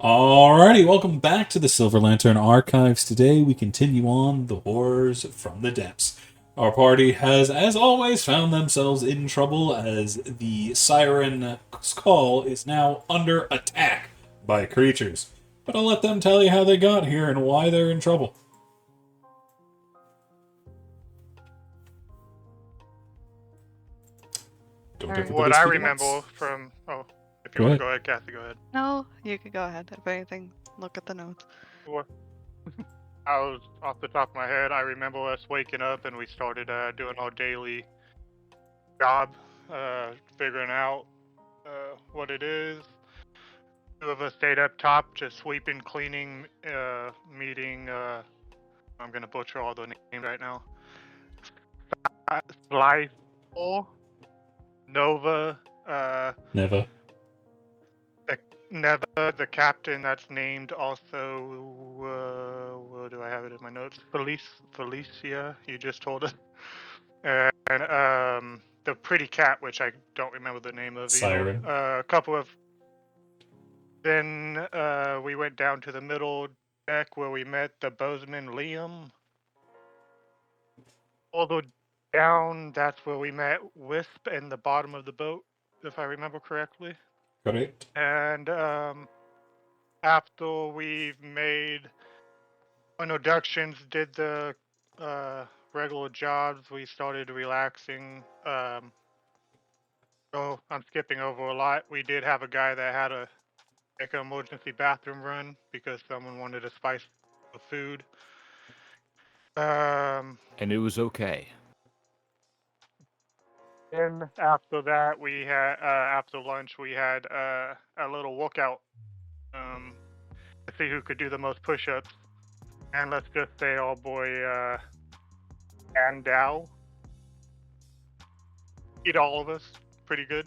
Alrighty, welcome back to the Silver Lantern Archives. Today we continue on the horrors from the depths. Our party has, as always, found themselves in trouble as the Siren call is now under attack by creatures. But I'll let them tell you how they got here and why they're in trouble. Don't everybody What I speak at remember once. from... Oh, if you Go want to ahead. go ahead, Kathy, go ahead. No, you could go ahead. If anything, look at the notes. What? I was off the top of my head. I remember us waking up and we started doing our daily job, figuring out what it is. Two of us stayed up top, just sweeping, cleaning, meeting. I'm gonna butcher all the names right now. Slice, Nova, Never. Neva, the captain that's named also, where do I have it in my notes? Felicia, you just told us. And the pretty cat, which I don't remember the name of either. Siren. A couple of. Then we went down to the middle deck where we met the bozeman Liam. Although down, that's where we met Wisp in the bottom of the boat, if I remember correctly. Correct. And after we've made introductions, did the regular jobs, we started relaxing. Oh, I'm skipping over a lot. We did have a guy that had to make an emergency bathroom run because someone wanted to spice the food. And it was okay. Then after that, we had after lunch we had a little workout to see who could do the most push-ups. And let's just say, oh boy, Andal beat all of us pretty good.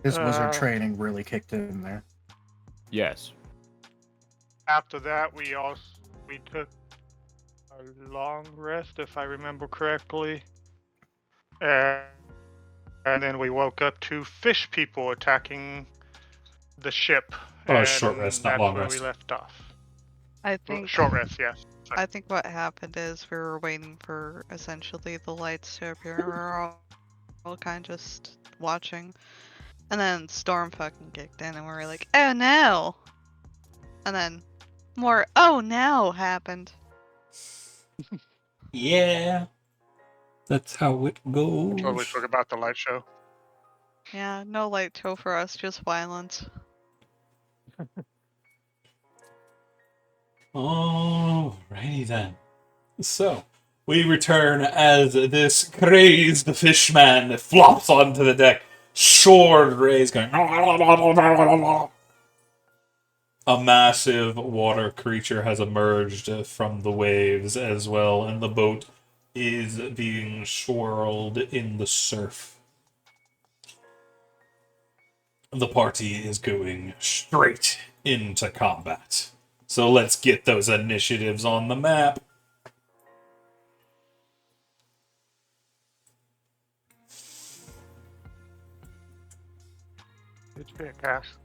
His wizard training really kicked in there. Yes. After that, we took a long rest, if I remember correctly, and then we woke up to fish people attacking the ship. Oh, short rest, not long that's rest. where we left off. I think Short rest, yes. I think what happened is we were waiting for essentially the lights to appear. We were all kind of just watching, and then Storm fucking kicked in, and we were like, "Oh no!" And then more "Oh no" happened. Yeah. That's how it goes. Totally forgot about the light show. Yeah, no light show for us, just violence. Alrighty then. So, we return as this crazed fishman flops onto the deck, sword raised, going. A massive water creature has emerged from the waves as well, and the boat is being swirled in the surf. The party is going straight into combat. So let's get those initiatives on the map. It's fantastic.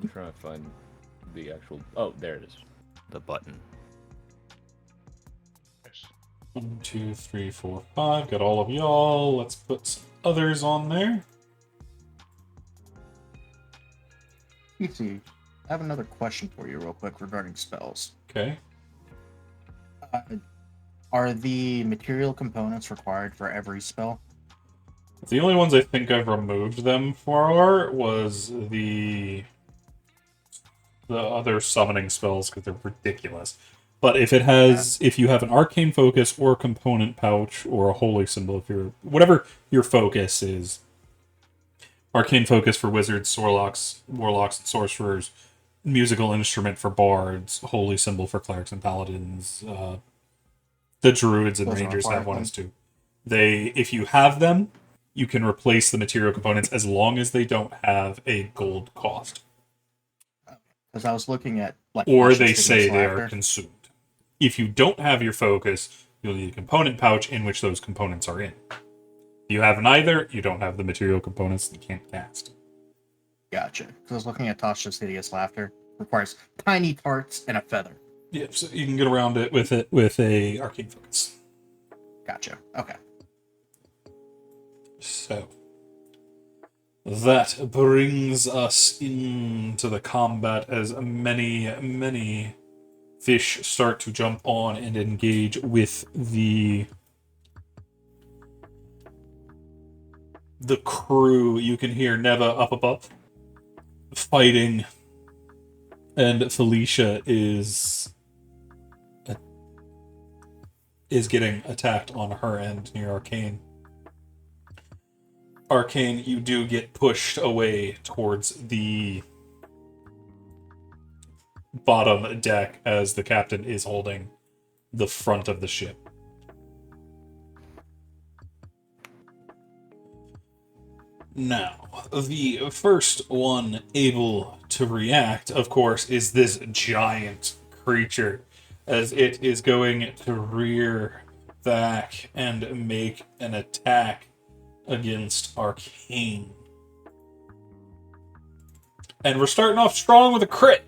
I'm trying to find the actual... Oh, there it is. The button. Yes. 1, 2, 3, 4, 5. Got all of y'all. Let's put some others on there. PC, I have another question for you real quick regarding spells. Okay. Are the material components required for every spell? The only ones I think I've removed them for was the other summoning spells because they're ridiculous. But if it has, if you have an arcane focus or a component pouch or a holy symbol, if you're whatever your focus is, arcane focus for wizards, warlocks, and sorcerers, musical instrument for bards, holy symbol for clerics and paladins. The druids and Those are rangers have one required as two. If you have them, you can replace the material components as long as they don't have a gold cost. Because I was looking at Or Questions they to say Against they Laughter. are consumed. If you don't have your focus, you'll need a component pouch in which those components are in. If you have neither, you don't have the material components and can't cast. Gotcha. Because I was looking at Tasha's hideous laughter. Requires tiny parts and a feather. Yep, so you can get around it with a arcane focus. Gotcha. Okay. So that brings us into the combat as many fish start to jump on and engage with the crew. You can hear Neva up above fighting, and Felicia is getting attacked on her end near Arcane. Arcane, you do get pushed away towards the bottom deck as the captain is holding the front of the ship. Now, the first one able to react, of course, is this giant creature, as it is going to rear back and make an attack against Arcane. And we're starting off strong with a crit.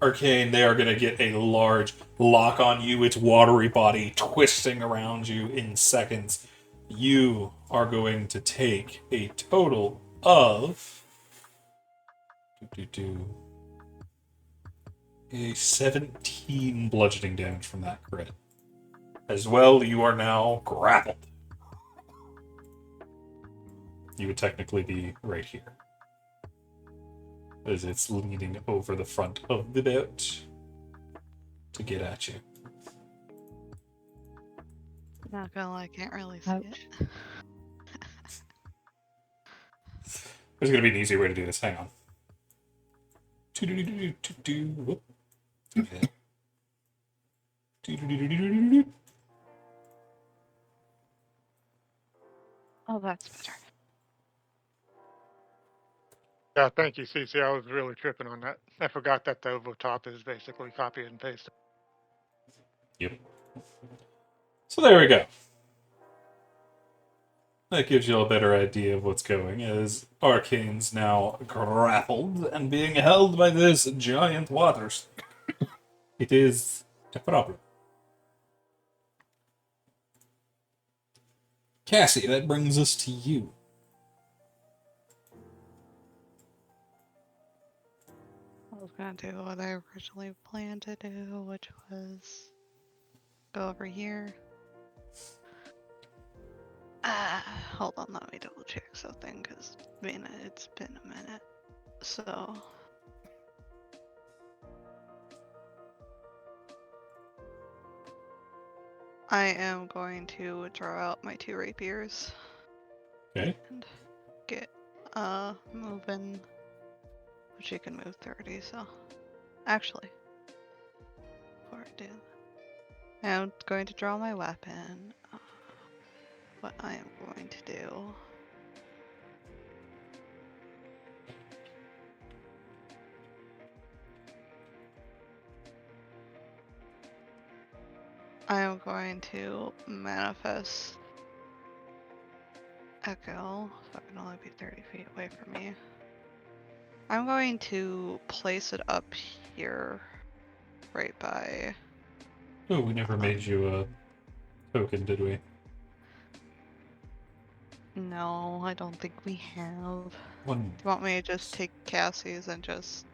Arcane, they are going to get a large lock on you, its watery body twisting around you in seconds. You are going to take a total of a 17 bludgeoning damage from that crit. As well, you are now grappled. You would technically be right here, as it's leaning over the front of the boat to get at you. Not gonna lie, I can't really see it. There's going to be an easier way to do this. Hang on. Whoop. Okay. Oh, that's better. Yeah, thank you, CC. I was really tripping on that. I forgot that the over top is basically copy and paste. Yep. So there we go. That gives you a better idea of what's going, as Arcane's now grappled and being held by this giant water snake. It is a problem. Cassie, that brings us to you. I was gonna do what I originally planned to do, which was go over here. Hold on, let me double check something, because it's been a minute. So I am going to draw out my 2 rapiers. Okay. And get moving, which you can move 30, so actually before I do, I'm going to draw my weapon. What I am going to do I am going to manifest Echo, so it can only be 30 feet away from me. I'm going to place it up here, right by... Oh, we never made you a token, did we? No, I don't think we have. One. Do you want me to just take Cassie's and just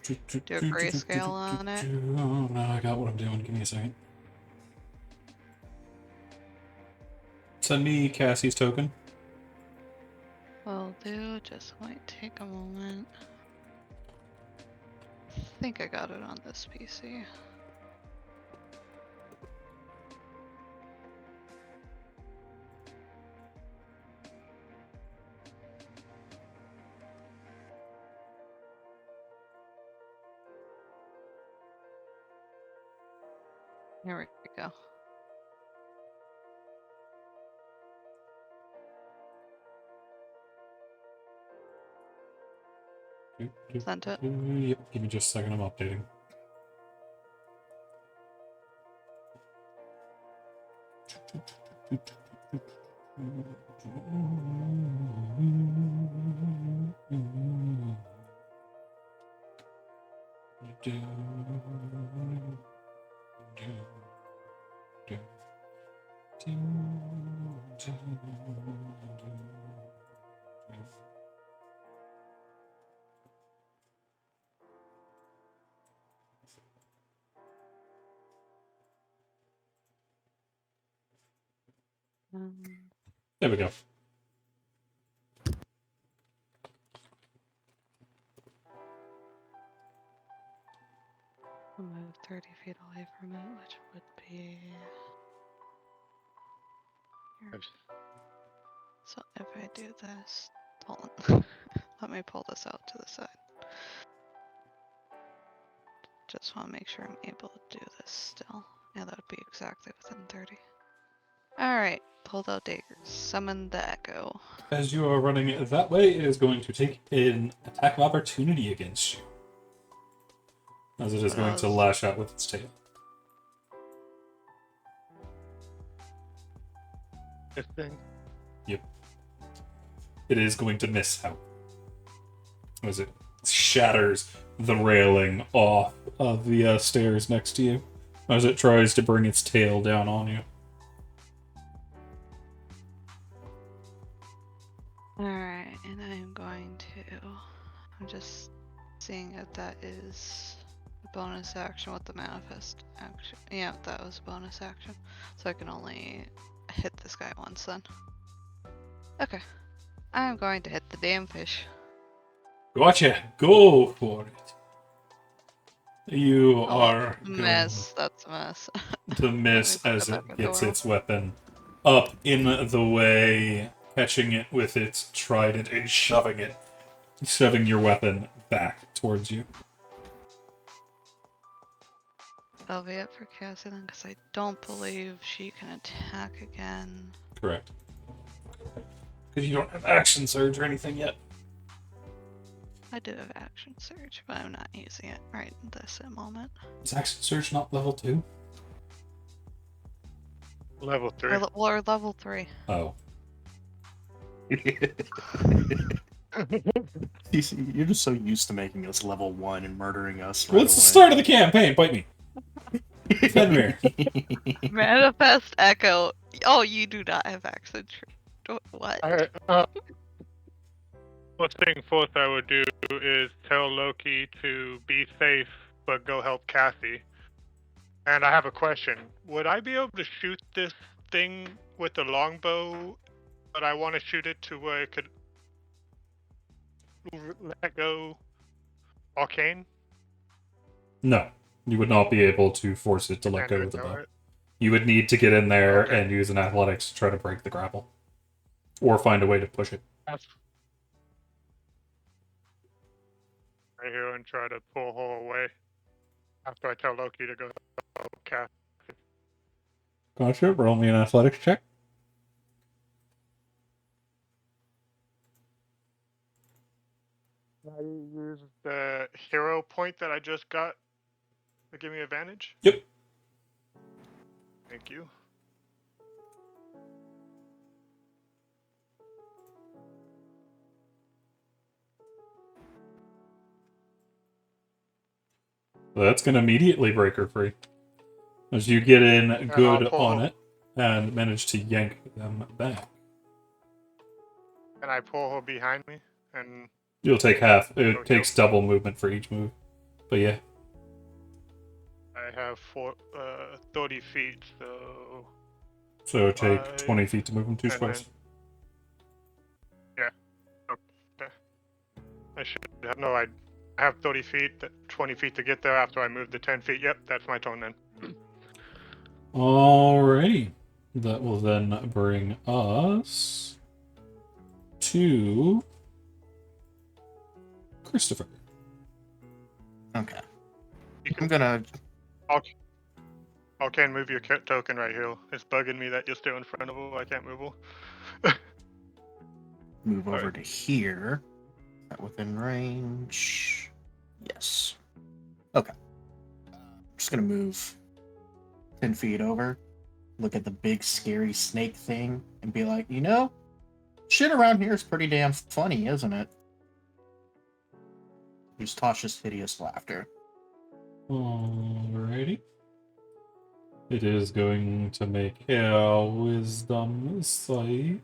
do a grayscale on it? Oh, no, I got what I'm doing. Give me a second. Send me Cassie's token. Will do, just might take a moment. I think I got it on this PC. Here we go. Sent it. Yep, give me just a second, I'm updating. There we go. I'll move 30 feet away from it, which would be here. So if I do this, hold on. Let me pull this out to the side. Just want to make sure I'm able to do this still. Yeah, that would be exactly within 30. Alright, pulled out daggers. Summon the echo. As you are running that way, it is going to take an attack of opportunity against you. As it is going to lash out with its tail. This thing. Yep. It is going to miss out. As it shatters the railing off of the stairs next to you. As it tries to bring its tail down on you. Alright, and I'm going to... I'm just seeing if that is a bonus action with the manifest action. Yeah, that was a bonus action. So I can only hit this guy once then. Okay. I'm going to hit the damn fish. Gotcha! Go for it! You are Miss. That's a mess. to miss Let me put as that it back in the gets world. its weapon up in the way, catching it with its trident and shoving your weapon back towards you. That'll be it for Cassie then, because I don't believe she can attack again. Correct. Because you don't have action surge or anything yet. I do have action surge, but I'm not using it right in this moment. Is action surge not level 2? Level 3. Or level 3. Oh. You're just so used to making us level 1 and murdering us right Well, it's away. the start of the campaign. Bite me. Defend me. Manifest Echo. Oh, you do not have action surge. What? Alright, first thing first I would do is tell Loki to be safe, but go help Cassie. And I have a question. Would I be able to shoot this thing with the longbow, but I want to shoot it to where it could let go arcane? No. You would not be able to force it to let go of the bow. You would need to get in there and use an athletics to try to break the grapple. Or find a way to push it. Right here and try to pull her away after I tell Loki to go help Cassie. Gotcha. Roll me an athletics check. Can I use the hero point that I just got to give me advantage? Yep. Thank you. So that's going to immediately break her free. As you get in good on it and manage to yank them back. And I pull her behind me and... You'll take half. It takes double movement for each move. But yeah. I have 30 feet, so... So take 20 feet to move them 2 squares. Yeah. Okay. I should have... No, I have 30 feet, 20 feet to get there after I move the 10 feet. Yep, that's my turn then. Alrighty. That will then bring us to Christopher. Okay. I'm gonna... Okay, move your token right here. It's bugging me that you're still in front of her. I can't move her. move over to here. Is that within range? Yes. Okay. I'm just gonna move 10 feet over, look at the big scary snake thing, and be like, you know, shit around here is pretty damn funny, isn't it? Use Tasha's hideous laughter. Alrighty. It is going to make a wisdom save.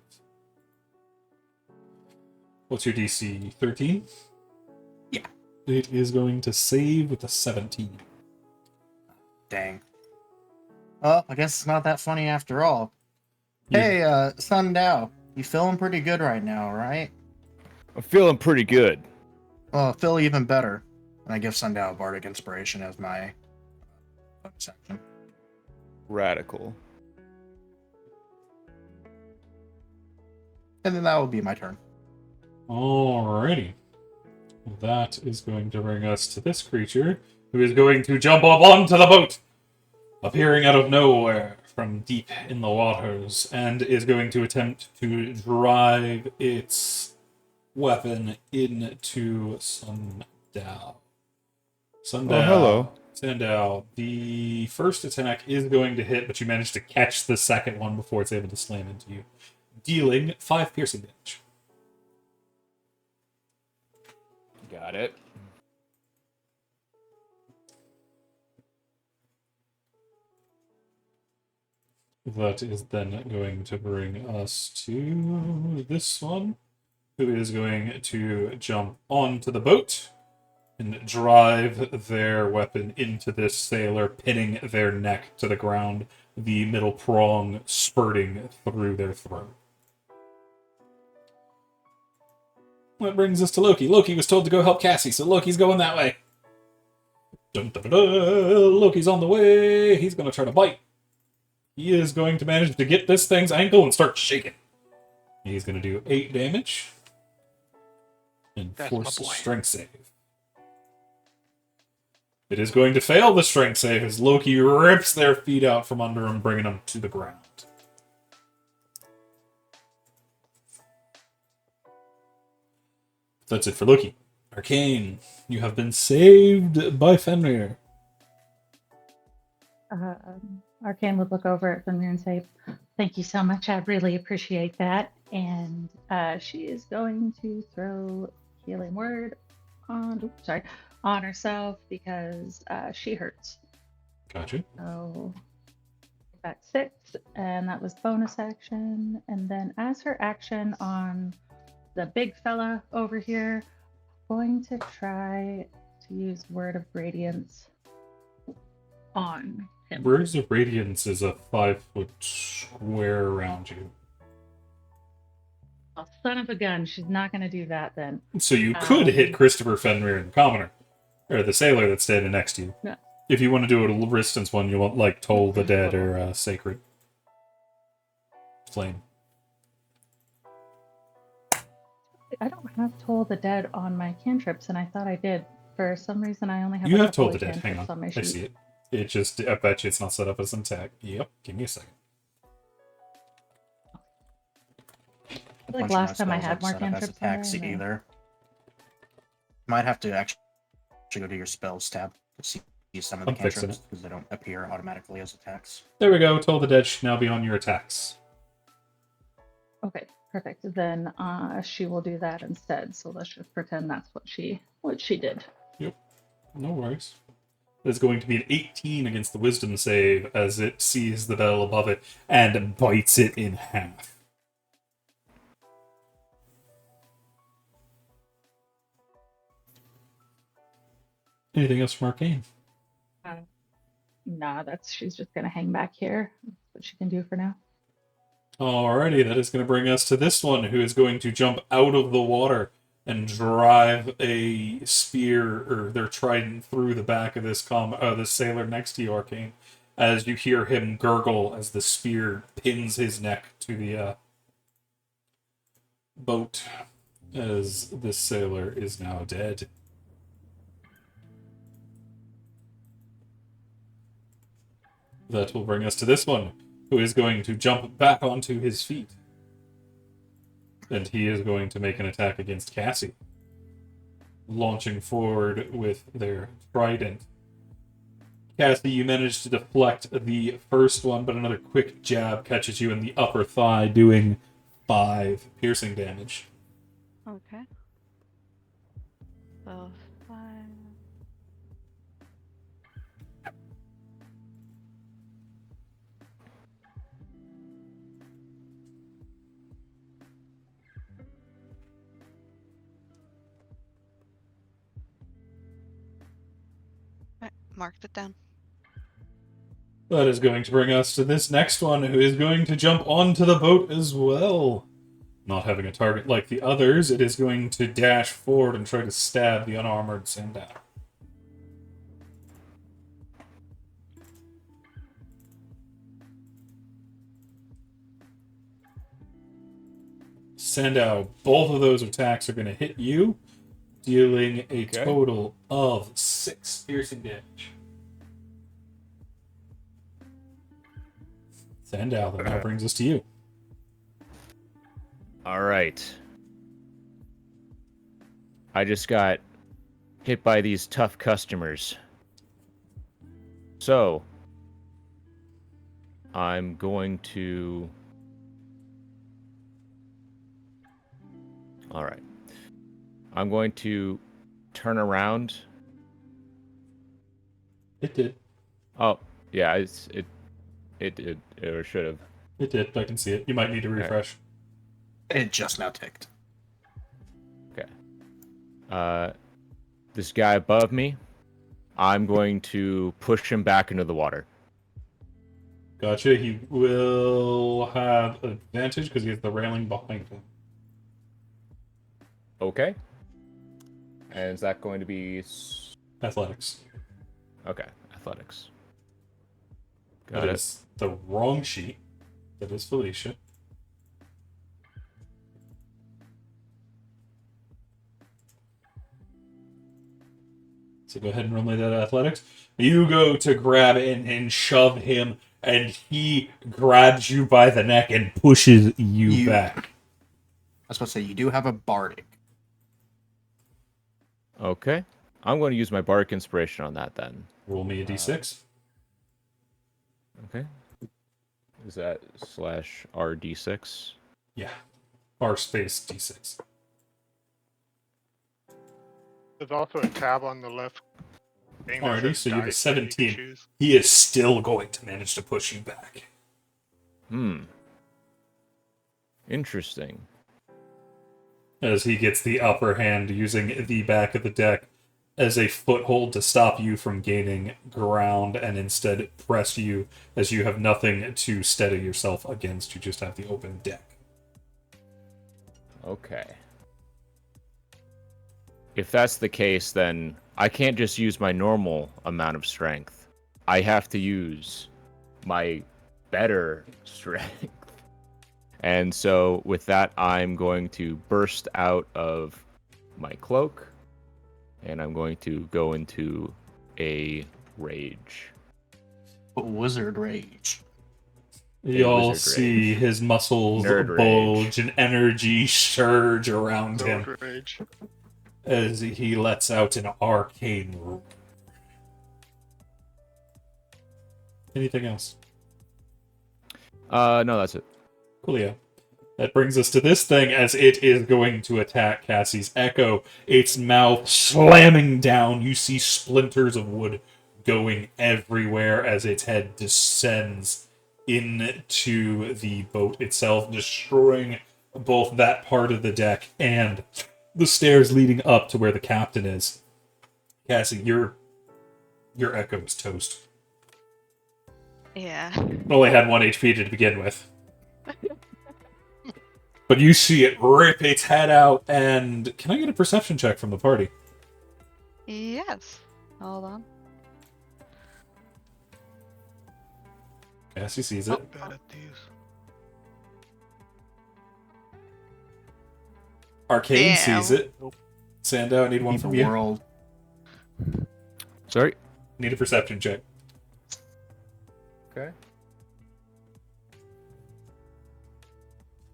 What's your DC? 13? Yeah. It is going to save with a 17. Dang. Well, I guess it's not that funny after all. You- Hey, Sundow, you feeling pretty good right now, right? I'm feeling pretty good. Well, feel even better. And I give Sundow a Bardic Inspiration as my bonus action. Radical. And then that will be my turn. Alrighty. That is going to bring us to this creature, who is going to jump up onto the boat, appearing out of nowhere from deep in the waters, and is going to attempt to drive its weapon into Sundow. Sundow. Oh, hello. Sundow. The first attack is going to hit, but you manage to catch the second one before it's able to slam into you, dealing 5 piercing damage. Got it. That is then going to bring us to this one, who is going to jump onto the boat and drive their weapon into this sailor, pinning their neck to the ground, the middle prong spurting through their throat. That brings us to Loki. Loki was told to go help Cassie, so Loki's going that way. Dun, dun, dun, dun. Loki's on the way. He's going to try to bite. He is going to manage to get this thing's ankle and start shaking. He's going to do 8 damage. And That's force my a boy. strength save. It is going to fail the strength save as Loki rips their feet out from under him, bringing them to the ground. That's it for Loki. Arcane, you have been saved by Fenrir. Arcane would look over at Fenrir and say, "Thank you so much. I really appreciate that." And she is going to throw healing word on herself because she hurts. Gotcha. So back 6, and that was bonus action. And then as her action on the big fella over here, going to try to use Word of Radiance on him. Words of Radiance is a 5-foot square around you. Oh, son of a gun, she's not going to do that then. So you could hit Christopher Fenrir and the commoner. Or the sailor that's standing next to you. Yeah. If you want to do a little distance one, you want like Toll the Dead or Sacred Flame. I don't have Toll the Dead on my cantrips, and I thought I did. For some reason, I only have You a have couple Toll the of Dead. Hang cantrips on. my I sheet. see it. It just, I bet you it's not set up as an attack. Yep. Give me a second. I feel like last time I had more cantrips cantrips on attacks there, and either. Might have to actually go to your spells tab to see some of the I'm fixing cantrips it. because they don't appear automatically as attacks. There we go. Toll the Dead should now be on your attacks. Okay, perfect. Then she will do that instead. So let's just pretend that's what she did. No worries. There's going to be an 18 against the wisdom save as it sees the bell above it and bites it in half. Anything else from Arcane? Nah, she's just gonna hang back here. That's what she can do for now. Alrighty, that is going to bring us to this one, who is going to jump out of the water and drive a spear or their trident through the back of this sailor next to you, Arcane, as you hear him gurgle as the spear pins his neck to the boat, as this sailor is now dead. That will bring us to this one, who is going to jump back onto his feet. And he is going to make an attack against Cassie, launching forward with their trident. Cassie, you managed to deflect the first one, but another quick jab catches you in the upper thigh, doing 5 piercing damage. Okay. So 5. Marked it down. That is going to bring us to this next one, who is going to jump onto the boat as well. Not having a target like the others, it is going to dash forward and try to stab the unarmored Sandow. Sandow, both of those attacks are going to hit you, dealing a total of 6 piercing damage. Sandow, that now brings us to you. All right. I just got hit by these tough customers. So, I'm going to... All right. I'm going to turn around. It did. Oh, yeah, it did, or should have. It did. I can see it. You might need to refresh. It just now ticked. Okay. This guy above me, I'm going to push him back into the water. Gotcha. He will have advantage because he has the railing behind him. Okay. And is that going to be... Athletics. Okay, athletics. That is the wrong sheet. That is Felicia. So go ahead and roll me that athletics. You go to grab and shove him, and he grabs you by the neck and pushes you back. I was supposed to say, you do have a bardic. Okay. I'm going to use my Bardic Inspiration on that then. Roll me a d6. Okay. Is that /RD6? Yeah. R space d6. There's also a tab on the left thing. that Alrighty, says so you have a dice that you can 17. choose. He is still going to manage to push you back. Interesting. As he gets the upper hand using the back of the deck as a foothold to stop you from gaining ground and instead press you as you have nothing to steady yourself against. You just have the open deck. Okay. If that's the case, then I can't just use my normal amount of strength. I have to use my better strength. And so with that, I'm going to burst out of my cloak, and I'm going to go into a rage. Wizard rage. You all wizard see rage. his muscles Nerd bulge and energy surge around him Road rage. as he lets out an arcane roar. Anything else? No, that's it. Coolio. That brings us to this thing as it is going to attack Cassie's Echo. Its mouth slamming down. You see splinters of wood going everywhere as its head descends into the boat itself, destroying both that part of the deck and the stairs leading up to where the captain is. Cassie, your Echo is toast. Yeah. It only had 1 HP to begin with. But you see it rip its head out, and can I get a perception check from the party? Yes. Hold on. Cassie sees it. Bad at these. Arcane Damn. sees it. Sandow, I need one The from you. world. Sorry? Need a perception check. Okay.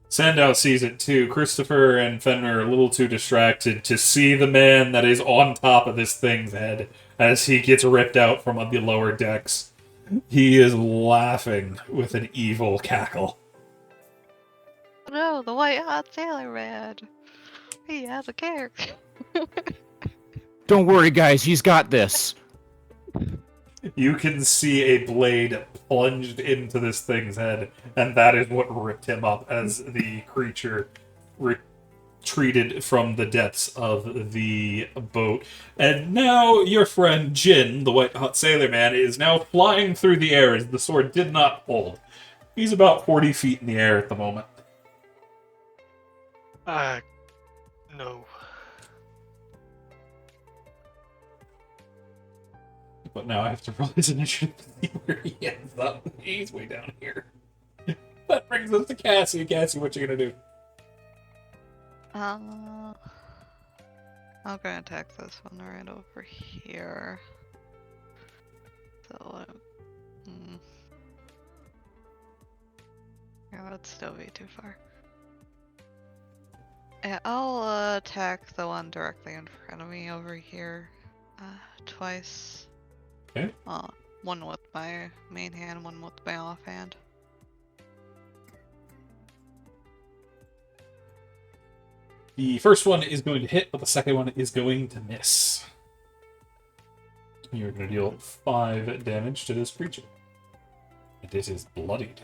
Sandow sees it too. Christopher and Fenrir are a little too distracted to see the man that is on top of this thing's head as he gets ripped out from the lower decks. He is laughing with an evil cackle. No, the white hot sailor man. He has a character. Don't worry, guys. He's got this. You can see a blade plunged into this thing's head, and that is what ripped him up as the creature treated from the depths of the boat. And now your friend Jin, the white hot sailor man, is now flying through the air as the sword did not hold. He's about 40 feet in the air at the moment. No. But now I have to roll his initiative to see where he ends up. He's way down here. That brings us to Cassie. Cassie, what you gonna do? I'm gonna attack this one right over here. So, yeah, that'd still be too far. Yeah, I'll attack the one directly in front of me over here, twice. Okay. One with my main hand, one with my offhand. The first one is going to hit, but the second one is going to miss. You're going to deal 5 damage to this creature. And it is bloodied.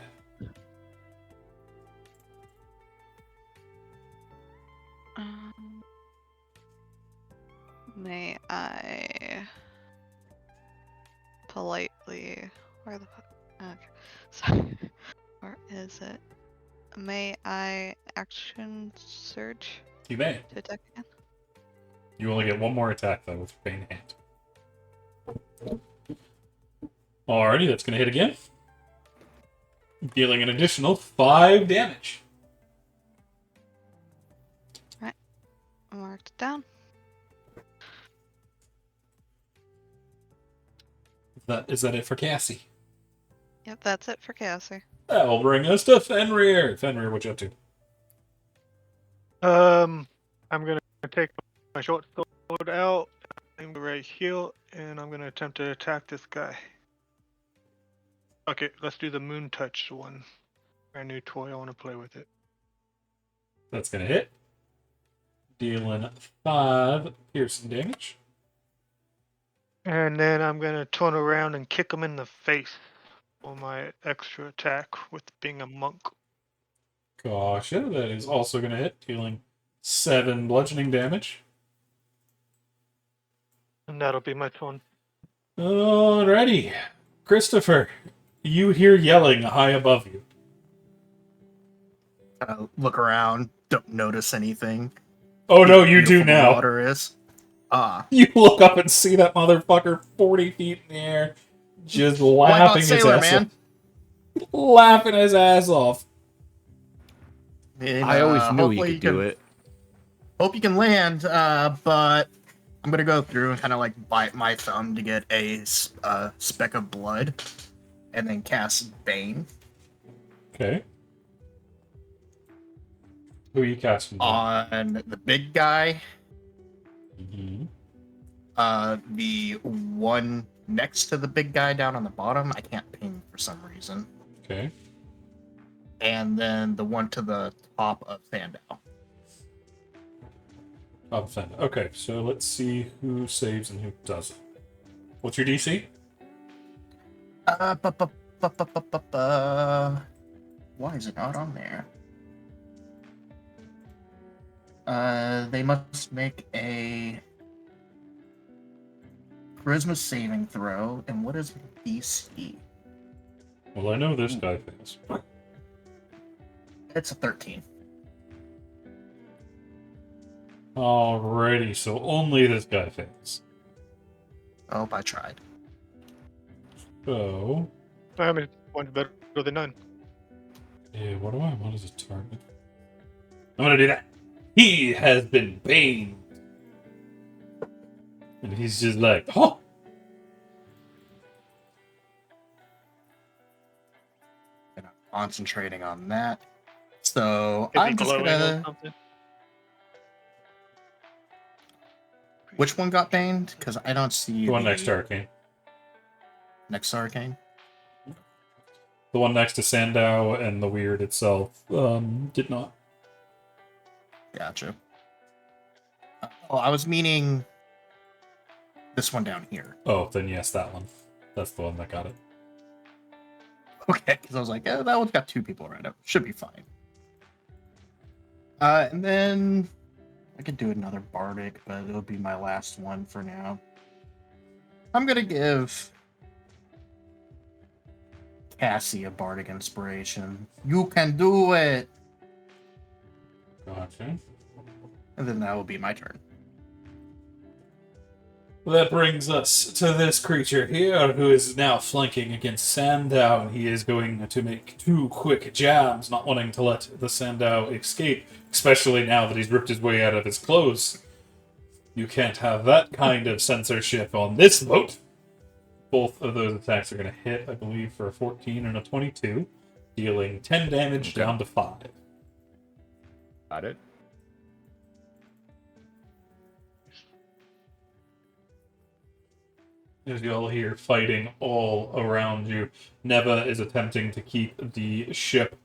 May I politely... Where the fuck? Okay. Sorry. Where is it? May I action surge You may. to attack again? You only get one more attack, though, with your Bane Hand. Alrighty, that's going to hit again. Dealing an additional 5 damage. Right. Marked it down. Is that it for Cassie? Yep, that's it for Cassie. That will bring us to Fenrir. Fenrir, what you up to? I'm gonna take my short sword out. I'm right here, and I'm gonna attempt to attack this guy. Okay, let's do the moon touch one. Brand new toy. I want to play with it. That's going to hit. Dealing 5 piercing damage. And then I'm gonna turn around and kick him in the face for my extra attack with being a monk. Gotcha. That is also going to hit, dealing 7 bludgeoning damage. And that'll be my turn. Alrighty. Christopher, you hear yelling high above you. Look around, don't notice anything. Oh no, you do Beautiful the now. Water is. You look up and see that motherfucker 40 feet in the air, just Why not laughing his sailor, ass man? off. Laughing his ass off. And, I always knew you hopefully could do can- it. Hope you can land, but I'm gonna go through and kind of like bite my thumb to get a speck of blood, and then cast Bane Okay. Who are you casting? on the big guy. Mm-hmm. The one next to the big guy down on the bottom, I can't ping for some reason. Okay. And then the one to the top of Sandow. Okay, so let's see who saves and who doesn't. What's your DC? Why is it not on there? They must make a charisma saving throw. And what is DC? Well, I know this guy fails. It's a 13. Alrighty, so only this guy fails. Oh, I tried. So, I mean, one's better than none. yeah, what do I want as a target? I'm gonna do that. He has been baned. And he's just like, huh? And I'm concentrating on that. So Is he I'm just glowing or gonna. something? Which one got banned? Because I don't see The one next to Arcane. Next to Arcane. The one next to Sandow and the weird itself did not. Gotcha. Oh, I was meaning this one down here. Oh, then yes, that one. That's the one that got it. Okay, because I was like, that one's got 2 people around it. Should be fine. And then I could do another bardic, but it'll be my last one for now. I'm gonna give Cassie a bardic inspiration. You can do it! Gotcha. And then that will be my turn. Well, that brings us to this creature here, who is now flanking against Sandow. He is going to make 2 quick jabs, not wanting to let the Sandow escape, especially now that he's ripped his way out of his clothes. You can't have that kind of censorship on this boat. Both of those attacks are going to hit, I believe, for a 14 and a 22, dealing 10 damage down to 5. Got it. As you all hear fighting all around you, Neva is attempting to keep the ship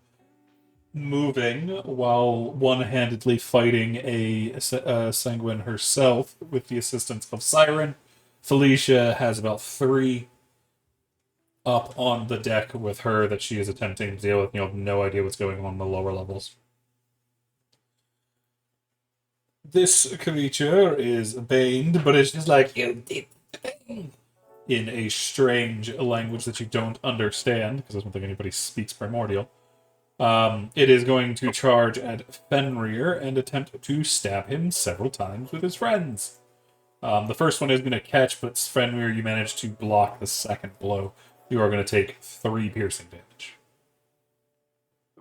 moving while one-handedly fighting a Sanguine herself with the assistance of Siren. Felicia has about 3 up on the deck with her that she is attempting to deal with. You have no idea what's going on in the lower levels. This creature is baned, but it's just like, you did the thing, in a strange language that you don't understand, because I don't think anybody speaks Primordial. It is going to charge at Fenrir and attempt to stab him several times with his friends. The first one is going to catch, but Fenrir, you manage to block the second blow. You are going to take 3 piercing damage.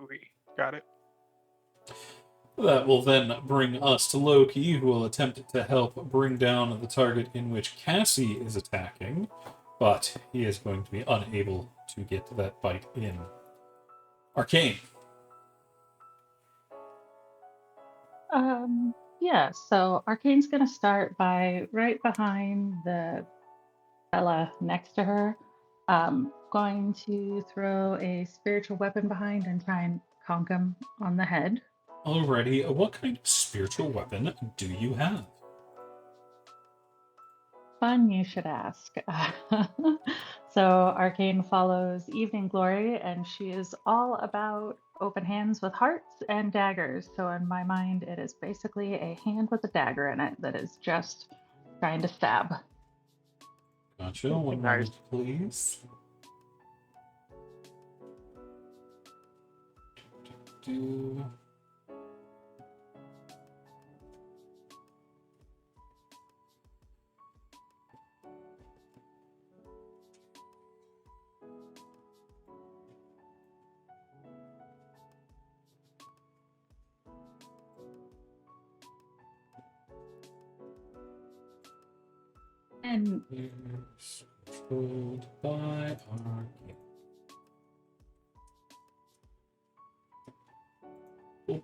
We got it. That will then bring us to Loki, who will attempt to help bring down the target in which Cassie is attacking, but he is going to be unable to get that bite in. Arcane. Yeah, so Arcane's gonna start by right behind the fella next to her. Going to throw a spiritual weapon behind and try and conk him on the head. Alrighty, what kind of spiritual weapon do you have? Fun, you should ask. So Arcane follows Evening Glory, and she is all about open hands with hearts and daggers. So in my mind, it is basically a hand with a dagger in it that is just trying to stab. Gotcha, one Nice. moment, please. Do. And Is controlled by Arcane. Oh.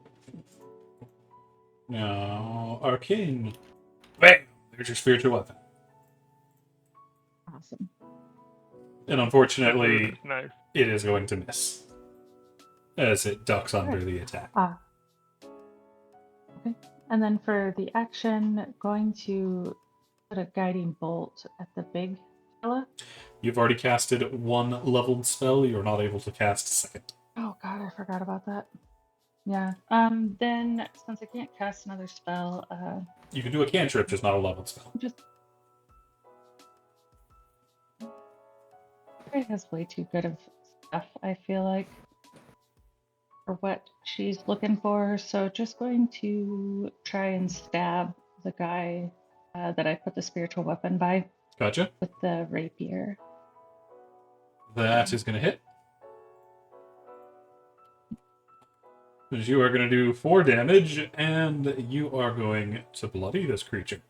Now, Arcane. Bam! There's your spiritual weapon. awesome. And unfortunately, Nice. it is going to miss as it ducks under Right. the attack. Okay. And then for the action, going to put a guiding bolt at the big fella. You've already casted 1 leveled spell. You're not able to cast a second. Oh god, I forgot about that. Yeah. Then since I can't cast another spell, You can do a cantrip, just not a leveled spell. just it has way too good of stuff, I feel like, for what she's looking for. So just going to try and stab the guy that I put the spiritual weapon by Gotcha. with the rapier. That is going to hit. Because you are going to do 4 damage, and you are going to bloody this creature.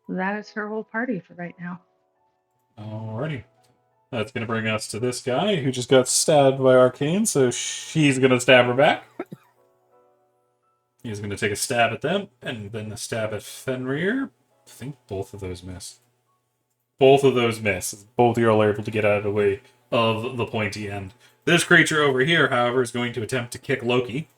That is her whole party for right now. Alrighty. That's going to bring us to this guy who just got stabbed by Arcane, so she's going to stab her back. He's going to take a stab at them, and then a stab at Fenrir. I think both of those miss. Both of those miss. Both of you are able to get out of the way of the pointy end. This creature over here, however, is going to attempt to kick Loki.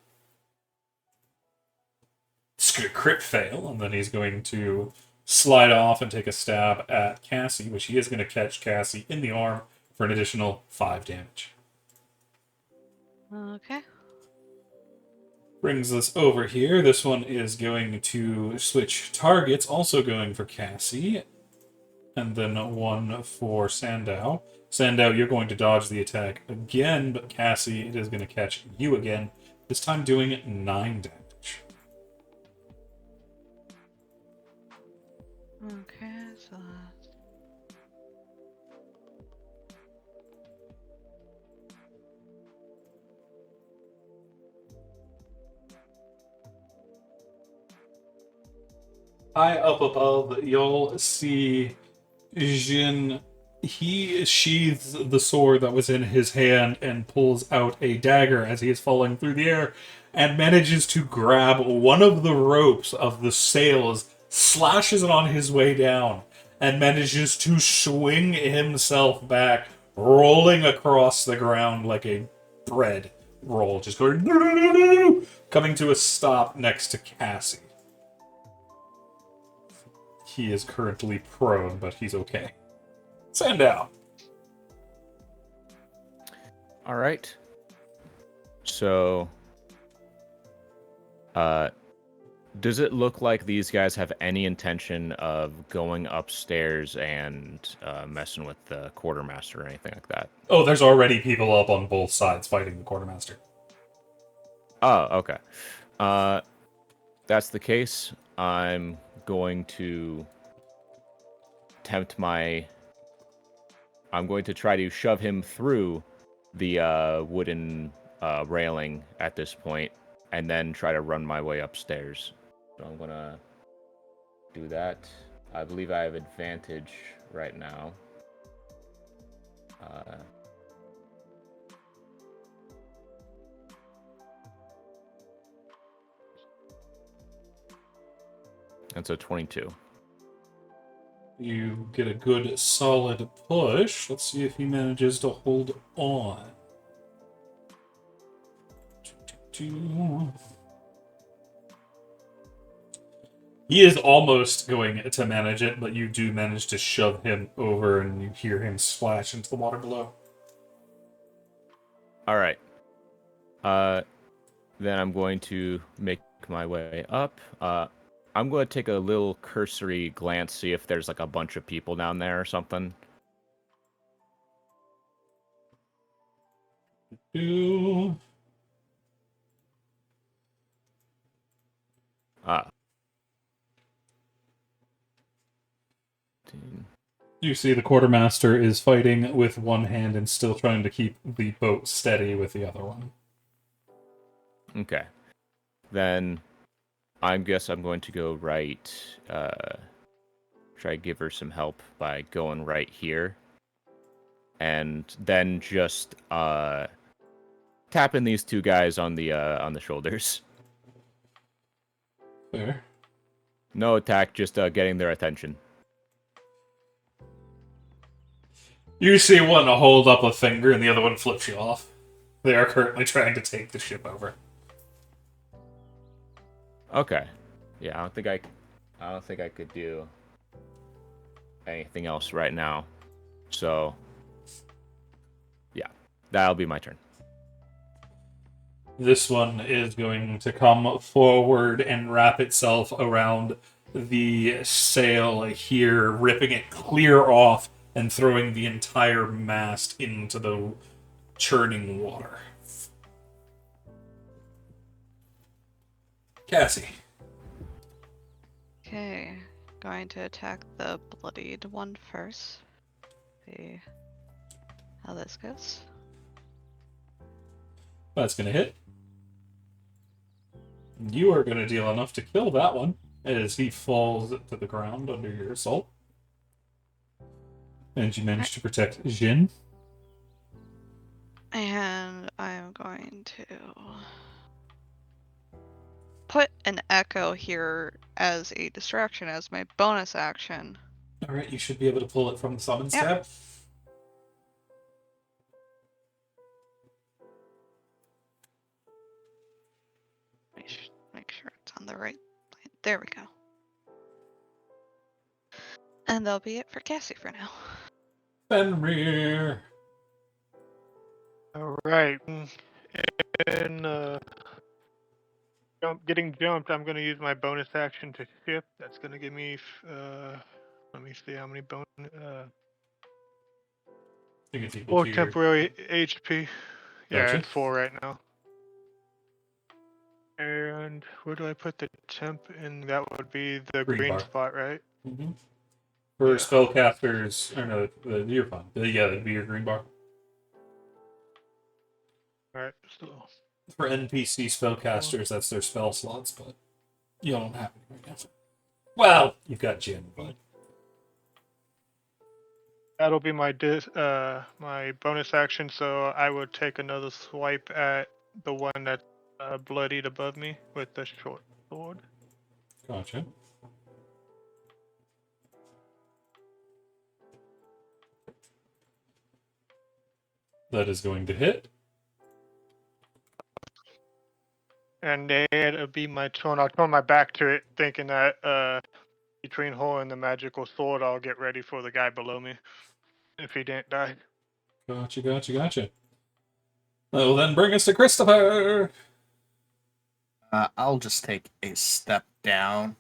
It's going to crit fail, and then he's going to slide off and take a stab at Cassie, which he is going to catch Cassie in the arm for an additional 5 damage. Okay. Brings us over here. This one is going to switch targets, also going for Cassie. And then one for Sandow. Sandow, you're going to dodge the attack again, but Cassie, it is going to catch you again. This time doing 9 damage. Okay, so High up above, you'll see Jin. He sheathes the sword that was in his hand and pulls out a dagger as he is falling through the air and manages to grab one of the ropes of the sails, slashes it on his way down, and manages to swing himself back, rolling across the ground like a bread roll, just going coming to a stop next to Cassie. He is currently prone, but he's okay. Sandow. All right. So, does it look like these guys have any intention of going upstairs and messing with the quartermaster or anything like that? Oh, there's already people up on both sides fighting the quartermaster. Oh, okay. That's the case. I'm going to I'm going to try to shove him through the wooden railing at this point, and then try to run my way upstairs. So I'm gonna do that. I believe I have advantage right now. And so 22. You get a good solid push. Let's see if he manages to hold on. He is almost going to manage it, but you do manage to shove him over and you hear him splash into the water below. All right. Then I'm going to make my way up. I'm going to take a little cursory glance, see if there's like a bunch of people down there or something. You see the quartermaster is fighting with one hand and still trying to keep the boat steady with the other one. Okay. Then I guess I'm going to go right, try to give her some help by going right here. And then just tapping these two guys on the shoulders. Fair. No attack, just getting their attention. You see one hold up a finger and the other one flips you off. They are currently trying to take the ship over. Okay. Yeah, I don't think I could do anything else right now. So yeah, that'll be my turn. This one is going to come forward and wrap itself around the sail here, ripping it clear off and throwing the entire mast into the churning water. Cassie. okay, going to attack the bloodied one first. See how this goes. That's going to hit. You are going to deal enough to kill that one as he falls to the ground under your assault. And you manage to protect Jin. And I'm going to put an echo here as a distraction as my bonus action. Alright, you should be able to pull it from the summons Yep. tab. Make sure it's on the right line. There we go. And that'll be it for Cassie for now. Fenrir. All right. when getting jumped, I'm gonna use my bonus action to shift. That's gonna give me. Let me see how many bonus. think it's equal 4 to your. temporary HP. Yeah, Gotcha. it's 4 right now. And where do I put the temp in? That would be the Green green bar. spot, right? Mm-hmm. For Yeah. spellcasters, or no, you're fine. Yeah, that'd be your green bar. Alright, so. For NPC spellcasters, that's their spell slots, but you don't have it right now. Well, you've got Jin, but That'll be my my bonus action, so I would take another swipe at the one that's bloodied above me with the short sword. gotcha. That is going to hit. And then it'll be my turn. I'll turn my back to it, thinking that between her and the magical sword, I'll get ready for the guy below me if he didn't die. Gotcha. That will then bring us to Christopher. I'll just take a step down,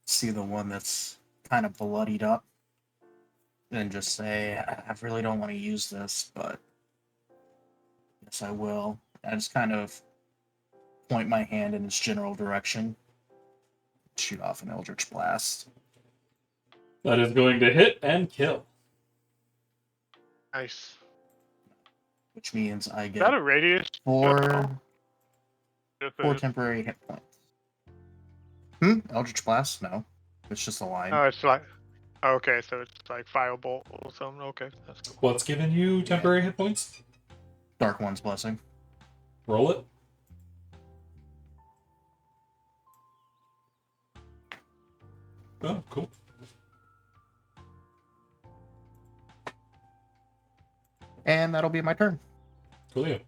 see the one that's kind of bloodied up, and just say, I really don't want to use this, but yes, I will. I just kind of point my hand in its general direction, shoot off an Eldritch Blast. That is going to hit and kill. Nice. Which means I Is that get a radius? four Just temporary hit points. Eldritch Blast? No. It's just a line. Oh, it's like. Okay, so it's like firebolt or something. Okay, that's cool. What's giving you temporary hit points? Dark One's Blessing. Roll it. Oh, cool. And that'll be my turn. Cool.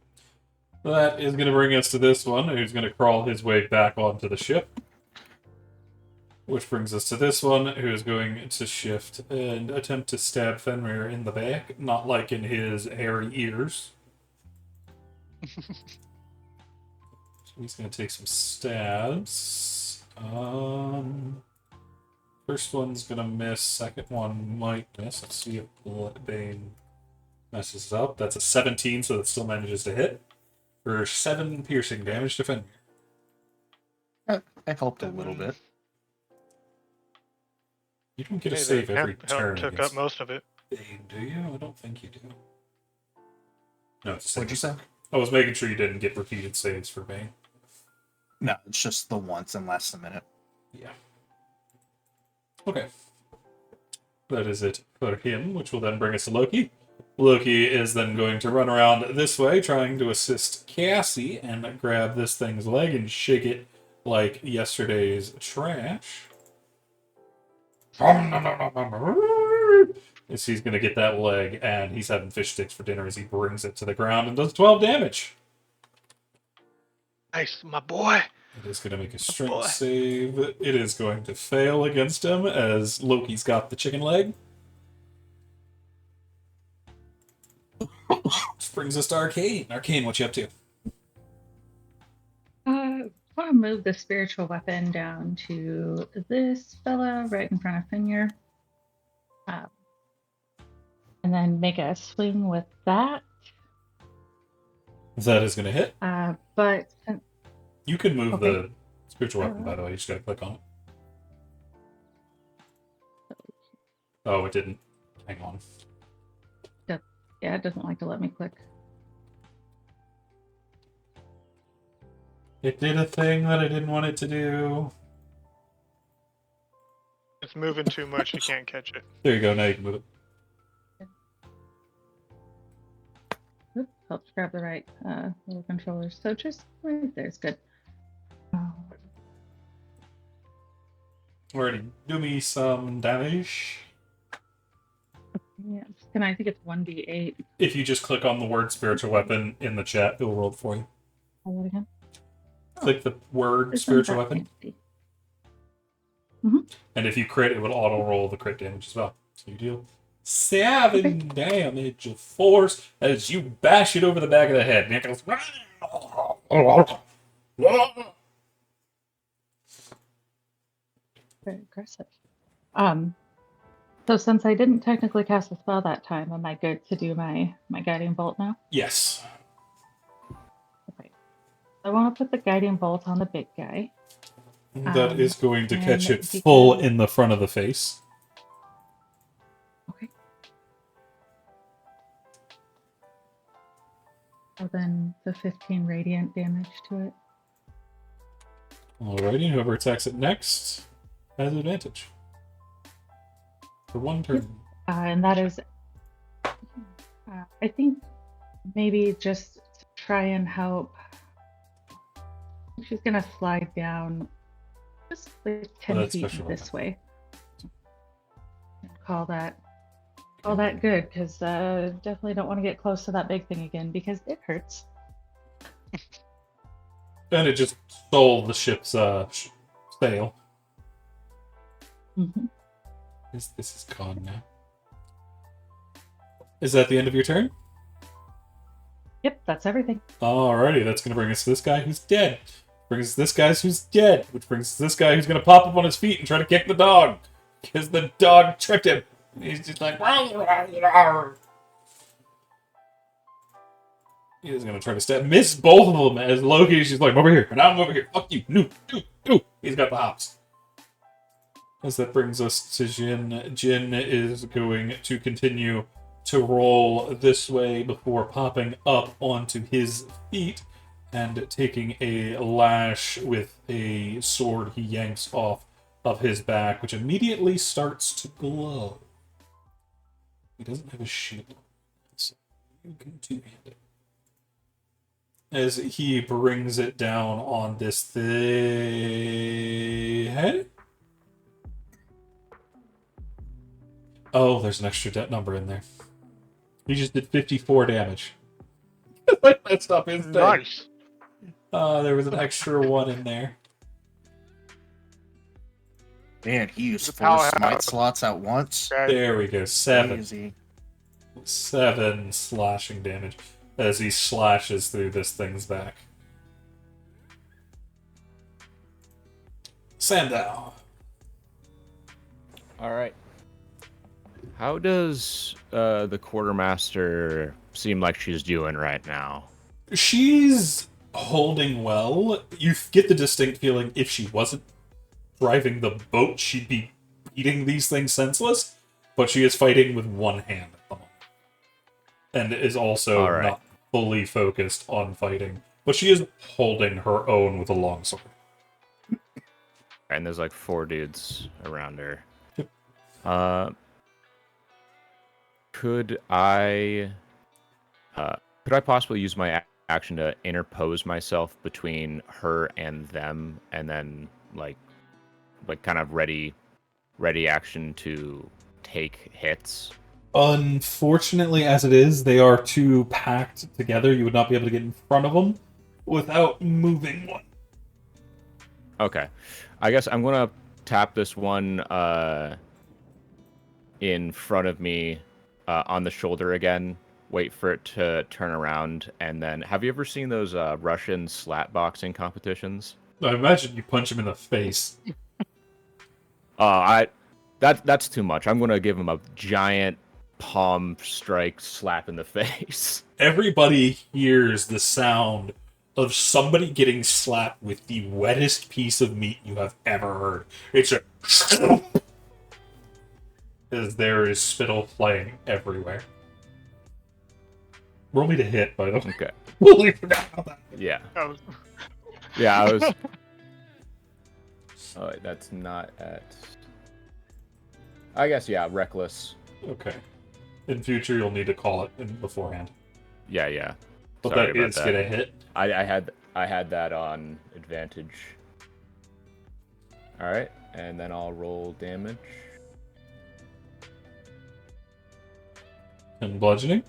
That is going to bring us to this one, who's going to crawl his way back onto the ship. Which brings us to this one, who is going to shift and attempt to stab Fenrir in the back, not like in his hairy ears. So he's going to take some stabs. First one's going to miss, second one might miss. Let's see if Bane messes up. That's a 17, so that still manages to hit. For 7 piercing damage to Fenrir. I helped a little bit. You don't get a Hey, save the every temp help turn. took against up most of it. Bane, do you? I don't think you do. No, it's a save. What'd you say? I was making sure you didn't get repeated saves for Bane. No, it's just the once and lasts a minute. Yeah. Okay. That is it for him, which will then bring us to Loki. Loki is then going to run around this way, trying to assist Cassie and grab this thing's leg and shake it like yesterday's trash. As he's going to get that leg, and he's having fish sticks for dinner as he brings it to the ground and does 12 damage. Nice, my boy. It is going to make a strength save. It is going to fail against him as Loki's got the chicken leg. This brings us to Arcane. Arcane, what you up to? I want to move the spiritual weapon down to this fella right in front of Fenrir. And then make a swing with that. That is going to hit. But You can move Okay. the spiritual weapon, by the way. You just got to click on it. Oh, it didn't. Hang on. yeah, it doesn't like to let me click. It did a thing that I didn't want it to do. It's moving too much. You can't catch it. There you go. Now you can move it. Oops, helps grab the right little controllers. So just right there is good. Alrighty. Do me some damage. Yeah, and I think it's 1d8. If you just click on the word spiritual weapon in the chat, it'll roll it for you. Try that again. Click the word This spiritual one's that weapon. fancy. And if you crit, it would auto roll the crit damage as well. So you deal 7 damage of force as you bash it over the back of the head. And it goes. Very aggressive. So since I didn't technically cast a spell that time, am I good to do my guiding bolt now? Yes. Okay. I want to put the guiding bolt on the big guy. That is going to catch and it full because- in the front of the face. Okay. So then the 15 radiant damage to it. Alrighty, whoever attacks it next has advantage. For one turn. And that is, I think maybe just to try and help. She's going to slide down just like 10 that's feet special this way. And call that good, because definitely don't want to get close to that big thing again because it hurts. And it just stole the ship's sail. Mhm. This is gone now. Is that the end of your turn? Yep, that's everything. Alrighty, that's gonna bring us to this guy who's dead. Brings us to this guy who's dead, which brings us to this guy who's gonna pop up on his feet and try to kick the dog. Because the dog tripped him. He's just like, he's gonna try to stab, miss both of them as Loki's just like, I'm over here, and I'm over here. Fuck you. No. He's got the hops. As that brings us to Jin. Jin is going to continue to roll this way before popping up onto his feet and taking a lash with a sword he yanks off of his back, which immediately starts to glow. He doesn't have a shield, so you can two-hand it. As he brings it down on this head. Oh, there's an extra number in there. He just did 54 damage. I messed up his thing. Nice. There was an extra one in there. Man, he used The 4 powerhouse. smite slots at once. Okay. There we go. 7. Easy. 7 slashing damage as he slashes through this thing's back. Sandow. All right. How does the quartermaster seem like she's doing right now? She's holding well. You get the distinct feeling if she wasn't driving the boat, she'd be beating these things senseless. But she is fighting with one hand at the moment. And is also All right. not fully focused on fighting. But she is holding her own with a longsword. And there's like 4 dudes around her. Yep. Could I possibly use my action to interpose myself between her and them, and then like kind of ready action to take hits? Unfortunately, as it is, they are too packed together. You would not be able to get in front of them without moving one. Okay, I guess I'm gonna tap this one in front of me on the shoulder again. Wait for it to turn around, and then have you ever seen those Russian slap boxing competitions? I imagine you punch him in the face. That's too much. I'm gonna give him a giant palm strike slap in the face. Everybody hears the sound of somebody getting slapped with the wettest piece of meat you have ever heard. It's a as there is spittle flying everywhere. Roll me to hit, by the way. Okay. Totally forgot about that. Yeah. That was- Yeah, I was. Oh, wait, that's not at. I guess Okay. reckless. In future, you'll need to call it in beforehand. Yeah. But Sorry that about is that. gonna hit. I had that on advantage. All right, and then I'll roll damage. And bludgeoning.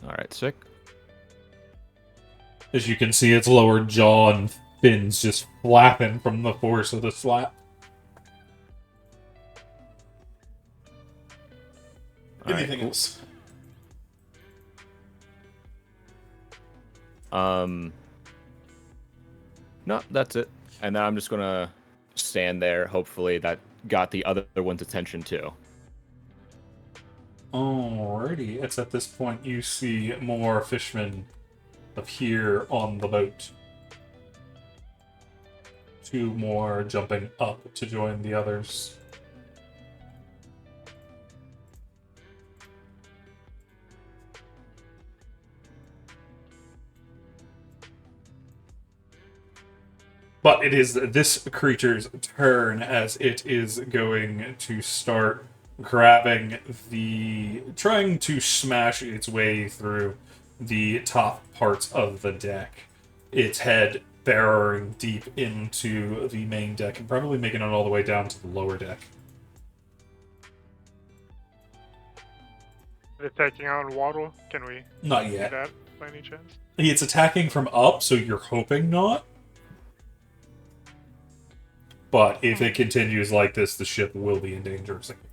All right, sick. As you can see, its lower jaw and fins just flapping from the force of the slap. All right, Anything cool. else? No, that's it. And then I'm just gonna stand there. Hopefully that got the other one's attention too. Alrighty, it's at this point you see more fishermen appear on the boat. 2 more jumping up to join the others. But it is this creature's turn as it is going to start trying to smash its way through the top parts of the deck. Its head burrowing deep into the main deck and probably making it all the way down to the lower deck. Is it taking on water? Can we Not do yet. that by any chance? It's attacking from up, so you're hoping not. But if it continues like this, the ship will be in danger of sinking.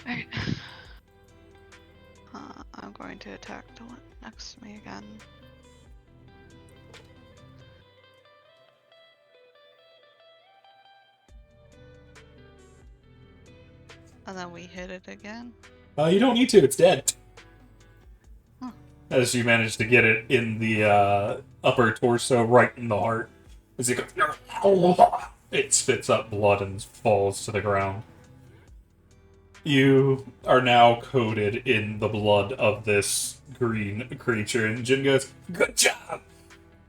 Alright. I'm going to attack the one next to me again. And then we hit it again. You don't need to, it's dead. Huh. As you manage to get it in the upper torso, right in the heart. As it goes, it spits up blood and falls to the ground. You are now coated in the blood of this green creature, and Jin goes, "Good job!"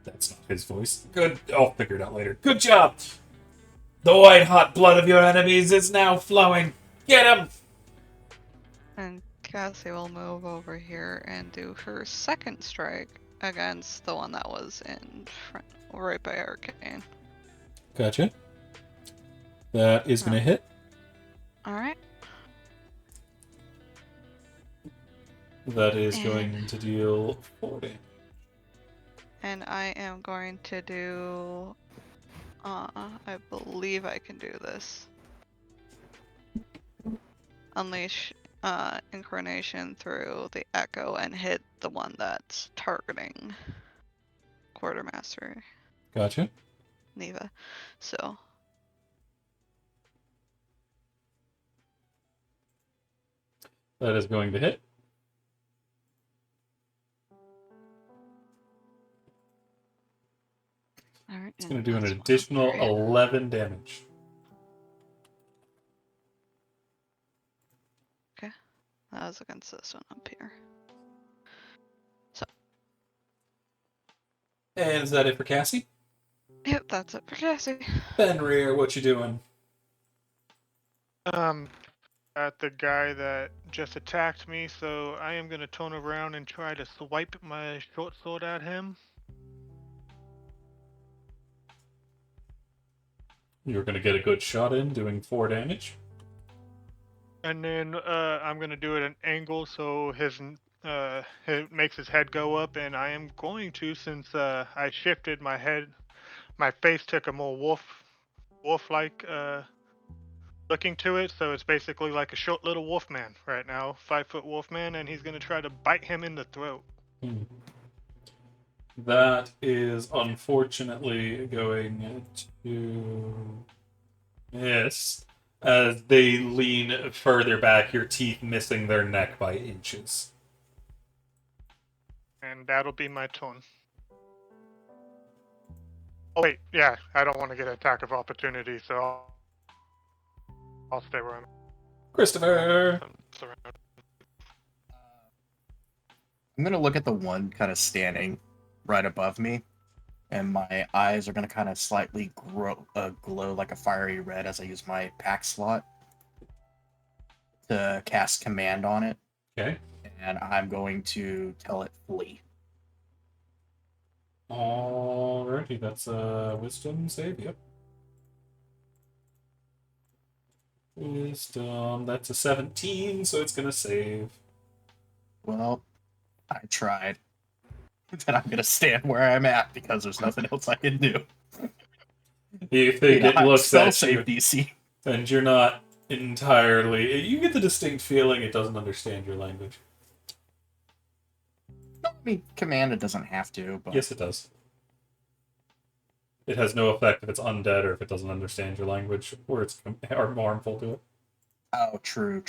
That's not his voice. Good. I'll figure it out later. Good job! The white hot blood of your enemies is now flowing. Get him! And Cassie will move over here and do her second strike against the one that was in front, right by Arcane. Gotcha. That is going to hit. Alright. That is going to deal 40. And I am going to do... I believe I can do this. Unleash Incarnation through the Echo and hit the one that's targeting Quartermaster Gotcha. Neva. So... That is going to hit. Alright, It's going to do an additional 11 damage. Okay. That was against this one up here. So. And is that it for Cassie? Yep, that's it for Cassie. Fenrir, what you doing? At the guy that just attacked me, so I am gonna turn around and try to swipe my short sword at him. You're going to get a good shot in, doing 4 damage. And then I'm gonna do it at an angle so it makes his head go up, and I am going to, since I shifted my head, my face took a more wolf-like looking to it, so it's basically like a short little wolf man right now, 5-foot wolf man, and he's gonna try to bite him in the throat. That is unfortunately going to miss. As they lean further back, your teeth missing their neck by inches. And that'll be my turn. Oh wait, yeah, I don't want to get an attack of opportunity, so I'll stay where I'm Christopher! surrounded. I'm gonna look at the one kind of standing right above me, and my eyes are gonna kind of slightly glow like a fiery red as I use my pack slot to cast command on it. Okay. And I'm going to tell it flee. Alrighty, that's a wisdom save, yep. Wisdom, that's a 17, so it's gonna save. Well, I tried. Then I'm gonna stand where I'm at because there's nothing else I can do. You think it looks at save you, DC. and you're not entirely... You get the distinct feeling it doesn't understand your language. I mean, command it doesn't have to, but Yes, it does. It has no effect if it's undead or if it doesn't understand your language or it's harmful to it. oh, true.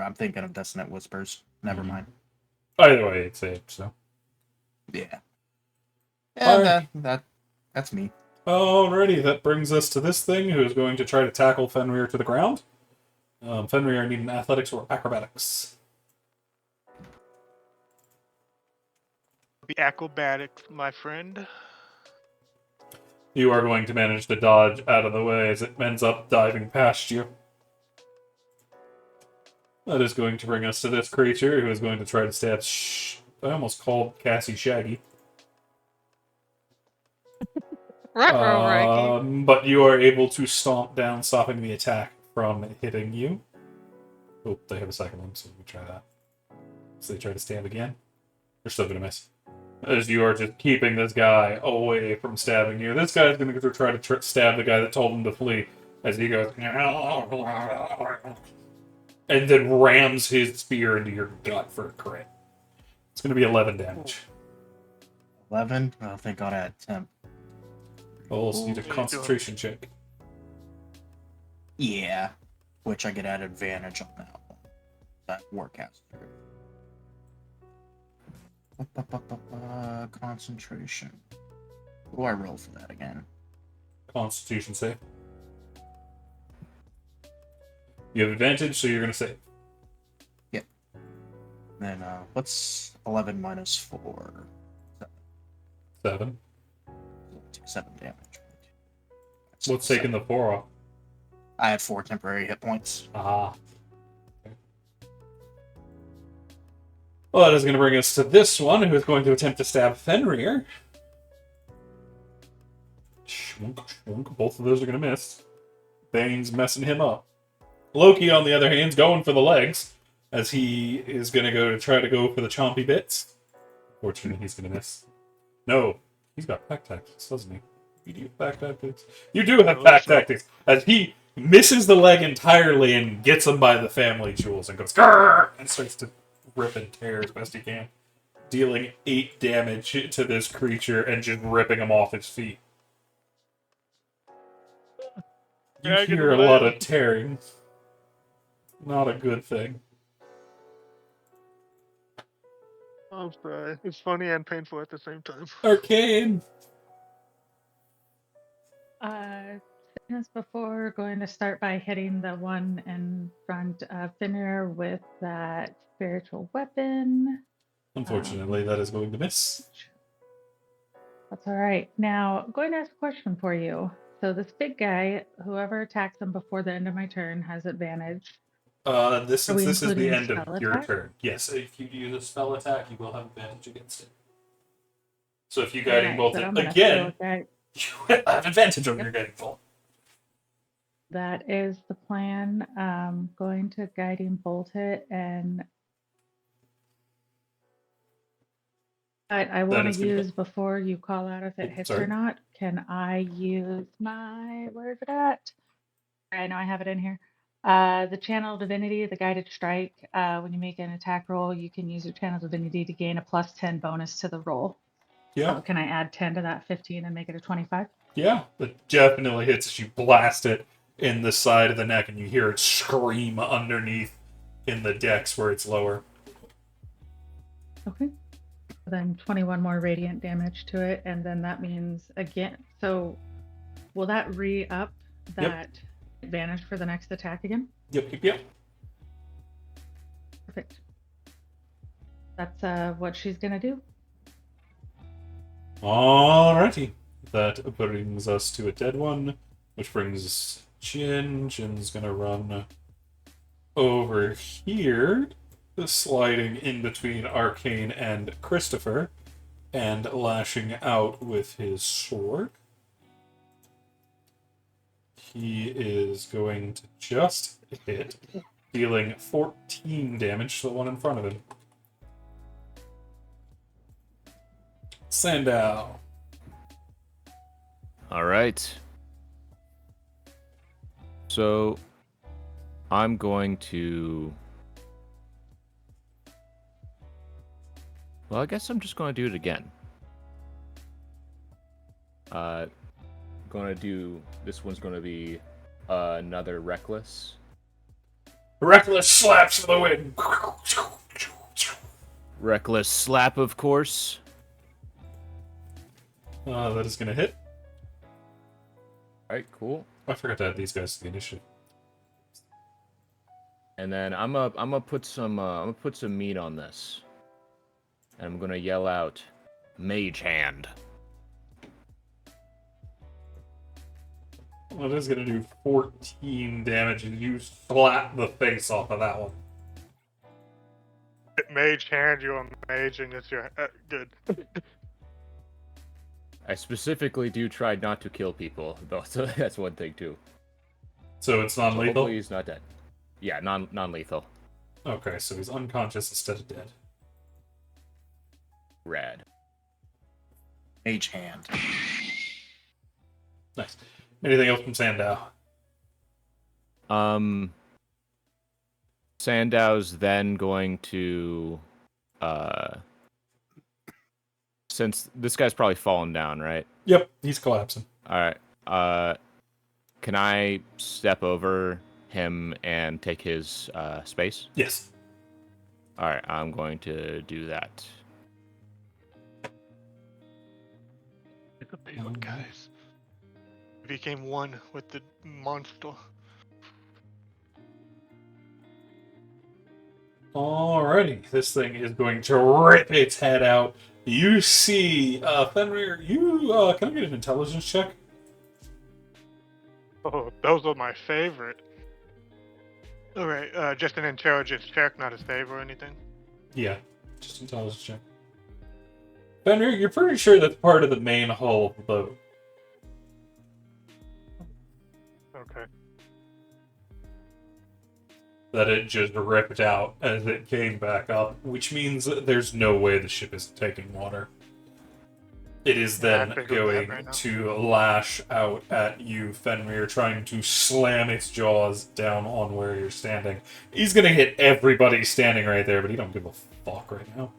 I'm thinking of Dissonant Whispers. Never Mhm. mind. Either way, it's saved, so. Yeah. Alright. And that's me. Alrighty, that brings us to this thing who is going to try to tackle Fenrir to the ground. Fenrir need an athletics or acrobatics. Be acrobatics, my friend. You are going to manage to dodge out of the way as it ends up diving past you. That is going to bring us to this creature who is going to try to stab. I almost called Cassie Shaggy. Ruh-roh, But you are able to stomp down, stopping the attack from hitting you. Oh, they have a second one, so we try that. So they try to stab again. They're still going to miss. As you are just keeping this guy away from stabbing you. This guy's going to try to stab the guy that told him to flee. As he goes... And then rams his spear into your gut for a crit. It's going to be 11 damage. 11? Oh, thank God I had 10. I'll also need a concentration check. Yeah. Which I get at advantage on that one. That Warcaster. Concentration. What do I roll for that again? Constitution save. You have advantage, so you're going to save. Yep. Then, what's 11 minus 4? 7. 7 damage. What's taking the 4 off? I had 4 temporary hit points. Ah. Okay. Well, that is going to bring us to this one, who is going to attempt to stab Fenrir. Shwunk, shwunk. Both of those are going to miss. Bane's messing him up. Loki, on the other hand, is going for the legs, as he is going to try to go for the chompy bits. Fortunately, he's going to miss. No, he's got pack tactics, doesn't he? You do have pack tactics. You do have pack tactics, as he misses the leg entirely and gets him by the family jewels and goes grrr, and starts to rip and tear as best he can, dealing 8 damage to this creature and just ripping him off his feet. You hear a lot of tearing. Not a good thing. I'm sorry. It's funny and painful at the same time. Arcane! As before, going to start by hitting the one in front of Fenrir with that spiritual weapon. Unfortunately, that is going to miss. That's all right. Now, I'm going to ask a question for you. So this big guy, whoever attacks him before the end of my turn has advantage. Since Are we this is the including end of spell your attack? turn. Yes, if you use a spell attack, you will have advantage against it. So if you guiding bolt it again, you have advantage on your guiding bolt. That is the plan. Going to guiding bolt it, and I want to use before you call out if it hits or not. Can I use my where's it at? I know I have it in here. The channel divinity, the guided strike. When you make an attack roll, you can use your channel divinity to gain a +10 bonus to the roll. Yeah. So can I add 10 to that 15 and make it a 25? Yeah, it definitely hits as you blast it in the side of the neck and you hear it scream underneath in the decks where it's lower. Okay. Then 21 more radiant damage to it, and then that means again. So will that re-up that advantage for the next attack again? Yep. Perfect. That's what she's gonna do. Alrighty. That brings us to a dead one, which brings Jin. Jin's gonna run over here, sliding in between Arcane and Christopher, and lashing out with his sword. He is going to just hit, dealing 14 damage to the one in front of him. Sandow. All right. So I'm going to Well, I guess I'm just going to do it again. This one's going to be another reckless. Reckless slaps for the win. Reckless slap, of course. That is gonna hit. Alright, cool. I forgot to add these guys to the initiative. And then I'm gonna put some meat on this. And I'm gonna yell out, Mage Hand. Well, it is gonna do 14 damage, and you slap the face off of that one. Mage hand, you're a mage, and it's your good. I specifically do try not to kill people, though, so that's one thing too. So it's So non-lethal? hopefully he's not dead. Yeah, non-lethal. Okay, so he's unconscious instead of dead. Rad. Mage hand. Nice. Anything else from Sandow? Sandow's then going to, since this guy's probably fallen down, right? Yep, he's collapsing. All right. Can I step over him and take his space? Yes. All right, I'm going to do that. It's a build, guys. We became one with the monster. Alrighty, this thing is going to rip its head out. You see, Fenrir, can I get an intelligence check? Oh, those are my favorite. Alright, just an intelligence check, not a save or anything. Yeah, just intelligence check. Fenrir, you're pretty sure that's part of the main hull of the boat. Okay. That it just ripped out as it came back up, which means that there's no way the ship is taking water. It is Yeah, I then figured going that right now. to lash out at you, Fenrir, trying to slam its jaws down on where you're standing. He's gonna hit everybody standing right there, but he don't give a fuck right now.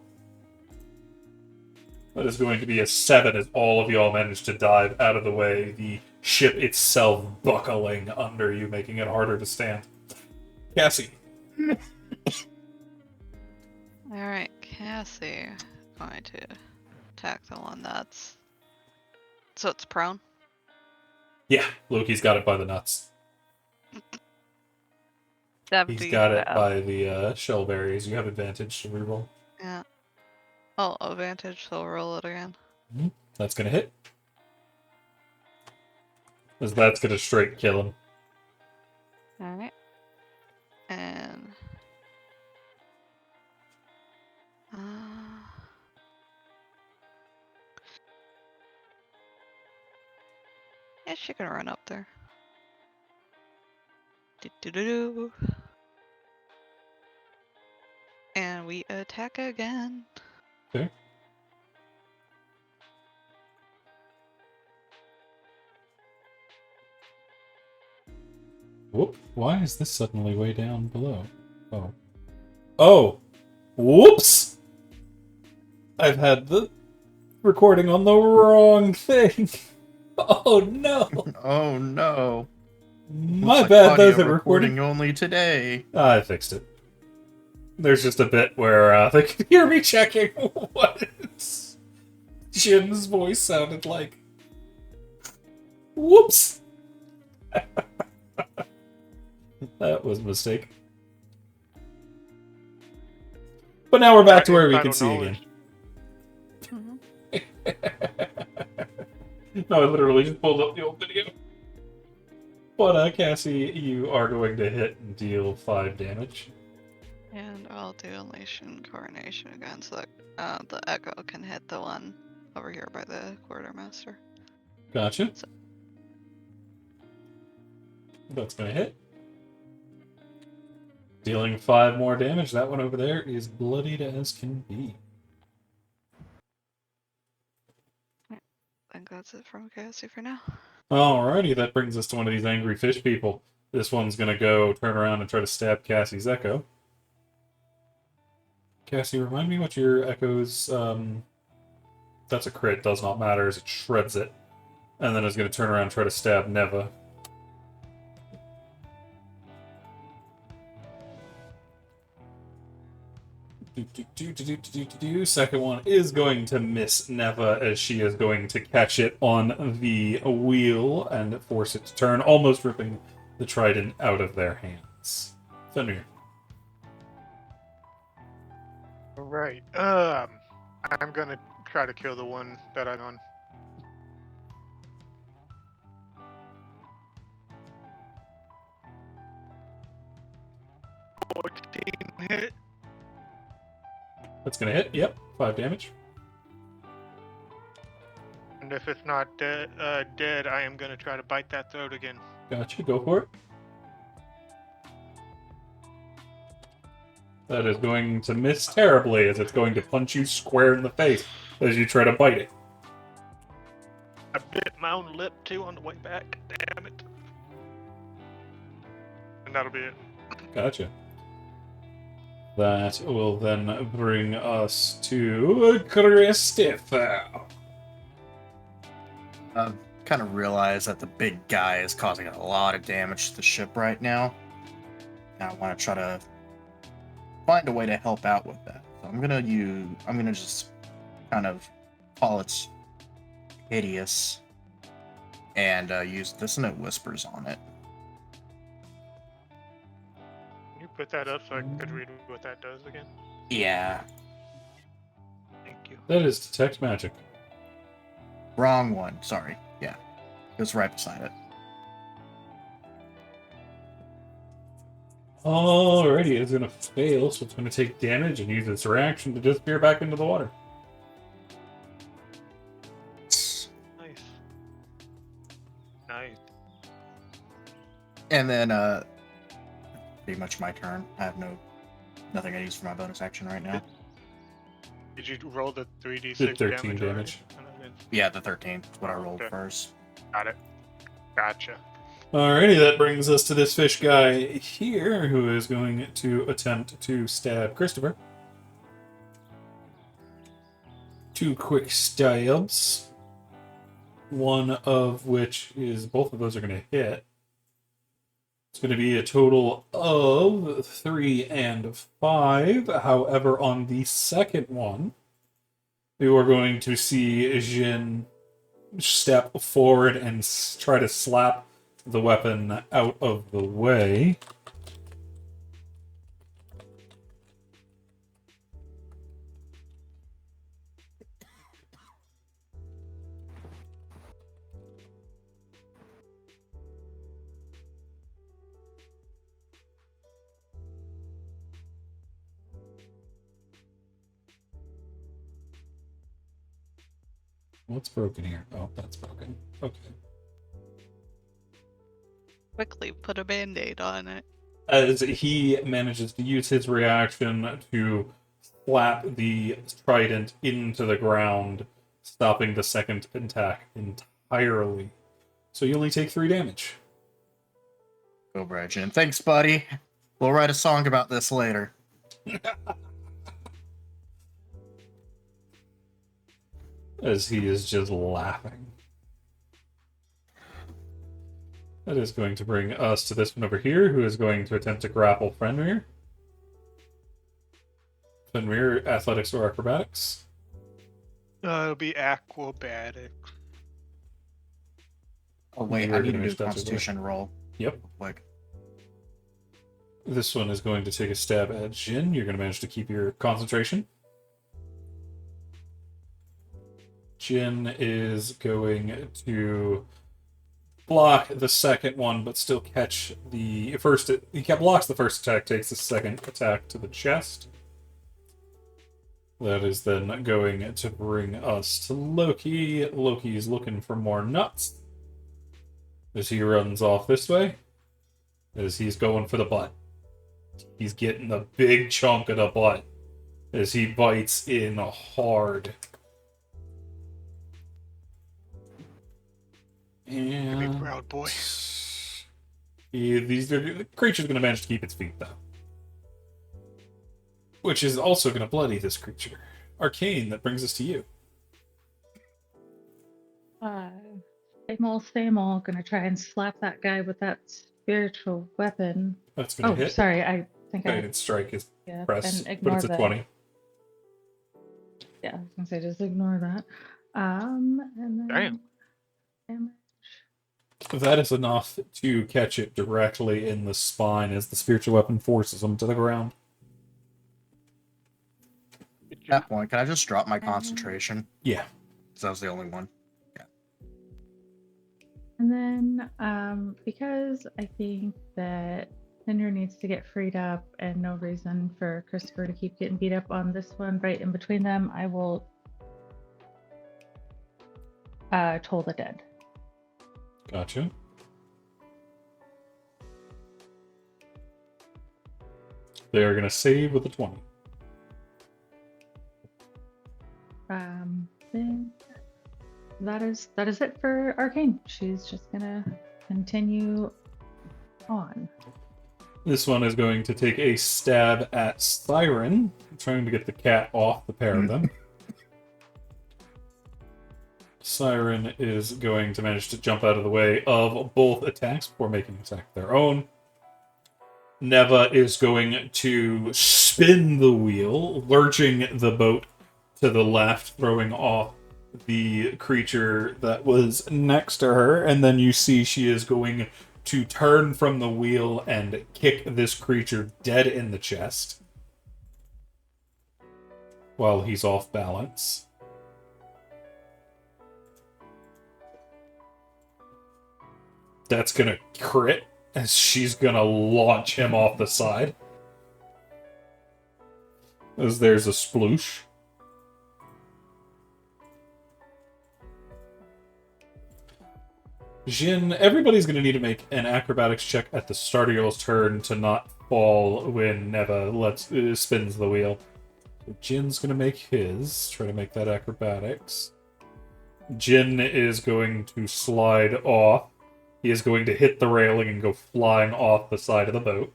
That is going to be a 7 as all of y'all manage to dive out of the way, the ship itself buckling under you, making it harder to stand. Cassie. Alright, Cassie. Going to attack the one that's. So it's prone? Yeah, Loki's got it by the nuts. He's got it by the shell berries. You have advantage to reroll. Yeah. Oh, advantage, so roll it again. That's gonna hit. Because that's gonna straight kill him. Alright. And. Yeah, she can run up there. Do-do-do-do. And we attack again. Okay. Whoop. Why is this suddenly way down below? Oh. Oh! Whoops! I've had the recording on the wrong thing. Oh no! Oh no. My Looks like bad, audio those are recording. only today. I fixed it. There's just a bit where they can hear me checking what Jin's voice sounded like. Whoops! That was a mistake. But now we're back to where we can see again. No, I literally just pulled up the old video. But Cassie, you are going to hit and deal 5 damage. And I'll do Elation Coronation again so that the Echo can hit the one over here by the Quartermaster. Gotcha. So- That's going to hit. Dealing 5 more damage. That one over there is bloodied as can be. I think that's it from Cassie for now. Alrighty, that brings us to one of these angry fish people. This one's going to go turn around and try to stab Cassie's Echo. Cassie, remind me what your echoes. That's a crit. Does not matter as it shreds it, and then is going to turn around and try to stab Neva. Second one is going to miss Neva as she is going to catch it on the wheel and force it to turn, almost ripping the trident out of their hands. Fenrir. Alright, I'm gonna try to kill the one that I'm on. 14 hit. That's going to hit. Yep. 5 damage. And if it's not dead, I am gonna try to bite that throat again. Gotcha. Go for it. That is going to miss terribly as it's going to punch you square in the face as you try to bite it. I bit my own lip too on the way back. Damn it. And that'll be it. Gotcha. That will then bring us to Christopher. Kind of realize that the big guy is causing a lot of damage to the ship right now. And I want to try to find a way to help out with that. So I'm gonna just kind of call it hideous and use dissonant whispers on it. Can you put that up so I could read what that does again? Yeah, Thank you. That is detect magic. wrong one. Sorry. Yeah, it was right beside it. Alrighty, it's going to fail, so it's going to take damage and use its reaction to disappear back into the water. Nice. Nice. And then pretty much my turn. I have nothing I use for my bonus action right now. Did you roll the 3d6 Did 13 damage? damage. Yeah, the 13 is what I rolled Okay. first. Got it. Gotcha. Alrighty, that brings us to this fish guy here, who is going to attempt to stab Christopher. 2 quick stabs. One of which is, both of those are going to hit. It's going to be a total of 3 and 5. However, on the second one, you are going to see Jin step forward and try to slap the weapon out of the way. What's broken here? Oh, that's broken. Okay. Quickly put a band-aid on it. As he manages to use his reaction to slap the trident into the ground, stopping the second attack entirely. So you only take 3 damage. Go, Bridget. Thanks, buddy. We'll write a song about this later. As he is just laughing. That is going to bring us to this one over here, who is going to attempt to grapple Fenrir. Fenrir, athletics or acrobatics? It'll be acrobatics. Oh, wait, You I were need to gonna do a miss that, constitution roll. Yep. Like, This one is going to take a stab at Jin. You're going to manage to keep your concentration. Jin is going to block the second one, but still catch the first. He blocks the first attack, takes the second attack to the chest. That is then going to bring us to Loki. Loki's looking for more nuts as he runs off this way, as he's going for the butt. He's getting a big chunk of the butt as he bites in hard. Be And proud, boy. the creature's going to manage to keep its feet, though. which is also going to bloody this creature. Arcane, that brings us to you. Same old. Gonna try and slap that guy with that spiritual weapon. That's going Oh, to hit. sorry. I think I Guided strike is yeah, press, and but ignore it's a the 20. Yeah, I was gonna say just ignore that. And then Damn. damage. That is enough to catch it directly in the spine as the spiritual weapon forces him to the ground. At that point, can I just drop my concentration? Yeah. Because that was the only one. And then, because I think that Cinder needs to get freed up and no reason for Christopher to keep getting beat up on this one right in between them, I will Toll the Dead. Gotcha. They are going to save with a 20. Then that is it for Arcane. She's just gonna continue on. This one is going to take a stab at Siren, trying to get the cat off the pair of them. Siren is going to manage to jump out of the way of both attacks before making an attack of their own. Neva is going to spin the wheel, lurching the boat to the left, throwing off the creature that was next to her, and then you see she is going to turn from the wheel and kick this creature dead in the chest while he's off balance. That's gonna crit as she's gonna launch him off the side. As there's a sploosh. Jin, everybody's going to need to make an acrobatics check at the start of your turn to not fall when Neva spins the wheel. So Jin's going to make his. Try to make that acrobatics. Jin is going to slide off. He is going to hit the railing and go flying off the side of the boat.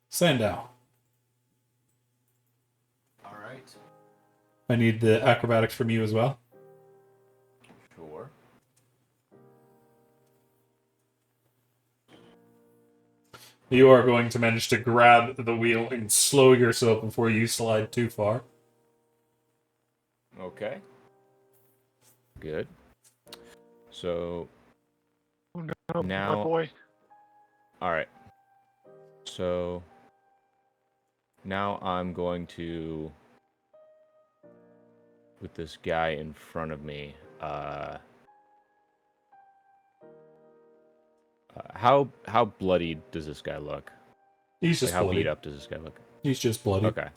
Sandow. Alright. I need the acrobatics from you as well. Sure. You are going to manage to grab the wheel and slow yourself before you slide too far. Okay. Good. So Oh no, Now- my boy. Alright. So now I'm going to, with this guy in front of me, how bloodied does this guy look? He's just Like, how bloody. beat up does this guy look? He's just bloody. Okay.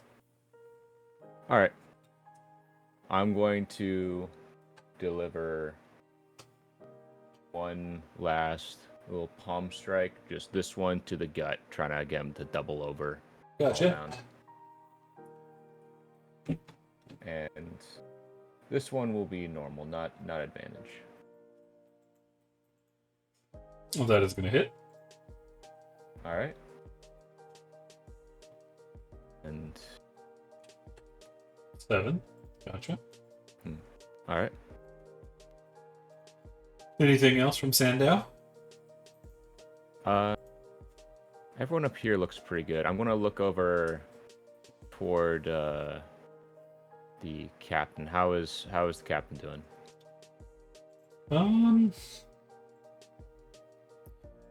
Alright. I'm going to deliver one last little palm strike, just this one to the gut, trying to get him to double over. fall Gotcha. down. And this one will be normal, not advantage. Well, that is going to hit. Alright. And 7. Gotcha. alright. Anything else from Sandow? Everyone up here looks pretty good. I'm gonna look over toward the captain. How is the captain doing?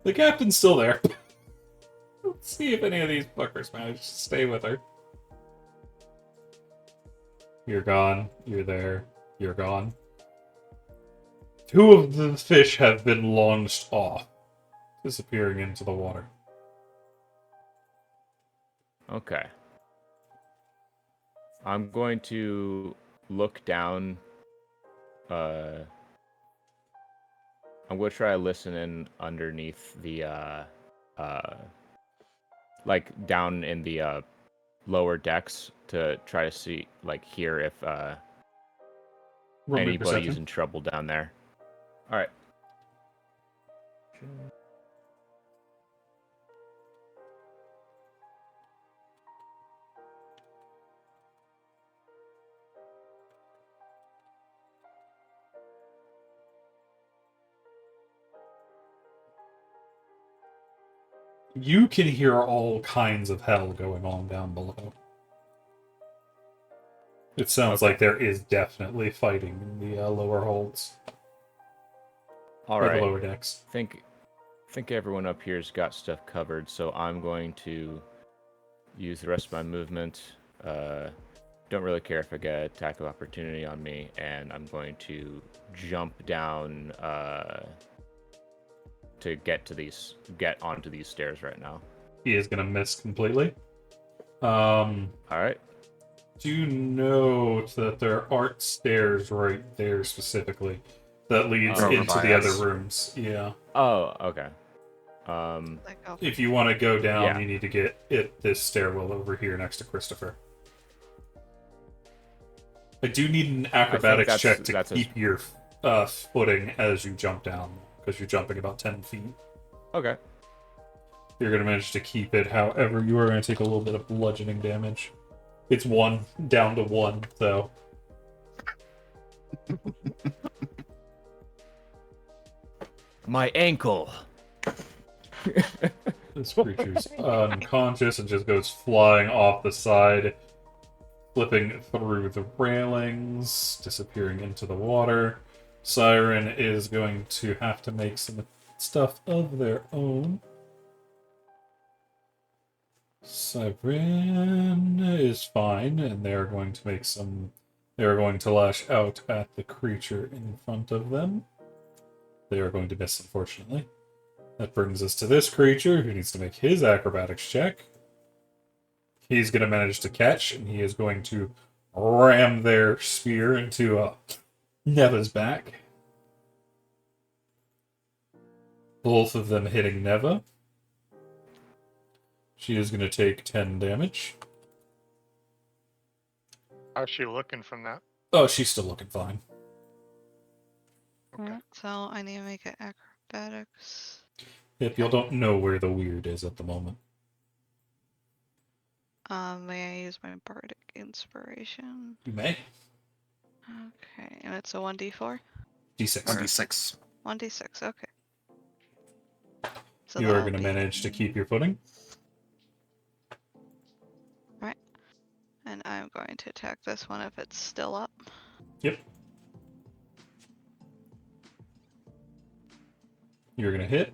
The captain's still there. Let's see if any of these fuckers manage to stay with her. You're gone. You're there. You're gone. 2 of the fish have been launched off, disappearing into the water. Okay. I'm going to look down. I'm going to try to listen in underneath the, like down in the lower decks to try to see, like, hear if Roll me anybody perception. is in trouble down there. All right. You can hear all kinds of hell going on down below. It sounds Okay. like there is definitely fighting in the lower holds. All or right. the lower decks. think everyone up here's got stuff covered, so I'm going to use the rest of my movement. Don't really care if I get attack of opportunity on me, and I'm going to jump down to get onto these stairs right now. He is going to miss completely. All right. Do note that there aren't stairs right there specifically that leads Oh, into the other bias. rooms. Yeah. Oh, okay. Like, oh, If you want to go down, Yeah. you need to get this stairwell over here next to Christopher. I do need an acrobatics check to keep your footing as you jump down, because you're jumping about 10 feet. Okay. You're going to manage to keep it. However, you are going to take a little bit of bludgeoning damage. It's 1 down to 1, so. My ankle. This creature's unconscious and just goes flying off the side, flipping through the railings, disappearing into the water. Siren is going to have to make some stuff of their own. Siren is fine, and they are going to make some. They are going to lash out at the creature in front of them. They are going to miss, unfortunately. That brings us to this creature, who needs to make his acrobatics check. He's going to manage to catch, and he is going to ram their spear into Neva's back. Both of them hitting Neva. She is going to take 10 damage. How's she looking from that? Oh, she's still looking fine. alright, so I need to make an acrobatics. Yep, you don't know where the weird is at the moment. May I use my bardic inspiration? You may. Okay, and it's a 1d4? D6. 1d6. 1d6, okay. So You are that'll going to be- manage to keep your footing. And I'm going to attack this one if it's still up. Yep. You're going to hit.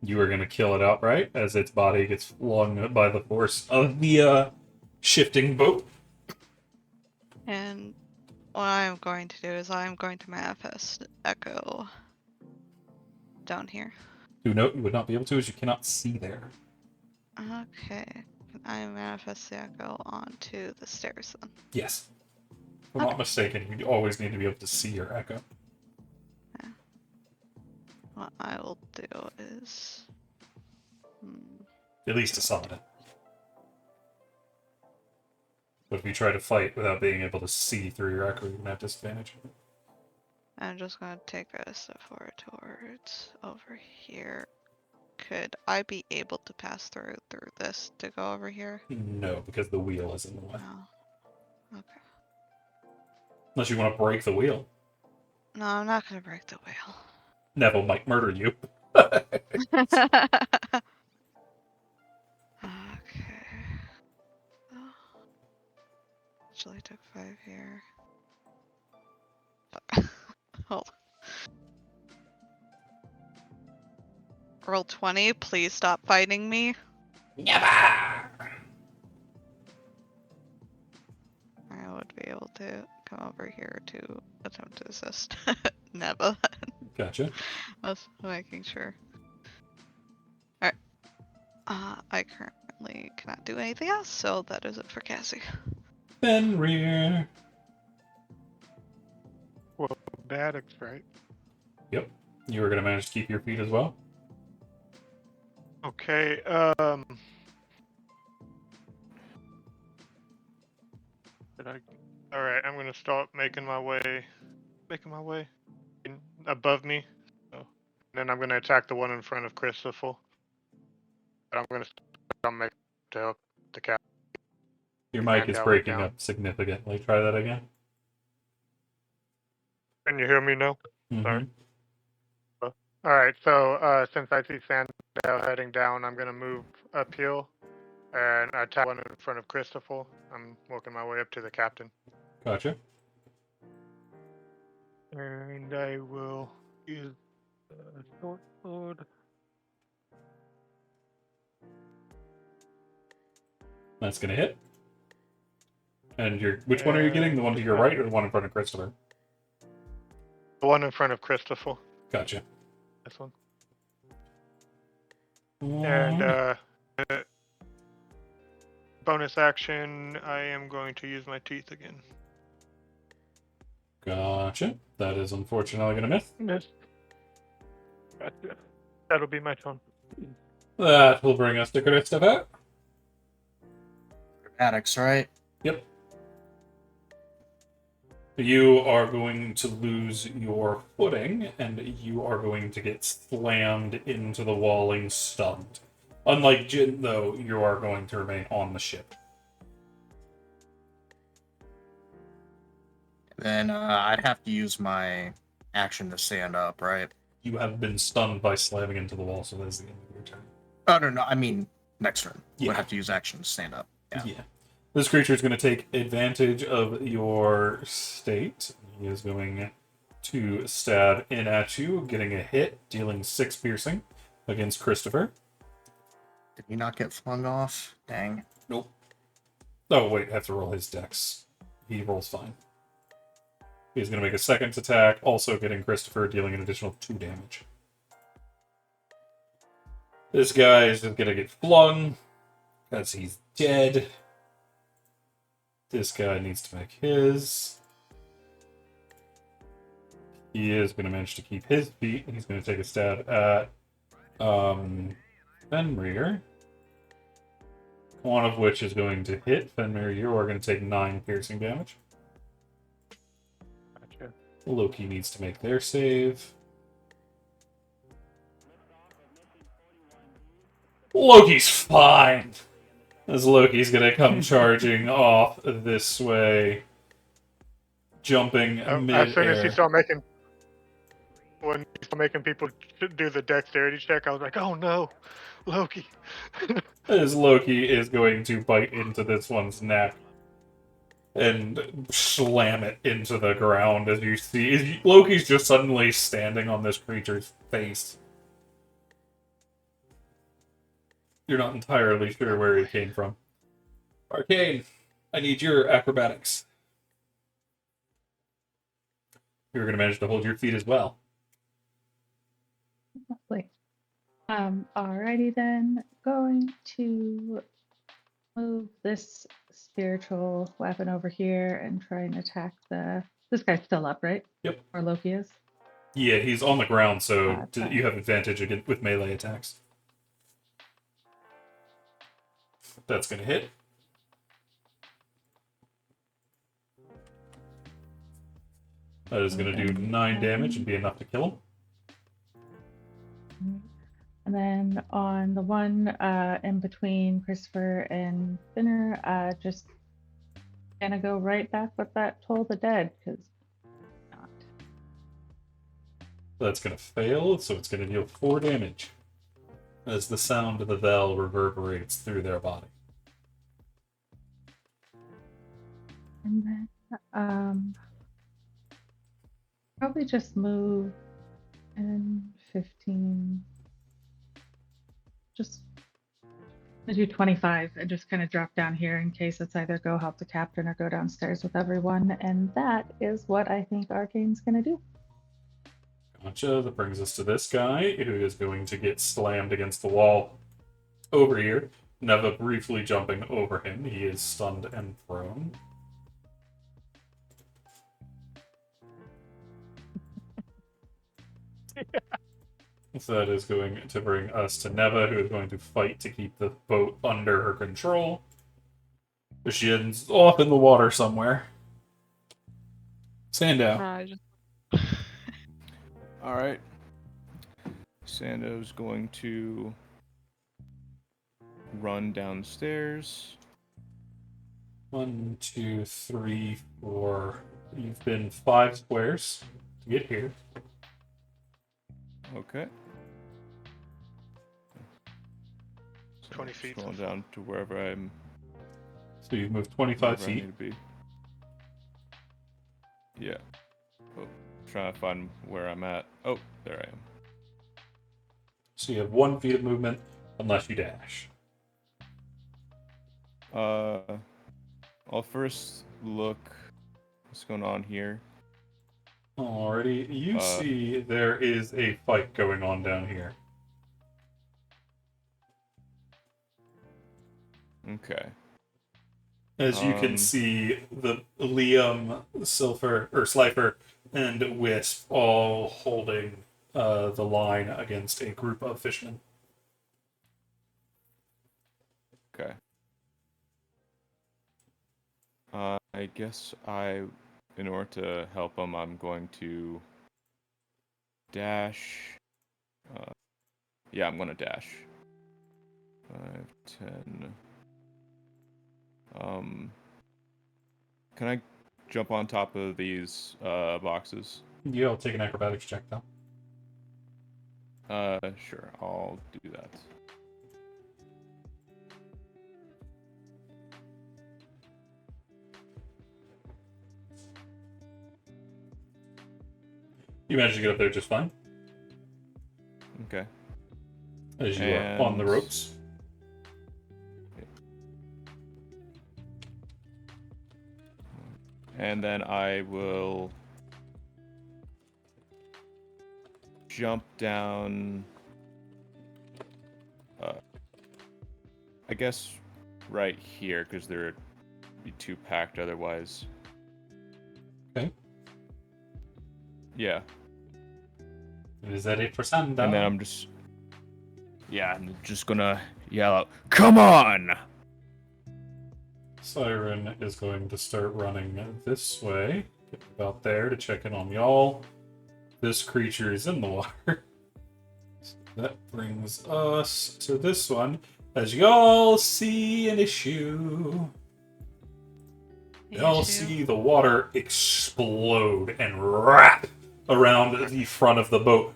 You are going to kill it outright as its body gets flung by the force of the shifting boat. And what I'm going to do is I'm going to manifest Echo down here. Do note you would not be able to as you cannot see there. Okay. I manifest the Echo onto the stairs then. Yes. If I'm not mistaken, you always need to be able to see your echo. What I will do is... At least to summon it. But if you try to fight without being able to see through your echo, you're going to have disadvantage. I'm just going to take a step forward towards over here. Could I be able to pass through this to go over here? No, because the wheel is in the way. No. Okay. Unless you want to break the wheel. No, I'm not going to break the wheel. Neville might murder you. Okay. Actually took 5 here. Fuck. Hold on. Roll 20, please stop fighting me. Never! I would be able to come over here to attempt to assist Neva. Gotcha. I was making sure. Alright. I currently cannot do anything else, so that is it for Cassie. Fenrir. Well, Baddock's right. Yep. You were going to manage to keep your feet as well? Okay, Alright, I'm gonna start making my way above me. So, and then I'm gonna attack the one in front of Christopher. But I'm gonna start making to help the cat. Your mic And is down, breaking down. up significantly. Try that again. Can you hear me now? Mhm. Sorry. Alright, so since I see Sandel heading down, I'm gonna move uphill and attack one in front of Christopher. I'm working my way up to the captain. Gotcha. And I will use the short sword. That's gonna hit. And which one are you getting? The one to your right or the one in front of Christopher? The one in front of Christopher. Gotcha. This one. And bonus action, I am going to use my teeth again. Gotcha. That is unfortunately gonna miss. Miss. Gotcha. That'll be my turn. That will bring us to Christopher. Addicts, right? Yep. You are going to lose your footing, and you are going to get slammed into the walling, stunned. Unlike Jin, though, you are going to remain on the ship. Then I'd have to use my action to stand up, right? You have been stunned by slamming into the wall, so that is the end of your turn. Oh, no, I mean, next turn. Yeah. Would have to use action to stand up. Yeah. This creature is going to take advantage of your state. He is going to stab in at you, getting a hit, dealing 6 piercing against Christopher. Did he not get flung off? Dang. Nope. Oh, wait, I have to roll his dex. He rolls fine. He's going to make a second attack, also getting Christopher, dealing an additional 2 damage. This guy is going to get flung, because he's dead. This guy needs to make his. He is going to manage to keep his feet. He's going to take a stab at Fenrir. One of which is going to hit. Fenrir, you are going to take 9 piercing damage. Gotcha. Loki needs to make their save. Loki's fine! As Loki's gonna come charging off this way. Jumping mid-air. As soon as he started making... When he started making people do the dexterity check, I was like, oh no, Loki. As Loki is going to bite into this one's neck and slam it into the ground. As you see, Loki's just suddenly standing on this creature's face. You're not entirely sure where he came from. Arcane, I need your acrobatics. You're going to manage to hold your feet as well. Lovely. Alrighty then. Going to move this spiritual weapon over here and try and attack this guy's still up, right? Yep. Or Loki is. Yeah, he's on the ground, so fine. you have advantage with melee attacks. That's going to hit. That is going to do 9 damage and be enough to kill him. And then on the one in between Christopher and Finner, just gonna go right back with that Toll the Dead, because not. That's going to fail, so it's going to deal 4 damage as the sound of the bell reverberates through their body. And then probably just move and 15. Just do 25 and just kind of drop down here in case it's either go help the captain or go downstairs with everyone. And that is what I think Arcane's gonna do. Gotcha. That brings us to this guy, who is going to get slammed against the wall over here. Neva briefly jumping over him. He is stunned and prone. So that is going to bring us to Neva, who is going to fight to keep the boat under her control. Shin's off in the water somewhere. Sandow. All right. Sando's going to run downstairs. 1, 2, 3, 4. You've been 5 squares to get here. Okay. 20 feet. Scrolling down to wherever So you've moved 25 I feet. need to be. Yeah. Oh, trying to find where I'm at. Oh, there I am. So you have 1 feet of movement unless you dash. I'll first look what's going on here. Alrighty, you see there is a fight going on down here. Okay. As you can see, the Liam, Slifer, and Wisp all holding the line against a group of fishermen. Okay. I guess in order to help them, I'm going to dash. Yeah, I'm going to dash. 5, 10. Can I jump on top of these boxes? Yeah, I'll take an acrobatics check though. Sure, I'll do that. You managed to get up there just fine. Okay. As you are on the ropes. And then I will jump down, I guess right here, because they're be too packed otherwise. Okay. Yeah. Is that it for Sundown? And then I'm just gonna yell out, "Come on!" Siren is going to start running this way. Get about there to check in on y'all. This creature is in the water. So that brings us to this one. As y'all see an issue. Y'all see the water explode and wrap around the front of the boat,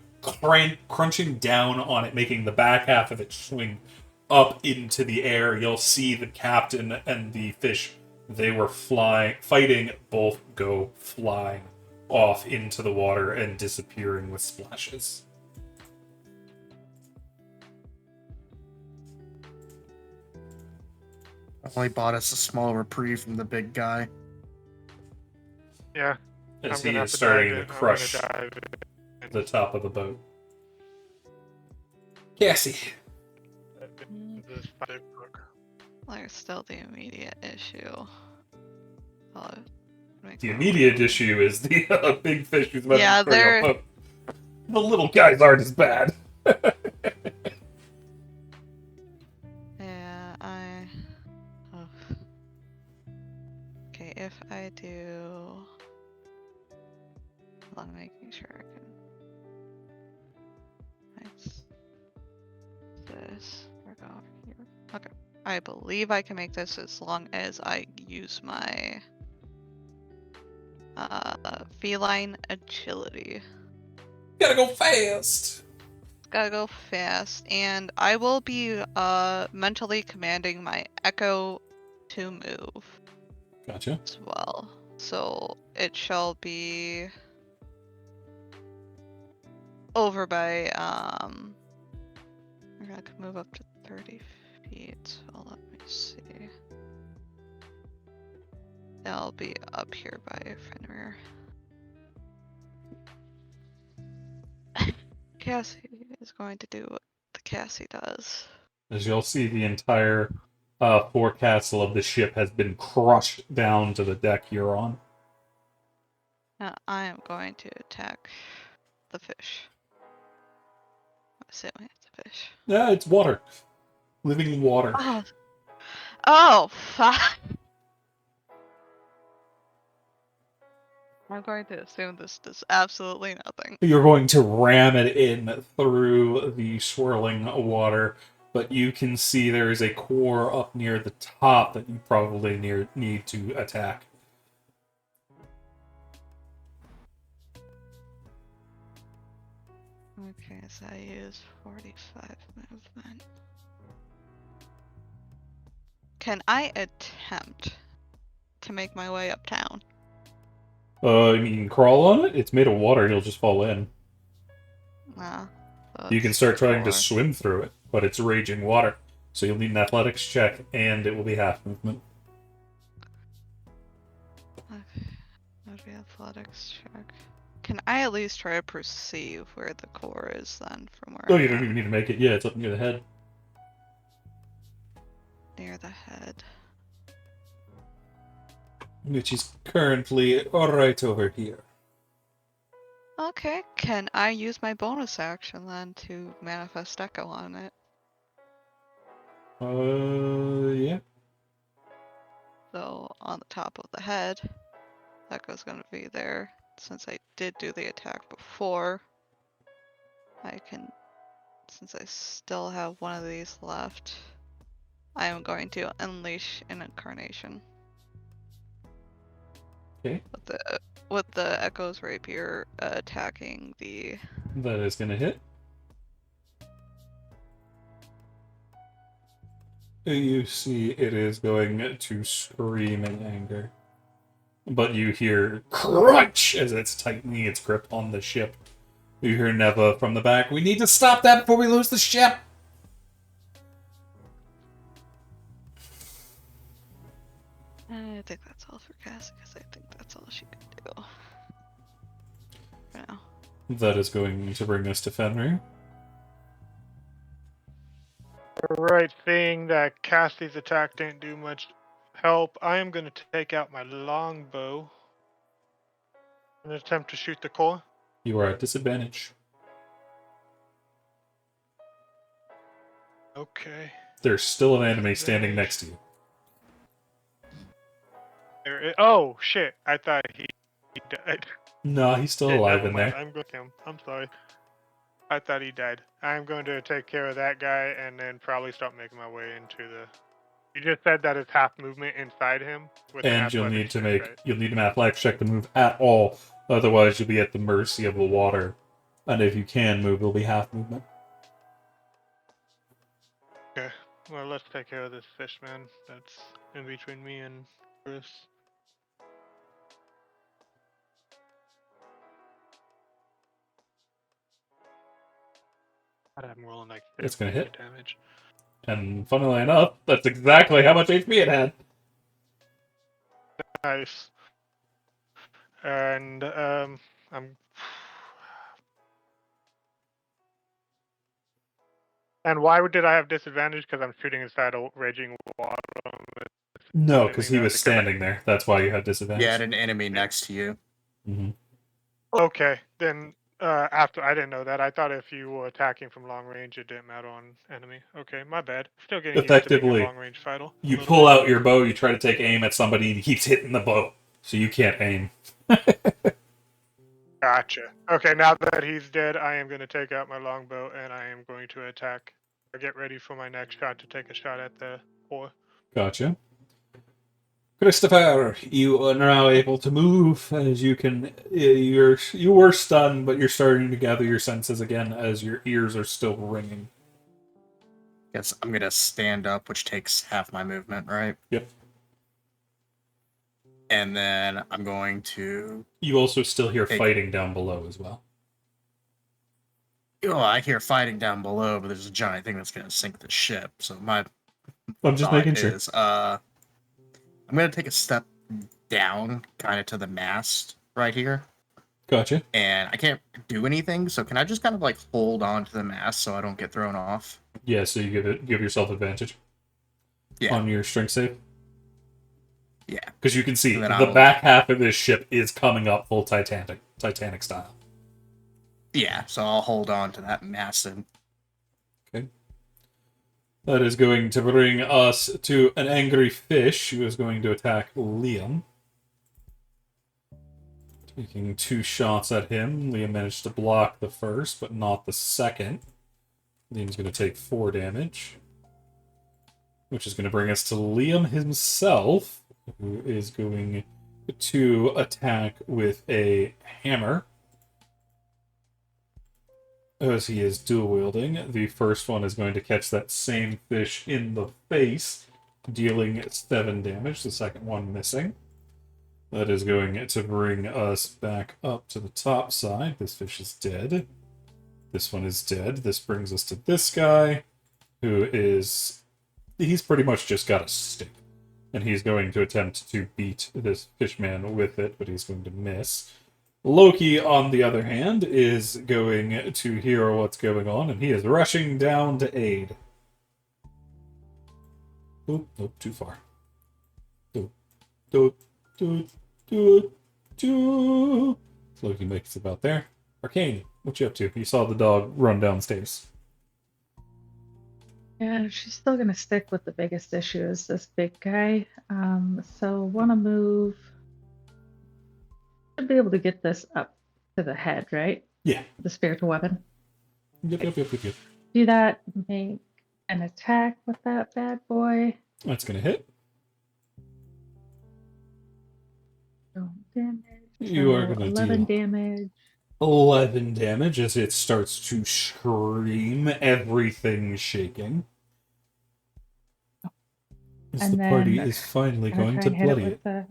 crunching down on it, making the back half of it swing up into the air. You'll see the captain and the fish, they were fighting, both go flying off into the water and disappearing with splashes. Only bought us a small reprieve from the big guy. Yeah. As I'm he gonna is have to starting dive to in. I'm crush gonna dive in. the top of the boat. Cassie. This big book. There's still the immediate issue. The immediate issue is the big fish who's about Yeah, to destroy your boat. The little guys aren't as bad. Yeah, oh. Okay, if I do... Hold on, making sure I can... Nice. This. We're going over here. Okay. I believe I can make this as long as I use my... feline agility. Gotta go fast! Gotta go fast, and I will be mentally commanding my echo to move Gotcha. as well. So it shall be over by I can move up to 30 feet. So let me see. I'll be up here by Fenrir. Cassie is going to do what the Cassie does. As you'll see, the entire forecastle of the ship has been crushed down to the deck you're on. Now I am going to attack the fish. I'm assuming it's a fish. Yeah, it's water. Living water. Oh, fuck. I'm going to assume this does absolutely nothing. You're going to ram it in through the swirling water, but you can see there is a core up near the top that you probably need to attack. Okay, As I use 45 movement. Can I attempt to make my way uptown? You can crawl on it? It's made of water, you'll just fall in. Nah. You can start trying to Four. swim through it, but it's raging water. So you'll need an athletics check, and it will be half movement. Okay. That would be athletics check. Can I at least try to perceive where the core is then from where Oh, I you don't am? even need to make it. Yeah, it's up near the head. Near the head. Which is currently right over here. Okay, can I use my bonus action then to manifest echo on it? Yeah. So on the top of the head, echo's gonna be there. Since I did do the attack before, I can, since I still have one of these left, I am going to unleash an incarnation. Okay. With the echo's rapier attacking the. That is going to hit. You see it is going to scream in anger. But you hear crunch as it's tightening its grip on the ship. You hear Neva from the back. We need to stop that before we lose the ship! I think that's all for Cassie, because I think that's all she can do. For now. That is going to bring us to Fenrir. Right, seeing that Cassie's attack didn't do much help, I am going to take out my longbow and attempt to shoot the core. You are at disadvantage. Okay. There's still an enemy standing next to you. Oh, shit. I thought he died. No, he's still Okay, alive never in mind. there. I'm going to kill him. I'm sorry. I thought he died. I'm going to take care of that guy and then probably start making my way into the... You just said that it's half movement inside him? With an And you'll need athletics to check, make right? you'll need an athletics check to move at all. Otherwise, you'll be at the mercy of the water. And if you can move, it'll be half movement. Okay. Well, let's take care of this fish man that's in between me and Chris. God, I'm rolling like It's gonna 50 hit. damage. And funnily enough, that's exactly how much HP it had. Nice. And I'm. And why did I have disadvantage? Because I'm shooting inside a raging water. No, because he was standing there. That's why you had disadvantage. You had an enemy next to you. Mm-hmm. Okay, then after I didn't know that. I thought if you were attacking from long range, it didn't matter on enemy. Okay, my bad. Still getting used to being Effectively, a long range fighter. You pull out your bow, you try to take aim at somebody, and he keeps hitting the bow, so you can't aim. Gotcha. Okay, now that he's dead, I am going to take out my longbow and I am going to attack. Or get ready for my next shot to take a shot at the core. Gotcha. Christopher, you are now able to move as you can. You were stunned, but you're starting to gather your senses again as your ears are still ringing. Guess I'm gonna stand up, which takes half my movement, right? Yep. And then I'm going to. You also still hear Hey. fighting down below as well. Oh, I hear fighting down below, but there's a giant thing that's gonna sink the ship. So my I'm just thought making sure. is, I'm gonna take a step down, kind of to the mast right here, Gotcha. and I can't do anything. So can I just kind of like hold on to the mast so I don't get thrown off? Yeah, so you give yourself advantage Yeah, on your strength save. yeah. Because you can see And the then back half of this ship is coming up full Titanic style. Yeah, so I'll hold on to that mast and Okay. That is going to bring us to an angry fish who is going to attack Liam. Taking 2 shots at him. Liam managed to block the first, but not the second. Liam's going to take 4 damage. Which is going to bring us to Liam himself, who is going to attack with a hammer. as he is dual wielding, the first one is going to catch that same fish in the face, dealing 7 damage, the second one missing. That is going to bring us back up to the top side. This fish is dead. This one is dead. This brings us to this guy, who is... He's pretty much just got a stick. And he's going to attempt to beat this fishman with it, but he's going to miss. Loki, on the other hand, is going to hear what's going on, and he is rushing down to aid. Oop, nope, too far. Doop, doop, doop, doop, doop. Loki makes it about there. Arcane, what you up to? You saw the dog run downstairs. Yeah, she's still gonna stick with the biggest issue is this big guy. So wanna move. Should be able to get this up to the head, right? Yeah. The spiritual weapon. Yep. Do that, make an attack with that bad boy. That's going to hit. So damage. You are so going to 11 deal damage. 11 damage as it starts to scream, everything shaking. As And the party then is finally Gonna going try to and hit bloody with it. the-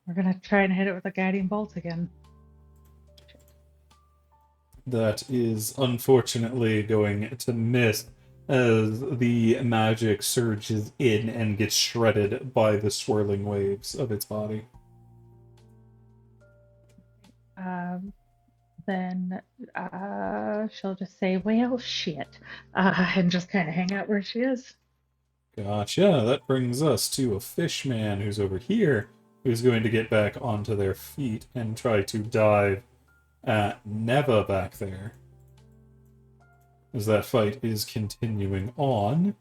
We're gonna try and hit it with a guiding bolt again. That is unfortunately going to miss as the magic surges in and gets shredded by the swirling waves of its body. Then she'll just say, "Well, shit," and just kind of hang out where she is. Gotcha. That brings us to a fishman who's over here, who's going to get back onto their feet and try to dive at Neva back there. As that fight is continuing on,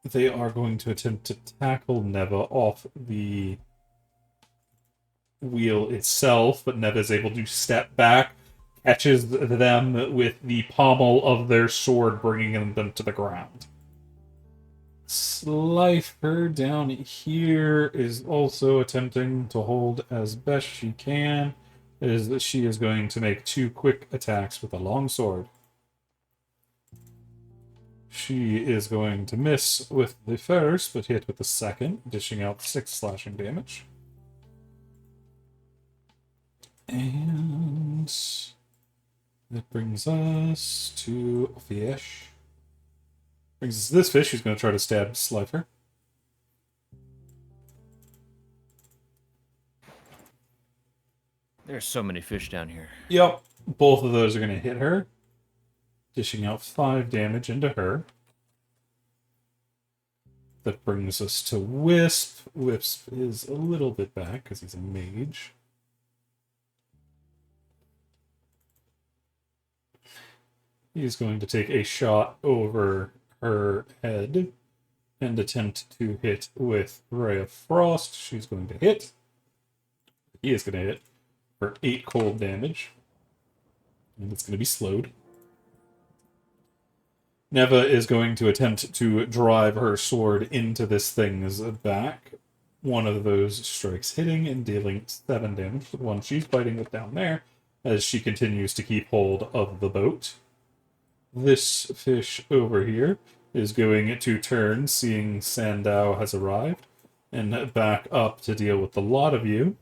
they are going to attempt to tackle Neva off the wheel itself, but Neva is able to step back, catches them with the pommel of their sword, bringing them to the ground. Slifer down here is also attempting to hold as best she can. Is that she is going to make 2 quick attacks with a long sword. She is going to miss with the first, but hit with the second, dishing out 6 slashing damage. And that brings us to a fish. Brings us to this fish who's going to try to stab Slifer. There's so many fish down here. Yep, both of those are going to hit her, dishing out 5 damage into her. That brings us to Wisp. Wisp is a little bit back because he's a mage. He's going to take a shot over her head and attempt to hit with Ray of Frost. She's going to hit. He is going to hit for 8 cold damage. And it's going to be slowed. Neva is going to attempt to drive her sword into this thing's back. One of those strikes hitting and dealing 7 damage to the one she's fighting with down there, as she continues to keep hold of the boat. This fish over here is going to turn, seeing Sandow has arrived, and back up to deal with the lot of you,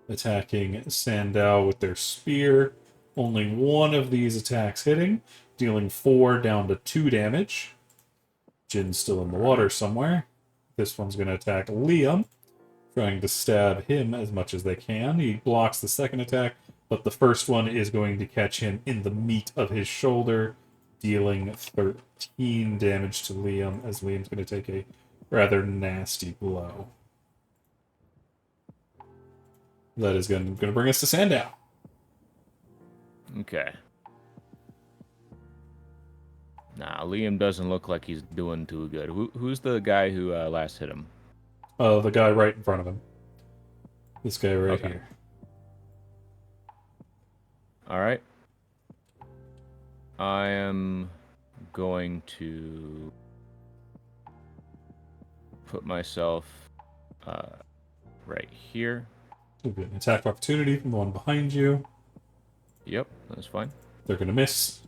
attacking Sandow with their spear. Only one of these attacks hitting, dealing 4 down to 2 damage. Jin's still in the water somewhere. This one's going to attack Liam, trying to stab him as much as they can. He blocks the second attack, but the first one is going to catch him in the meat of his shoulder, dealing 13 damage to Liam, as Liam's going to take a rather nasty blow. That is going to bring us to Sandow. Okay. Nah, Liam doesn't look like he's doing too good. Who's the guy who last hit him? The guy right in front of him. This guy right Okay. here. All right. I am going to put myself right here. You'll get an attack opportunity from the one behind you. Yep, that's fine. They're gonna miss.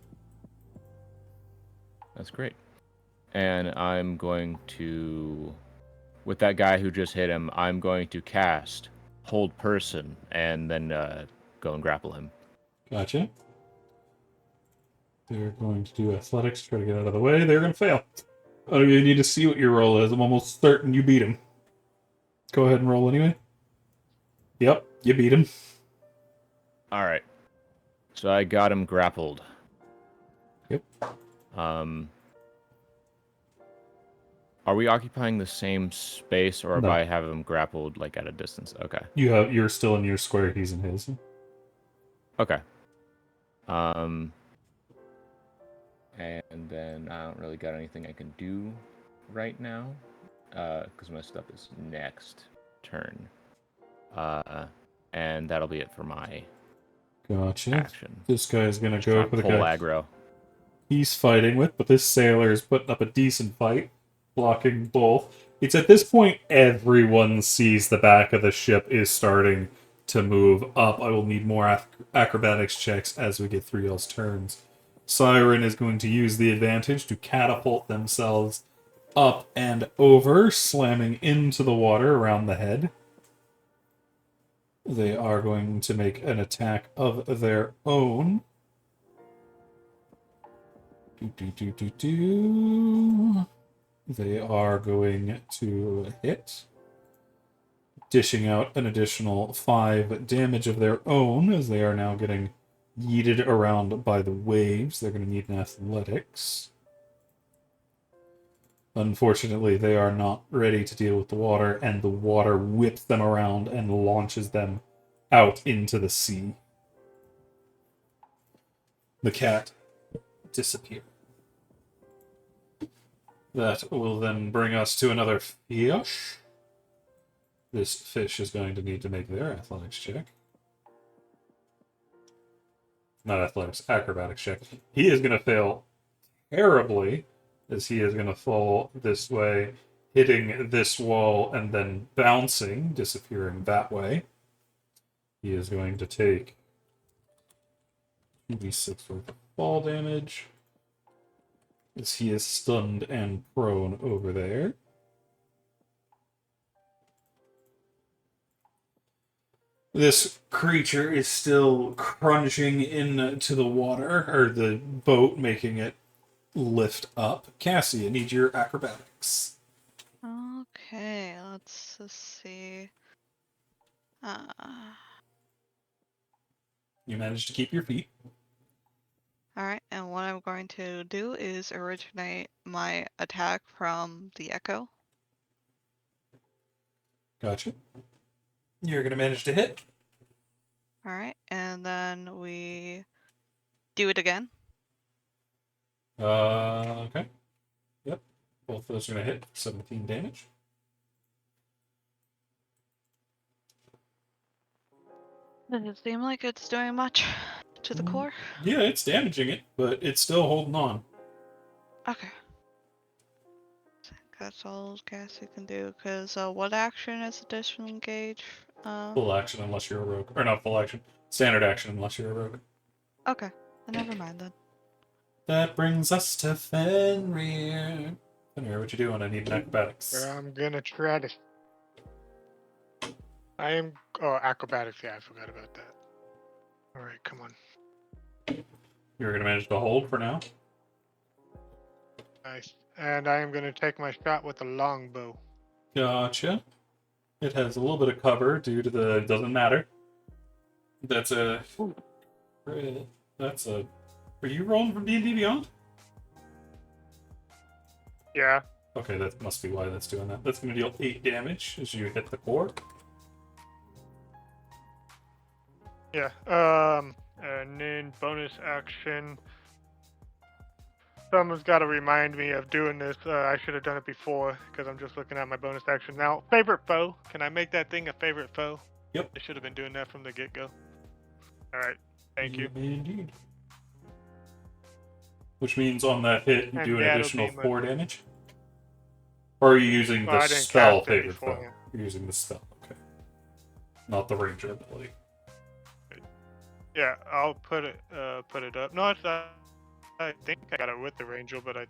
That's great. And I'm going to, with that guy who just hit him, I'm going to cast Hold Person and then go and grapple him. Gotcha. They're going to do athletics, try to get out of the way. They're going to fail. Oh, you need to see what your roll is. I'm almost certain you beat him. Go ahead and roll anyway. Yep, you beat him. All right. So I got him grappled. Yep. Are we occupying the same space, or No. do I have him grappled like at a distance? Okay. You're still in your square. He's in his. Okay. And then I don't really got anything I can do right now, because my stuff is next turn. And that'll be it for my Gotcha. action. This guy's gonna Just go trying for to the pull guy aggro. he's fighting with, but this sailor is putting up a decent fight, blocking both. It's at this point everyone sees the back of the ship is starting to move up. I will need more acrobatics checks as we get through y'all's turns. Siren is going to use the advantage to catapult themselves up and over, slamming into the water around the head. They are going to make an attack of their own. They are going to hit, dishing out an additional 5 damage of their own as they are now getting yeeted around by the waves. They're going to need an athletics. Unfortunately, they are not ready to deal with the water, and the water whips them around and launches them out into the sea. The cat disappears. That will then bring us to another fish. This fish is going to need to make their athletics check. Not athletics, acrobatics check. He is going to fail terribly, as he is going to fall this way, hitting this wall, and then bouncing, disappearing that way. He is going to take 2d6 worth of fall damage, as he is stunned and prone over there. This creature is still crunching into the water, or the boat, making it lift up. Cassie, I need your acrobatics. Okay, let's just see. You managed to keep your feet. Alright, and what I'm going to do is originate my attack from the echo. Gotcha. You're going to manage to hit. Alright, and then we do it again. Okay. Yep. Both of those are going to hit for 17 damage. Does it seem like it's doing much to the core? Yeah, it's damaging it, but it's still holding on. Okay. That's all Cassie can do, because what action is additional engage? Full action unless you're a rogue. Or not full action. Standard action unless you're a rogue. Okay, never mind then. That brings us to Fenrir. Fenrir, what you doing? I need an acrobatics. I'm gonna try to. Acrobatics. Yeah, I forgot about that. All right, come on. You're going to manage to hold for now. Nice. And I am gonna take my shot with the longbow. Gotcha. It has a little bit of cover due to the... Doesn't matter. That's a... That's a... Are you rolling from D&D Beyond? Yeah. Okay, that must be why that's doing that. That's going to deal 8 damage as you hit the core. Yeah. And then bonus action. Someone's got to remind me of doing this. I should have done it before because I'm just looking at my bonus action now. Favorite foe. Can I make that thing a favorite foe? Yep. I should have been doing that from the get-go. All right. Thank you. Indeed. Which means on that hit, you And do an that'll additional be my- 4 damage? Or are you using Well, the I didn't spell cast it favorite foe? beforehand. You're using the spell, okay. Not the ranger ability. Yeah, I'll put it up. No, I think I got it with the Ranger, but I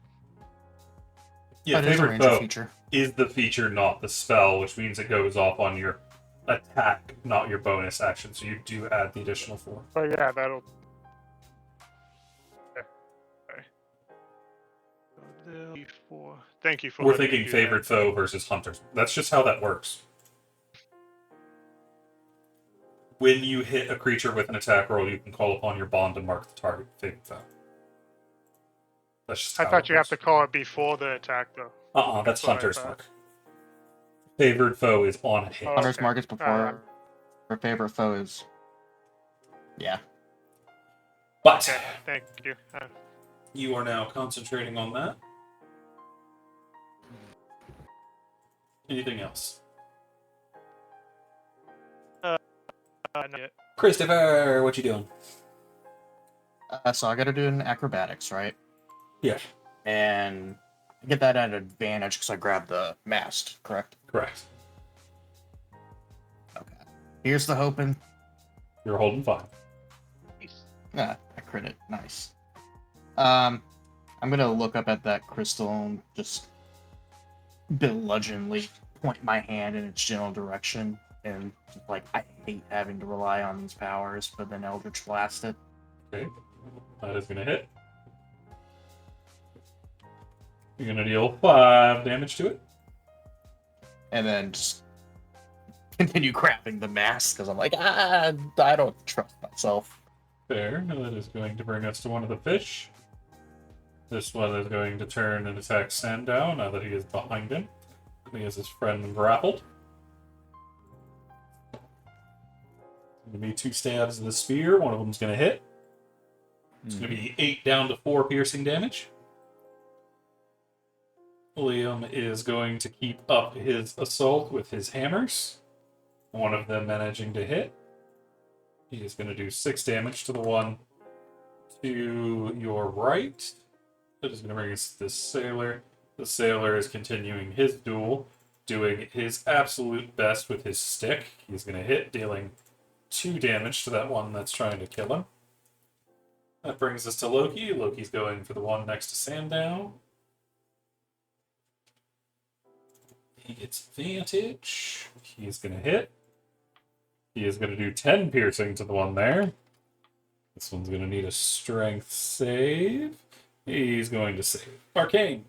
Yeah, That is a favorite ranger foe feature. is the feature, not the spell, which means it goes off on your attack, not your bonus action. So you do add the additional 4. But yeah, that'll. Okay. So there'll be 4. Thank you for We're letting me thinking do favorite that. foe versus hunters. That's just how that works. When you hit a creature with an attack roll, you can call upon your bond to mark the target favorite foe. That's just I how thought it you have works. to call it before the attack, though. That's what I hunter's thought. mark. Favored foe is on a hit. Oh, Hunter's okay. mark is before her favorite foe is. Yeah. But Okay, thank you. you are now concentrating on that. Anything else? Not yet. Christopher, what you doing? So I gotta do an acrobatics, right? Yeah, And I get that at advantage because I grabbed the mast, correct? correct. Okay. Here's the hoping. You're holding fine. Ah, I crit it. Nice. I'm gonna look up at that crystal and just begrudgingly point my hand in its general direction, and like I hate having to rely on these powers, but then Eldritch Blast it. Okay, that is gonna hit. You're gonna deal 5 damage to it. And then just continue crapping the mask because I'm like, I don't trust myself. Fair. Now that is going to bring us to one of the fish. This one is going to turn and attack Sandow now that he is behind him. He has his friend grappled. Going to be 2 stabs of the spear. One of them's going to hit. It's going to be 8 down to 4 piercing damage. Liam is going to keep up his assault with his hammers. One of them managing to hit. He is going to do 6 damage to the one to your right. That is going to bring us to this sailor. The sailor is continuing his duel, doing his absolute best with his stick. He's going to hit, dealing 2 damage to that one that's trying to kill him. That brings us to Loki. Loki's going for the one next to Sandow. He gets advantage. He's going to hit. He is going to do 10 piercing to the one there. This one's going to need a strength save. He's going to save. Arcane.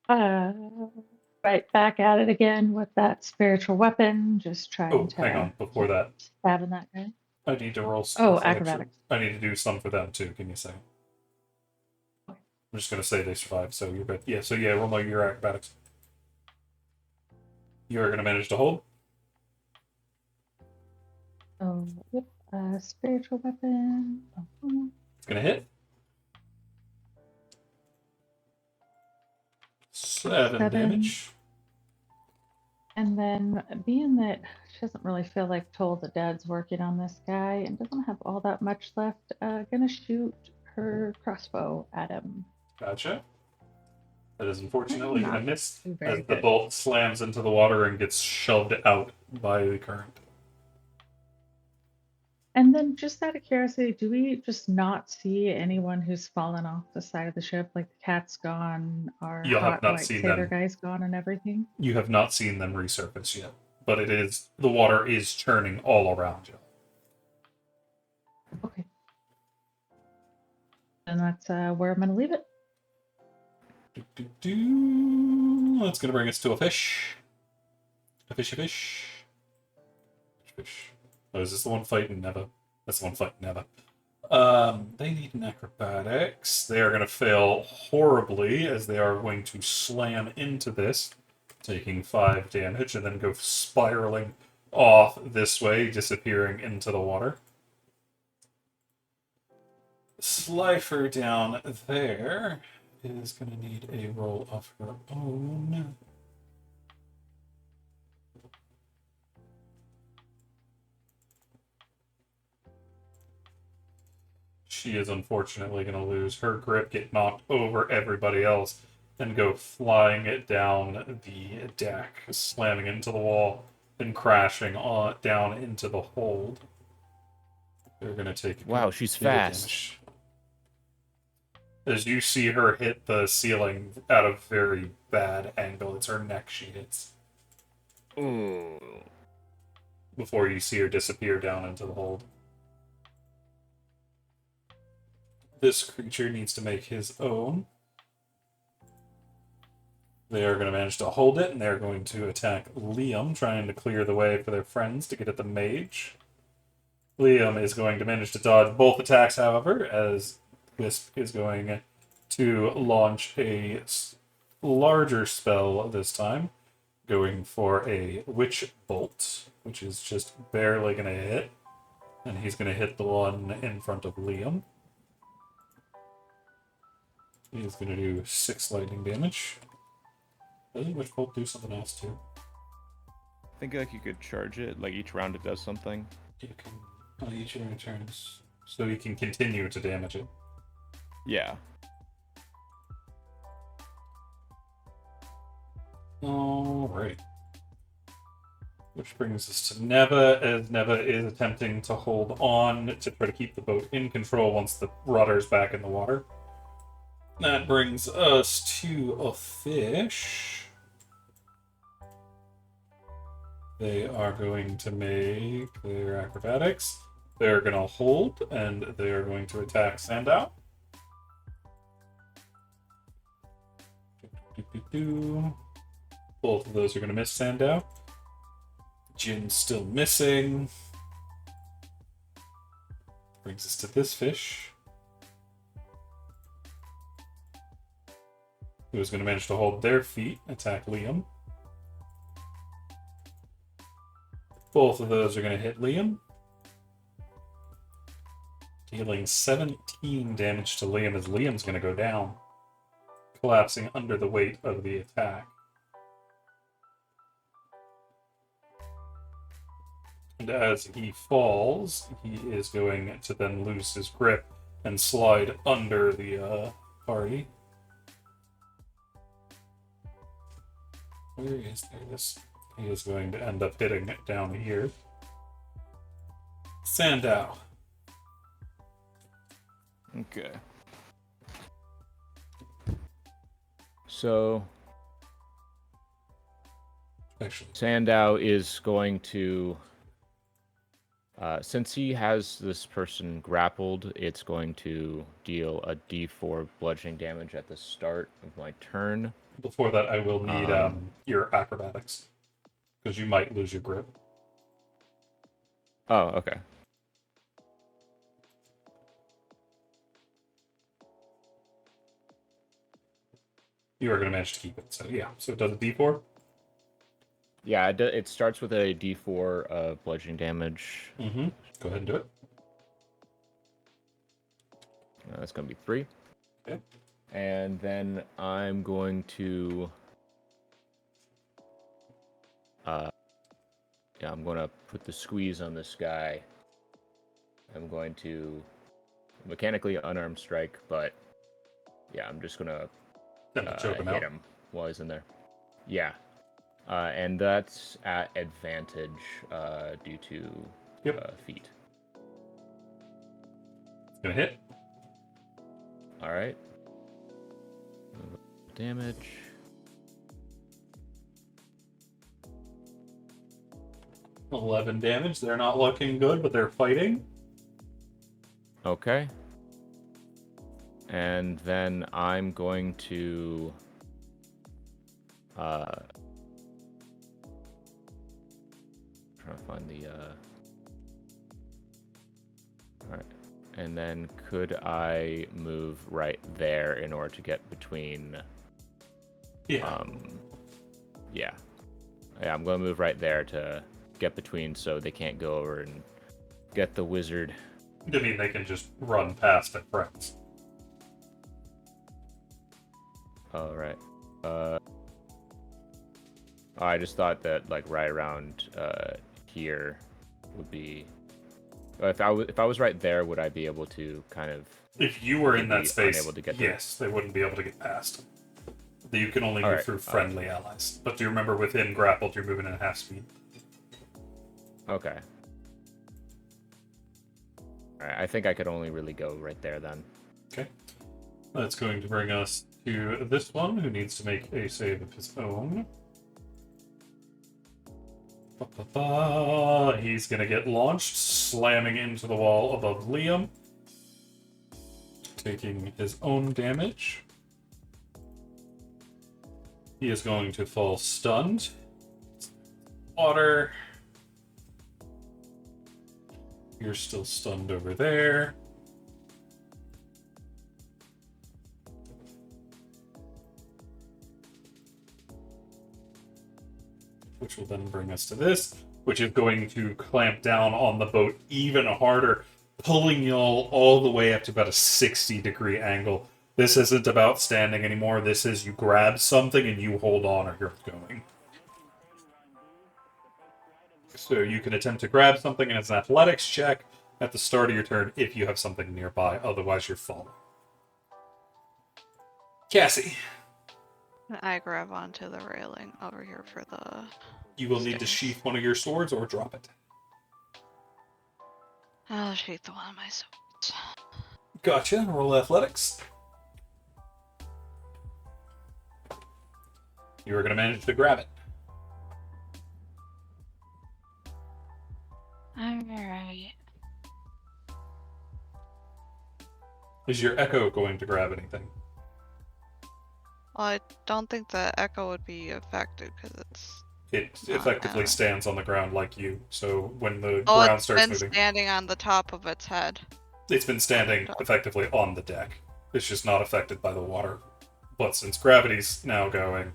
Right back at it again with that spiritual weapon, just trying Oh, to hang on. Before that, stabbing that guy. I need to roll. Acrobatics. I need to do some for them too. Give me a second. I'm just going to say they survived, so you're good. Yeah, so yeah, roll your acrobatics. You're going to manage to hold. Oh, yep. Spiritual weapon. It's going to hit. 7 damage. And then, being that she doesn't really feel like Toll the Dead's working on this guy and doesn't have all that much left, gonna shoot her crossbow at him. Gotcha. That is unfortunately a miss as the good. bolt slams into the water and gets shoved out by the current. And then, just out of curiosity, do we just not see anyone who's fallen off the side of the ship? Like the cat's gone, our You'll have hot not white seen sailor them. guy's gone, and everything. You have not seen them resurface yet, but the water is churning all around you. Okay. And that's where I'm gonna leave it. That's going to bring us to a fish. A fish. Oh, is this the one fighting Neva? That's the one fighting Neva. They need an acrobatics. They are going to fail horribly as they are going to slam into this, taking 5 damage, and then go spiraling off this way, disappearing into the water. Slifer down there is going to need a roll of her own. She is unfortunately going to lose her grip, get knocked over everybody else, and go flying it down the deck, slamming into the wall and crashing down into the hold. They're gonna take. Wow, she's bit of fast. damage. As you see her hit the ceiling at a very bad angle, it's her neck she hits. Ooh. Before you see her disappear down into the hold. This creature needs to make his own. They are going to manage to hold it, and they're going to attack Liam, trying to clear the way for their friends to get at the mage. Liam is going to manage to dodge both attacks, however, as Wisp is going to launch a larger spell this time, going for a Witch Bolt, which is just barely going to hit. And he's going to hit the one in front of Liam. He's going to do 6 lightning damage. Doesn't Witch Bolt do something else too? I think like you could charge it, like each round it does something. You can on each of your turns, so you can continue to damage it. Yeah. Alright. Which brings us to Neva, as Neva is attempting to hold on to try to keep the boat in control once the rudder's back in the water. That brings us to a fish. They are going to make their acrobatics. They're going to hold, and they are going to attack Sandow. Both of those are going to miss Sandow. Jin's still missing. Brings us to this fish, who is going to manage to hold their feet, attack Liam. Both of those are going to hit Liam, dealing 17 damage to Liam as Liam's going to go down, collapsing under the weight of the attack. And as he falls, he is going to then lose his grip and slide under the party. Where is there? This he is going to end up hitting it down here. Sandow. Okay. So Actually, Sandow is going to, since he has this person grappled, it's going to deal a d4 bludgeoning damage at the start of my turn. before that, I will need your acrobatics, because you might lose your grip. Oh, okay. You are going to manage to keep it. So yeah, so it does a d4. Yeah, it starts with a d4 of bludgeoning damage. Mm-hmm. Go ahead and do it. That's going to be 3. Okay. And then I'm going to... yeah, I'm going to put the squeeze on this guy. I'm going to mechanically unarmed strike, but yeah, I'm just going to Choke him out. hit him while he's in there. Yeah. And that's at advantage due to feet. It's going to hit. All right. Damage. $11 damage. They're not looking good, but they're fighting. Okay. And then I'm going to trying to find the all right. And then could I move right there in order to get between Yeah. yeah. Yeah, I'm going to move right there to get between so they can't go over and get the wizard. I mean, they can just run past at friends. All right. I just thought that like right around here would be. If I was right there, would I be able to kind of? If you were in be that space, unable to get yes, they wouldn't be able to get past. You can only move Alright, through friendly allies. But do you remember within grappled, you're moving at half speed? Okay. Alright, I think I could only really go right there then. Okay. That's going to bring us to this one, who needs to make a save of his own. He's going to get launched, slamming into the wall above Liam, taking his own damage. He is going to fall stunned. Water. You're still stunned over there. Which will then bring us to this, which is going to clamp down on the boat even harder, pulling y'all all the way up to about a 60-degree angle. This isn't about standing anymore. This is you grab something and you hold on or you're going. So you can attempt to grab something, and it's an athletics check at the start of your turn if you have something nearby. Otherwise, you're falling. Cassie. I grab onto the railing over here for the... You will need to stairs. sheath one of your swords or drop it. I'll sheath one of my swords. Gotcha. Roll athletics. You are going to manage to grab it. Alright. Is your echo going to grab anything? Well, I don't think the echo would be affected because it's... It Oh, effectively no. stands on the ground like you. So when the Oh, ground it's starts been moving, standing on the top of its head. it's been standing effectively on the deck. It's just not affected by the water. But since gravity's now going,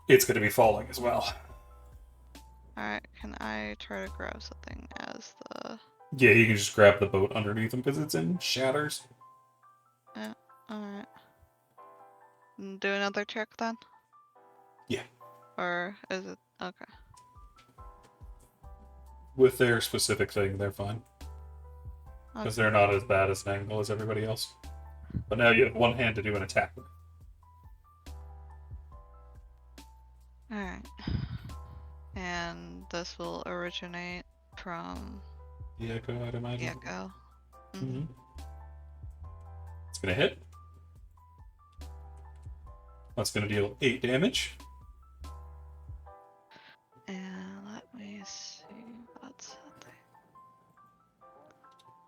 it's going to be falling as well. Alright, can I try to grab something as the... Yeah, you can just grab the boat underneath him because it's in shatters. Alright. Do another check then? Yeah. Or is it... Okay. With their specific thing, they're fine. Because they're not as bad as an angle as everybody else. But now you have one hand to do an attack with. Alright. And this will originate from The echo, I'd the imagine. echo. Mm-hmm. It's going to hit. That's going to deal 8 damage. And let me see what's something.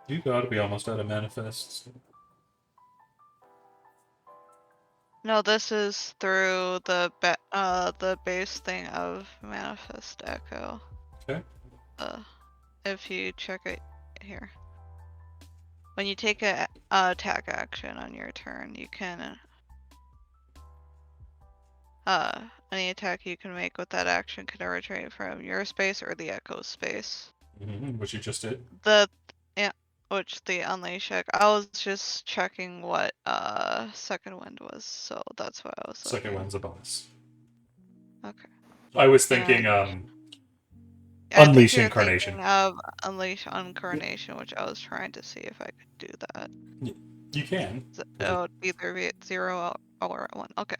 You got to be almost out of manifests. No, this is through the base thing of Manifest Echo. Okay. If you check it here. When you take a attack action on your turn, you can any attack you can make with that action can originate from your space or the Echo space. Mm-hmm. Which you just did. Which the unleash check. I was just checking what second wind was, so that's why I was Second looking. one's a bonus. Okay. I was thinking, I Unleash think you're Incarnation. thinking of Unleash Incarnation, which I was trying to see if I could do that. You can. It would either be at 0 or at 1. Okay.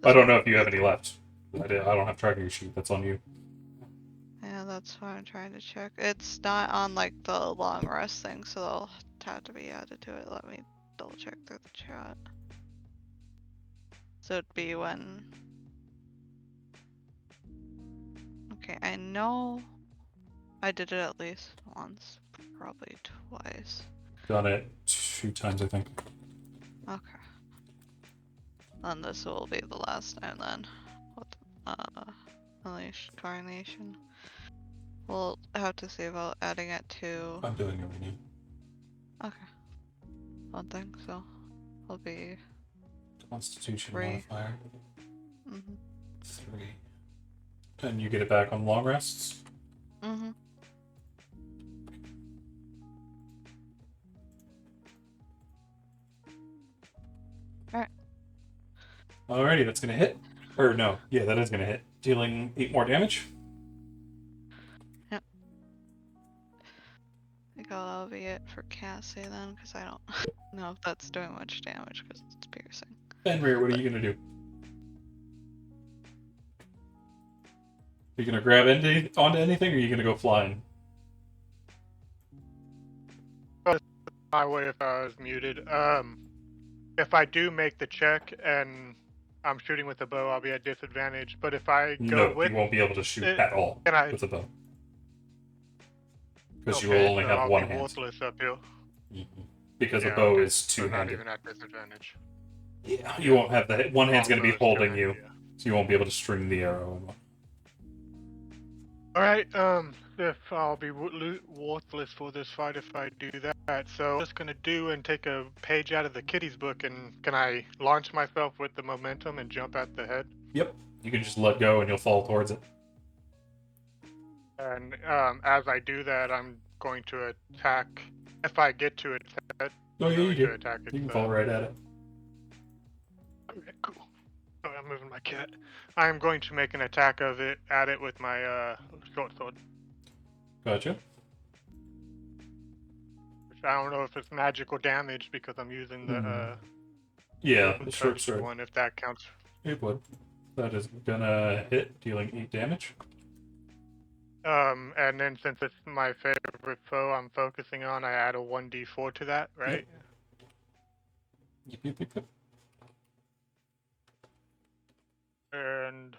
I don't know if you have any left. I don't have track of your sheet. That's on you. Yeah, that's what I'm trying to check. It's not on like the long rest thing, so they'll have to be added to it. Let me double check through the chat. So it'd be when... Okay, I know I did it at least once, probably twice. Done it 2 times, I think. Okay. Then this will be the last time then. With Unleash Carnation. We'll have to see about adding it to... I'm doing it right now. Okay. One thing, so it'll be Constitution 3. modifier. Mm-hmm. 3. And you get it back on long rests? Mm-hmm. Alright. Alrighty, that's gonna hit. Or no, yeah, that is gonna hit. Dealing 8 more damage. I think that'll be it for Cassie then, because I don't know if that's doing much damage because it's piercing. Fenrir, what are you gonna do? Are you gonna grab onto anything, or are you gonna go flying? my way if I was muted. If I do make the check and I'm shooting with the bow, I'll be at disadvantage. But if I go No, with you won't be able to shoot it, at all can I? with a bow. Because you Okay, will only so have I'll one be hand. worthless uphill. Because a Yeah, bow okay. is So not two-handed. even at disadvantage. Yeah, you won't have the one hand's going to be Longbow is holding you, two-handed, yeah. so you won't be able to string the arrow. All right. If I'll be worthless for this fight if I do that, so I'm just gonna do and take a page out of the kitty's book, and can I launch myself with the momentum and jump at the head? Yep, you can just let go and you'll fall towards it. And as I do that, I'm going to attack. If I get to its head, Oh I'm yeah, you going do. to attack its. You can fall right at it. Okay, cool. Oh, I'm moving my cat. I am going to make an attack of it at it with my short sword. Gotcha. Which I don't know if it's magical damage because I'm using the Yeah, the short untouched sword. one. If that counts. It would. That is gonna hit, dealing 8 damage. And then since it's my favorite foe I'm focusing on, I add a 1d4 to that, right? Yep. And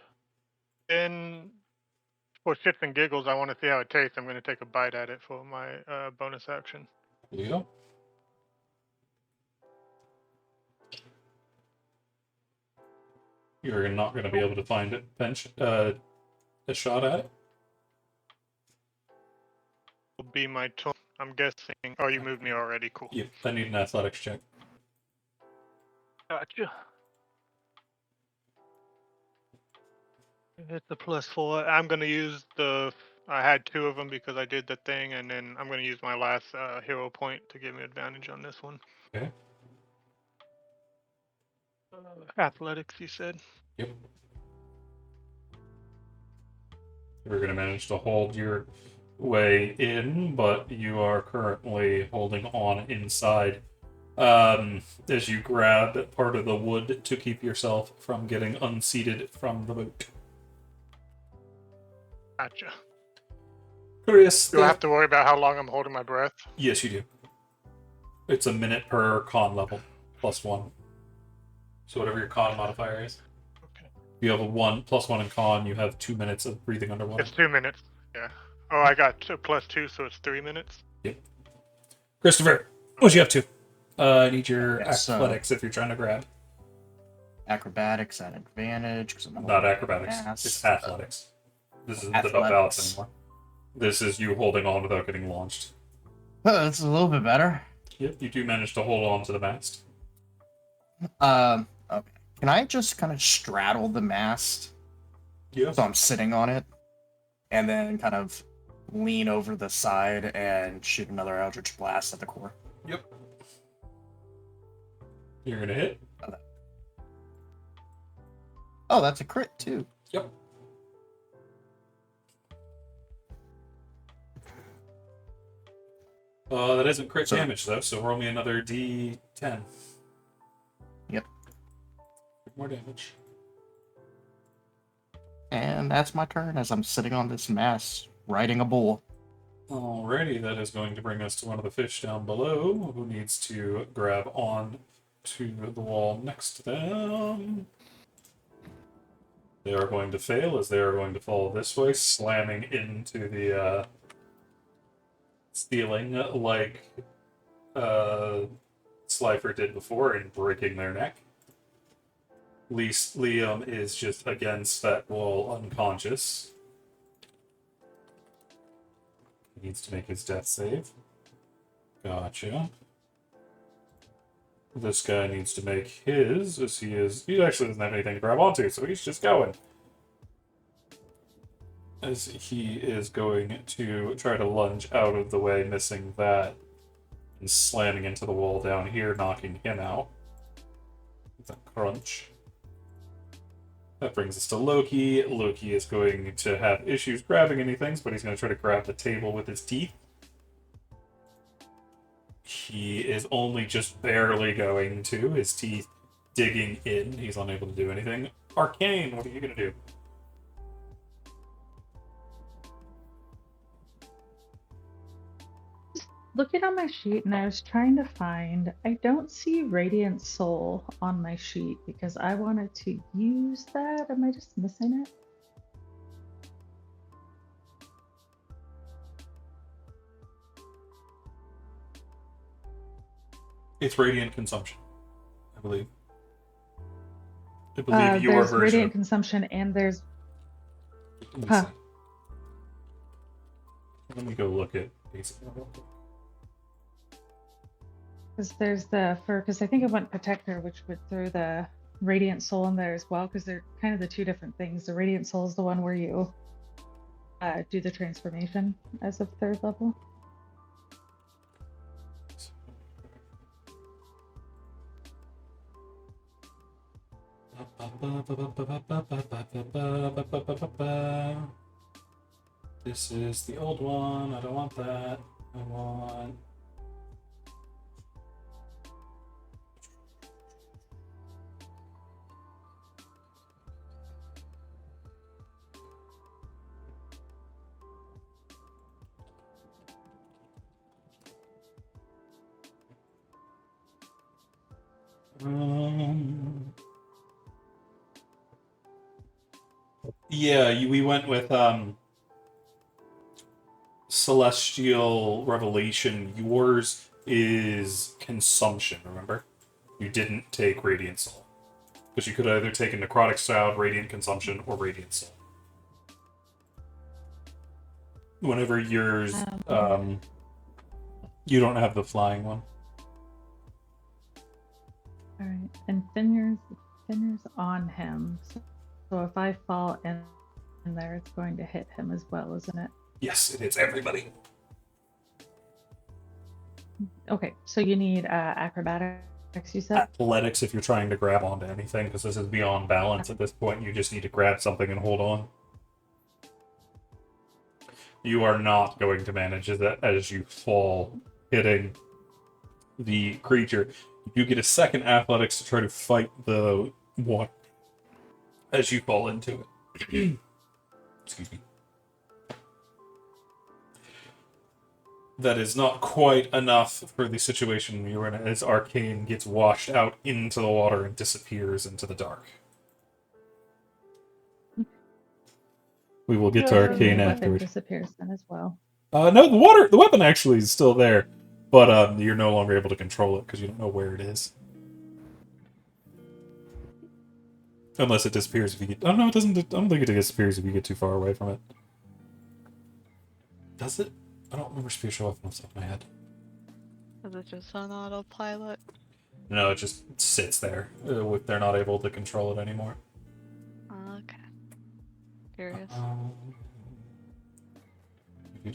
then for shits and giggles, I want to see how it tastes. I'm going to take a bite at it for my bonus action. There you go. You're not going to be able to find it. A shot at it. Will be my turn. I'm guessing. Oh, you moved me already. Cool. Yep. I need an athletics check. Gotcha. It's a +4. I'm going to use the. I had 2 of them because I did the thing, and then I'm going to use my last hero point to give me advantage on this one. Okay. Athletics, you said. Yep. You're going to manage to hold your way in, but you are currently holding on inside. As you grab part of the wood to keep yourself from getting unseated from the boat. Gotcha. Curious. Do I have to worry about how long I'm holding my breath? Yes, you do. It's a minute per con level, +1. So whatever your con modifier is. Okay. If you have a +1 in con, you have 2 minutes of breathing underwater. It's 2 minutes. Yeah. Oh, I got +2, so it's 3 minutes. Yep. Christopher, what you up to? I need your Yes, athletics if you're trying to grab. Acrobatics at advantage. 'Cause I'm Not holding acrobatics. mass. It's athletics. This isn't about Athletics. balance anymore. This is you holding on without getting launched. That's a little bit better. Yep, you do manage to hold on to the mast. Okay. Can I just kind of straddle the mast Yeah. so I'm sitting on it, and then kind of lean over the side and shoot another Eldritch Blast at the core? Yep. You're gonna hit. Oh, that's a crit too. Yep. That isn't crit So- damage though, so roll me another D10. Yep. More damage. And that's my turn as I'm sitting on this mast, riding a bull. Alrighty, that is going to bring us to one of the fish down below, who needs to grab on to the wall next to them. They are going to fail, as they are going to fall this way, slamming into the ceiling like Slifer did before and breaking their neck. Liam is just against that wall, unconscious. He needs to make his death save. Gotcha. This guy needs to make his, as he actually doesn't have anything to grab onto, so he's just going. As he is going to try to lunge out of the way, missing that, and slamming into the wall down here, knocking him out. With a crunch. That brings us to Loki. Loki is going to have issues grabbing anything, but he's going to try to grab the table with his teeth. He is only just barely going to. His teeth digging in. He's unable to do anything. Arcane, what are you going to do? looking on my sheet and I was trying to find, I don't see Radiant Soul on my sheet because I wanted to use that. Am I just missing it? It's radiant consumption, I believe. I believe your There's version. Radiant Consumption and there's. Let me Huh. see. Let me go look at basic. Because there's because I think I went Protector, which would throw the Radiant Soul in there as well, because they're kind of the two different things. The Radiant Soul is the one where you do the transformation as of 3rd level. This is the old one. I don't want that. I want. Yeah, we went with Celestial Revelation. Yours is Consumption, remember? You didn't take Radiant Soul. Because you could either take a Necrotic Shroud, Radiant Consumption, or Radiant Soul. Whenever yours, you don't have the flying one. Alright, and Thinner's on him. So if I fall in there, it's going to hit him as well, isn't it? Yes, it hits everybody. Okay, so you need acrobatics, you said? Athletics if you're trying to grab onto anything, because this is beyond balance at this point. You just need to grab something and hold on. You are not going to manage that as you fall, hitting the creature. You get a second athletics to try to fight the one as you fall into it. Excuse me. That is not quite enough for the situation you're in as Arcane gets washed out into the water and disappears into the dark. We will get to Arcane The weapon afterward. disappears then as well. No, the weapon actually is still there, but you're no longer able to control it because you don't know where it is. Unless it disappears if you get... Oh, no, it doesn't... I don't think it disappears if you get too far away from it. Does it? I don't remember spiritual weapon off the top of my head. Is it just on autopilot? No, it just sits there. They're not able to control it anymore. Okay. Curious. Yeah,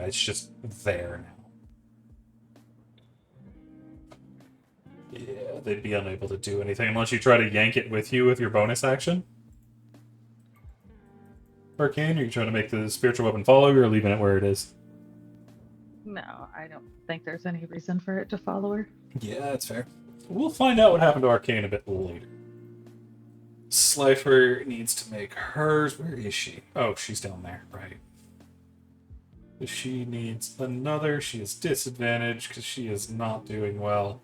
it's just there now. Yeah, they'd be unable to do anything unless you try to yank it with you with your bonus action. Arcane, are you trying to make the spiritual weapon follow you or leaving it where it is? No, I don't think there's any reason for it to follow her. Yeah, that's fair. We'll find out what happened to Arcane a bit later. Slifer needs to make hers. Where is she? Oh, she's down there, right. She needs another. She is disadvantaged because she is not doing well.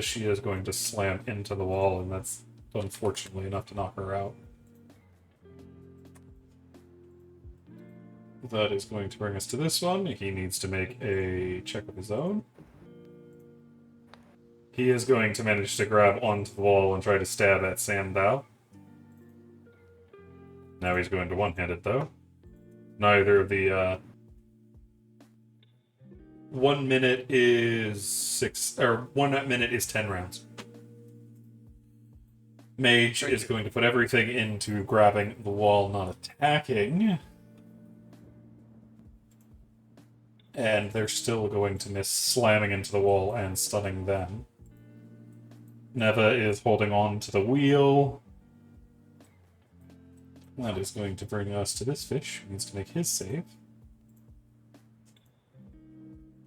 She is going to slam into the wall, and that's unfortunately enough to knock her out. That is going to bring us to this one. He needs to make a check of his own. He is going to manage to grab onto the wall and try to stab at Sam Thou. Now he's going to one-handed, though. Neither of the, 1 minute is 1 minute is 10 rounds. Mage is going to put everything into grabbing the wall, not attacking. And they're still going to miss slamming into the wall and stunning them. Neva is holding on to the wheel. That is going to bring us to this fish, who needs to make his save.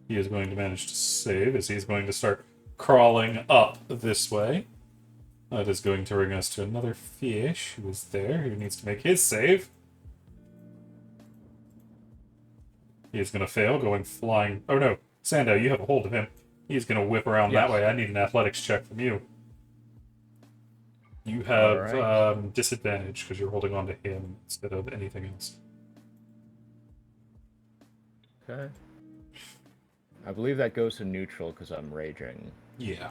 He is going to manage to save as he's going to start crawling up this way. That is going to bring us to another fish who is there, who needs to make his save. He's going to fail, going flying. Oh no, Sandow, you have a hold of him. He's going to whip around that Yes. way. I need an athletics check from you. You have Alright. disadvantage because you're holding on to him instead of anything else. Okay. I believe that goes to neutral because I'm raging. Yeah.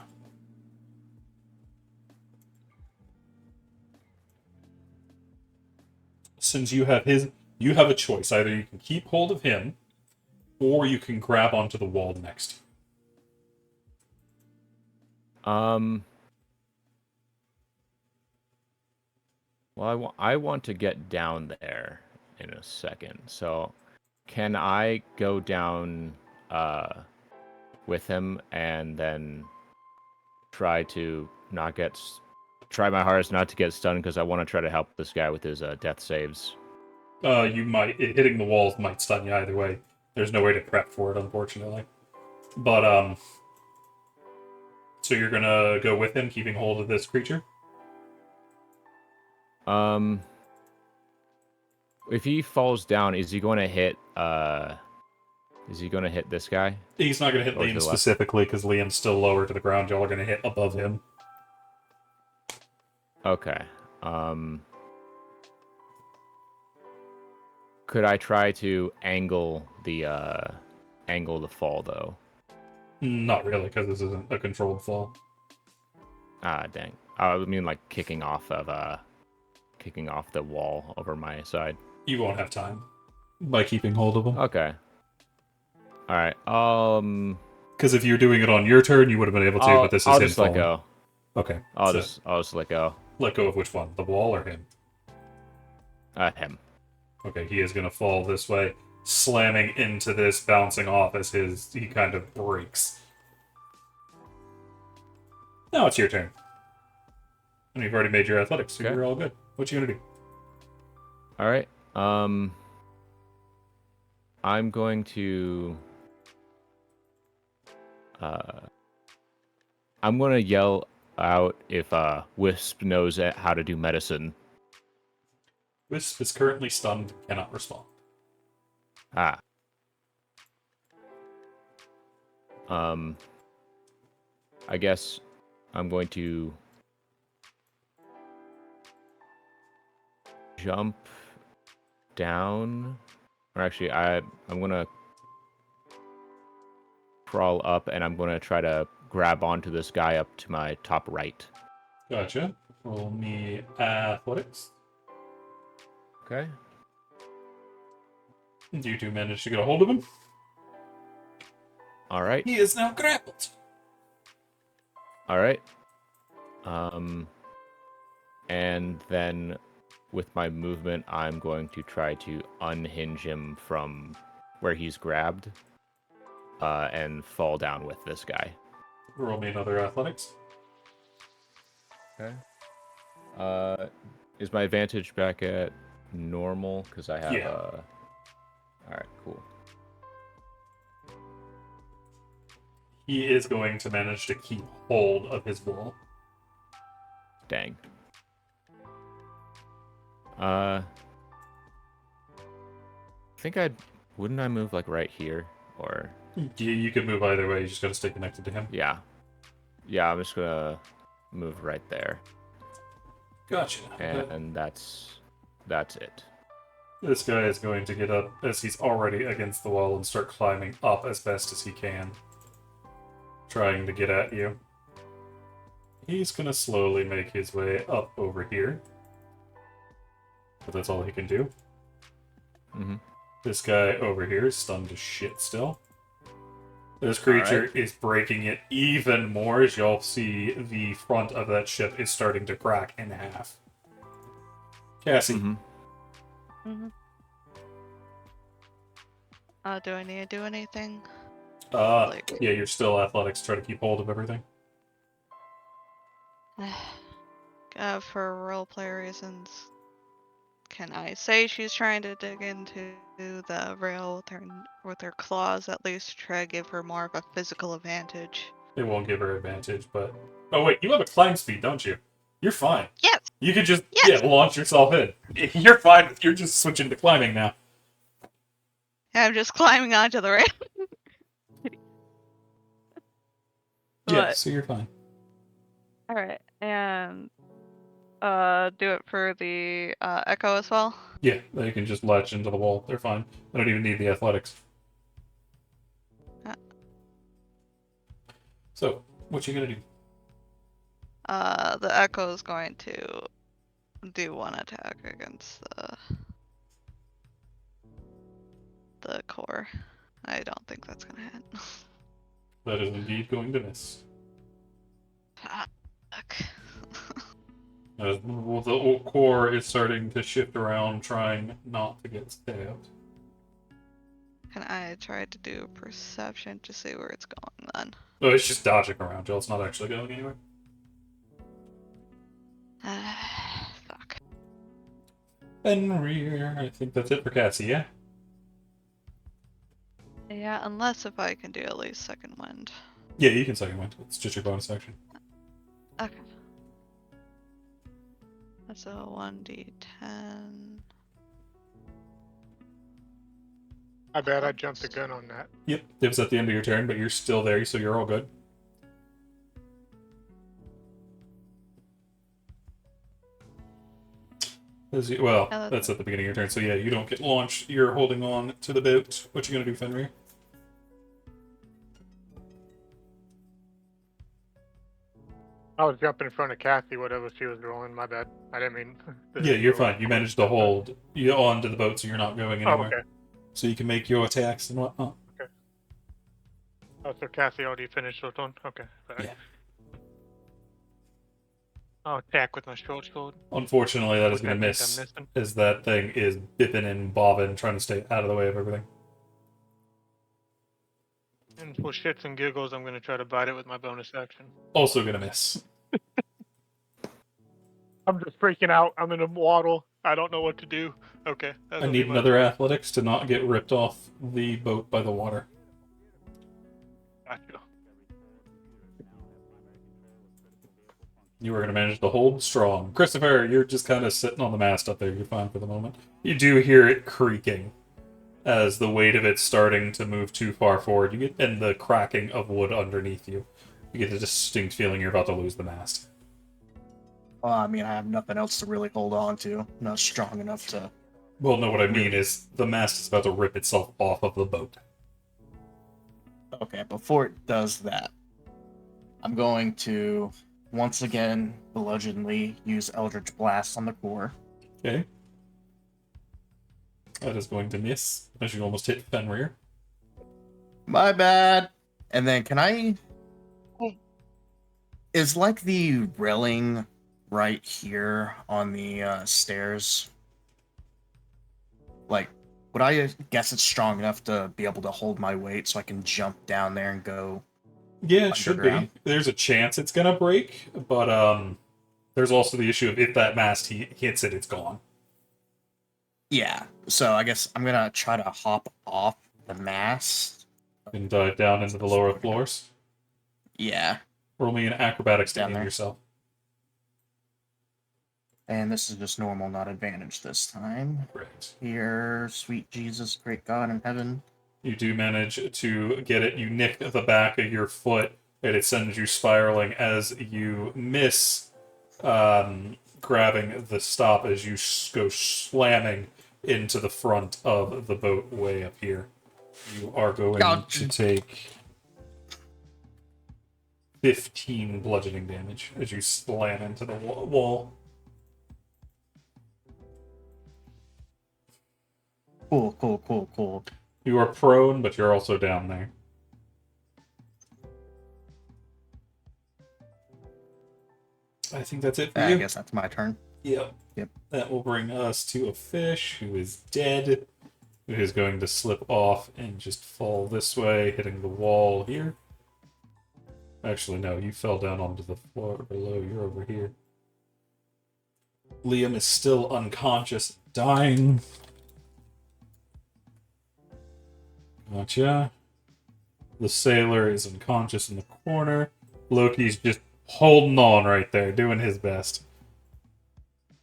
Since you have a choice. Either you can keep hold of him, or you can grab onto the wall next. Well, I want to get down there in a second. So, can I go down with him and then try to not get try my hardest not to get stunned because I want to try to help this guy with his death saves. You might hitting the walls might stun you either way. There's no way to prep for it, unfortunately. But so you're gonna go with him, keeping hold of this creature. If he falls down, is he going to hit? Is he going to hit this guy? He's not gonna hit Or to Liam the left. specifically because Liam's still lower to the ground. Y'all are gonna hit above him. Okay. Could I try to angle the fall though? Not really, because this isn't a controlled fall. Ah, dang. I mean, like kicking off the wall over my side. You won't have time by keeping hold of him. Okay. All right. Because if you're doing it on your turn, you would have been able to, but this is I'll him just let falling. go. Okay. I'll so just let go. let go of which one? The wall or him? Him. Okay, he is going to fall this way, slamming into this, bouncing off as he kind of breaks. Now it's your turn. And you've already made your athletics, so Okay. you're all good. What you gonna do? All right. I'm going to. I'm going to yell out if Wisp knows how to do medicine. Wisp is currently stunned, cannot respond. Ah. I guess I'm going to jump down, or actually, I'm gonna crawl up, and I'm gonna try to grab onto this guy up to my top right. Gotcha. Roll me athletics. Okay. You two manage to get a hold of him. All right. He is now grappled. All right. And then with my movement, I'm going to try to unhinge him from where he's grabbed, and fall down with this guy. Roll me another athletics. Okay. Is my advantage back at normal? Because I have. Yeah. All right. Cool. He is going to manage to keep hold of his wall. Dang. I think wouldn't I move like right here or You can move either way. You just got to stay connected to him. yeah. I'm just gonna move right there, Gotcha. and that's it. This guy is going to get up as he's already against the wall and start climbing up as best as he can, trying to get at you. He's going to slowly make his way up over here. But that's all he can do. Mm-hmm. This guy over here is stunned to shit still. This creature is breaking it even more as y'all see the front of that ship is starting to crack in half. Cassie. Mm-hmm. Do I need to do anything? Yeah, you're still athletics. Try to keep hold of everything. For roleplay reasons, can I say she's trying to dig into the rail with her claws, at least to try to give her more of a physical advantage? It won't give her advantage, but... Oh, wait, you have a climb speed, don't you? You're fine. Yes! You could just, Yes! launch yourself in. You're fine. You're just switching to climbing now. Yeah, I'm just climbing onto the ramp. Yeah, But so you're fine. alright, and do it for the echo as well. Yeah, they can just latch into the wall. They're fine. They don't even need the athletics. Yeah. So, what you gonna do? The echo is going to do one attack against the core. I don't think that's gonna hit. That is indeed going to miss. Fuck. As the core is starting to shift around, trying not to get stabbed. Can I try to do perception to see where it's going then? Oh, it's just dodging around, Jill. It's not actually going anywhere. Fuck. Fenrir. I think that's it for Cassie, yeah? Yeah, unless if I can do at least second wind. Yeah, you can second wind. It's just your bonus action. Okay. That's a 1d10. I bet I jumped the gun on that. Yep, it was at the end of your turn, but you're still there, so you're all good. Well, that's at the beginning of your turn, so yeah, you don't get launched. You're holding on to the boat. What you gonna do, Fenrir? I was jumping in front of Kathy, whatever she was rolling. My bad. I didn't mean. Yeah, you're fine. You managed to hold you onto the boat, so you're not going Oh, anywhere. okay. So you can make your attacks and whatnot. Okay. Oh, so Kathy already finished her turn? Okay. Sorry. Yeah. I'll attack with my short sword. Unfortunately, that is Which going to I think miss, I'm missing. as that thing is bipping and bobbing, trying to stay out of the way of everything. And for shits and giggles, I'm going to try to bite it with my bonus action. Also going to miss. I'm just freaking out. I'm in a waddle. I don't know what to do. Okay. I need another athletics to not get ripped off the boat by the water. Gotcha. You are going to manage to hold strong. Christopher, you're just kind of sitting on the mast up there. You're fine for the moment. You do hear it creaking as the weight of it starting to move too far forward. You get and the cracking of wood underneath you. You get a distinct feeling you're about to lose the mast. Well, I mean, I have nothing else to really hold on to. I'm not strong enough to. Well, no, what I mean is the mast is about to rip itself off of the boat. Okay, before it does that, I'm going to once again bludgeonly use Eldritch Blast on the core. Okay. That is going to miss, as you almost hit Fenrir. My bad. And then can I... Is like the railing right here on the stairs, like, would I guess it's strong enough to be able to hold my weight so I can jump down there and go? Yeah, it should be. Underground. There's a chance it's gonna break, but there's also the issue of if that mast hits it, it's gone. Yeah, so I guess I'm gonna try to hop off the mast. And dive down into the lower floors. Yeah, Roll me an acrobatics to Down aim there. yourself. and this is just normal, not advantage this time. Correct. Here, sweet Jesus, great God in heaven. You do manage to get it. You nick the back of your foot, and it sends you spiraling as you miss grabbing the stop as you go slamming into the front of the boat way up here. You are going to take 15 bludgeoning damage as you slam into the wall. Cool. You are prone, but you're also down there. I think that's it for I you. guess that's my turn. Yep. That will bring us to a fish who is dead, who is going to slip off and just fall this way, hitting the wall here. Actually, no, you fell down onto the floor below. You're over here. Liam is still unconscious, dying. Gotcha. The sailor is unconscious in the corner. Loki's just holding on right there, doing his best.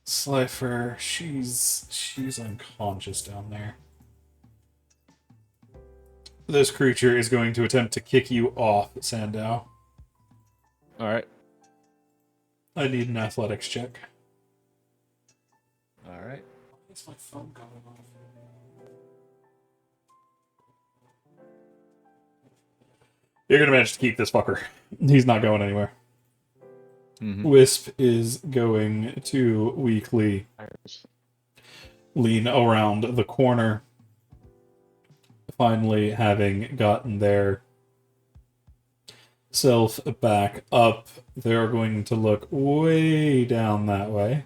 Slifer, she's unconscious down there. This creature is going to attempt to kick you off, Sandow. All right. I need an athletics check. All right. Why is my phone going off? You're going to manage to keep this fucker. He's not going anywhere. Mm-hmm. Wisp is going to weakly lean around the corner. Finally, having gotten their self back up, they're going to look way down that way.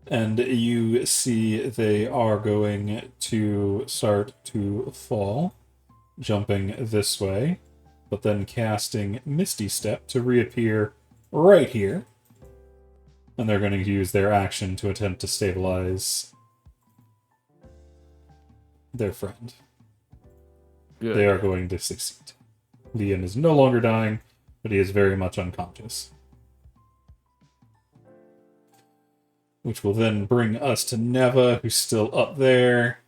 And you see they are going to start to fall, jumping this way, but then casting Misty Step to reappear right here. And they're going to use their action to attempt to stabilize their friend. Good. They are going to succeed. Liam is no longer dying, but he is very much unconscious. Which will then bring us to Neva, who's still up there.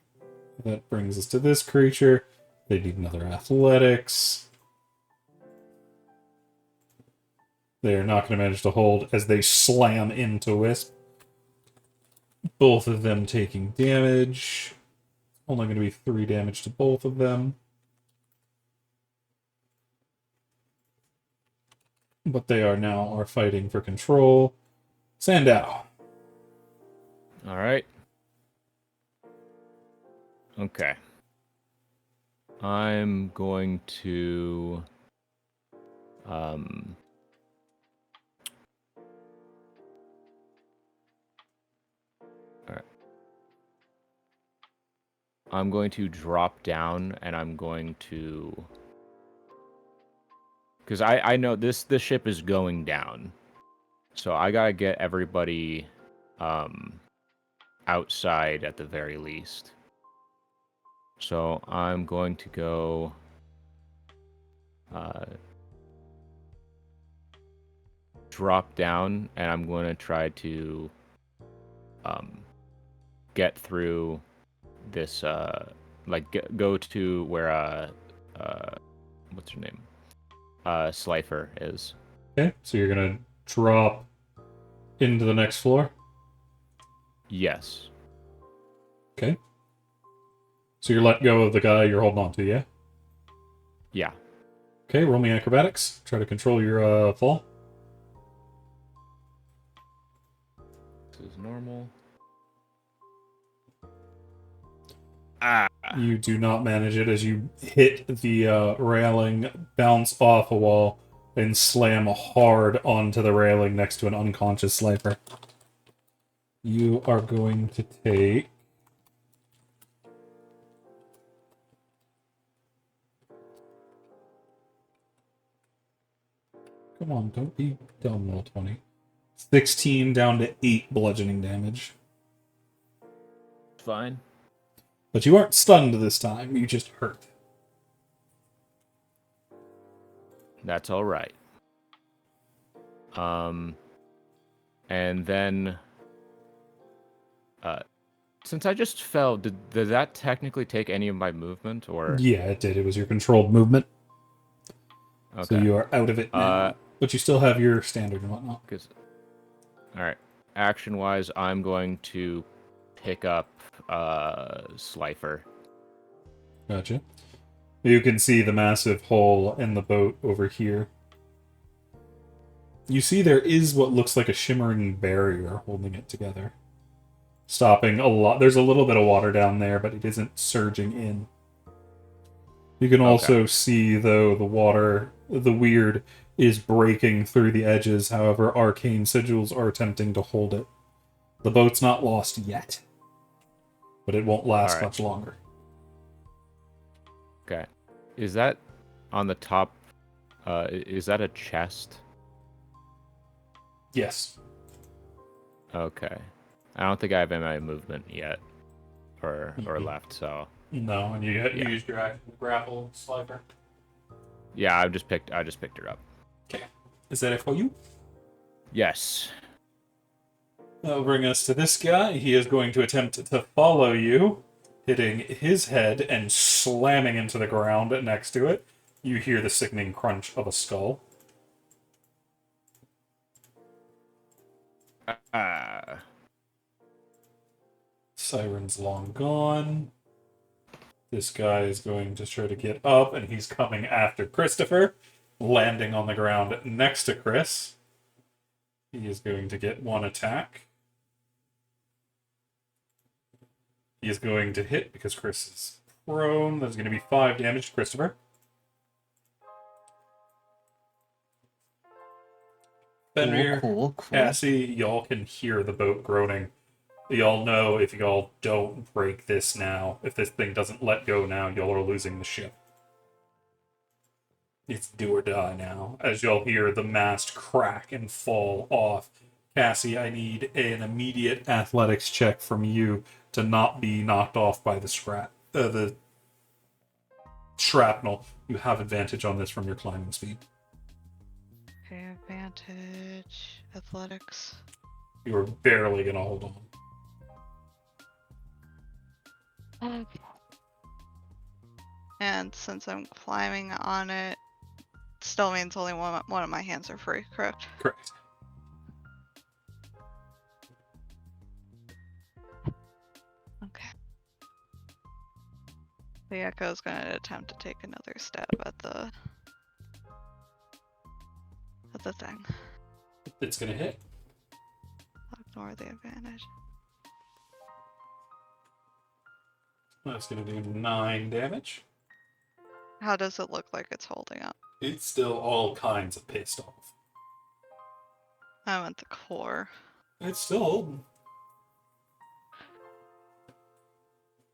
That brings us to this creature. They need another athletics. They are not going to manage to hold as they slam into Wisp. Both of them taking damage. Only going to be 3 damage to both of them. But they are fighting for control. Sandow. All right. Okay. I'm going to all right. I'm going to drop down and I'm going to, because I know this ship is going down. So I gotta get everybody outside at the very least. So I'm going to go drop down, and I'm going to try to get through this, go to where what's her name? Slifer is. Okay, so you're going to drop into the next floor? Yes. Okay. So you're let go of the guy you're holding on to, yeah? Yeah. Okay, roll me acrobatics. Try to control your fall. This is normal. You do not manage it as you hit the railing, bounce off a wall, and slam hard onto the railing next to an unconscious Slifer. You are going to take... Come on, don't be dumb, roll 20. 16 down to 8 bludgeoning damage. Fine. But you aren't stunned this time, you just hurt. That's all right. And then, since I just fell, did that technically take any of my movement, or? Yeah, it did. It was your controlled movement. Okay. So you are out of it now. But you still have your standard and whatnot. All right. Action-wise, I'm going to pick up Slifer. Gotcha. You can see the massive hole in the boat over here. You see there is what looks like a shimmering barrier holding it together. Stopping a lot. There's a little bit of water down there, but it isn't surging in. You can also see, though, the water, the weird, is breaking through the edges. However, arcane sigils are attempting to hold it. The boat's not lost yet, but it won't last much longer. Okay. Is that on the top? Is that a chest? Yes. Okay. I don't think I have any movement yet, or left. So. No, and you used your action to grapple Slifer. Yeah, I just picked her up. Okay. Is that it for you? Yes. That'll bring us to this guy. He is going to attempt to follow you. hitting his head and slamming into the ground next to it. You hear the sickening crunch of a skull. Siren's long gone. This guy is going to try to get up, and he's coming after Christopher, landing on the ground next to Chris. He is going to get one attack. He is going to hit because Chris is prone. That's going to be 5 damage to Christopher. Fenrir, Cool. Cassie, y'all can hear the boat groaning. Y'all know if y'all don't break this now, if this thing doesn't let go now, y'all are losing the ship. It's do or die now. As y'all hear the mast crack and fall off. Cassie, I need an immediate athletics check from you to not be knocked off by the shrapnel. You have advantage on this from your climbing speed. Okay, advantage. Athletics. You are barely gonna hold on. Okay. And since I'm climbing on it, still means only one of my hands are free, correct? Correct. Okay. The Echo is going to attempt to take another stab at the thing. It's gonna hit. I'll ignore the advantage. That's gonna do 9 damage. How does it look like it's holding up? It's still all kinds of pissed off. I'm at the core. It's still holding.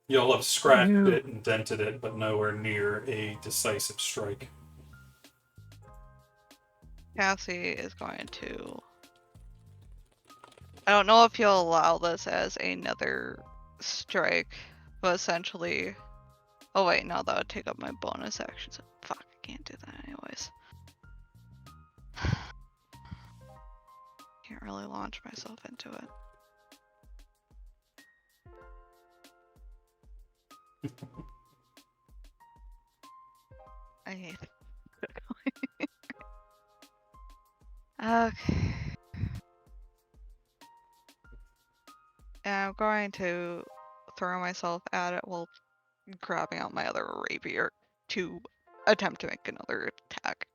Y'all have scratched it and dented it, but nowhere near a decisive strike. Cassie is going to... I don't know if you'll allow this as another strike, but essentially... Oh wait, no, that would take up my bonus action, so fuck, I can't do that anyways. Can't really launch myself into it. I hate it. Okay. And I'm going to throw myself at it while grabbing out my other rapier to attempt to make another attack.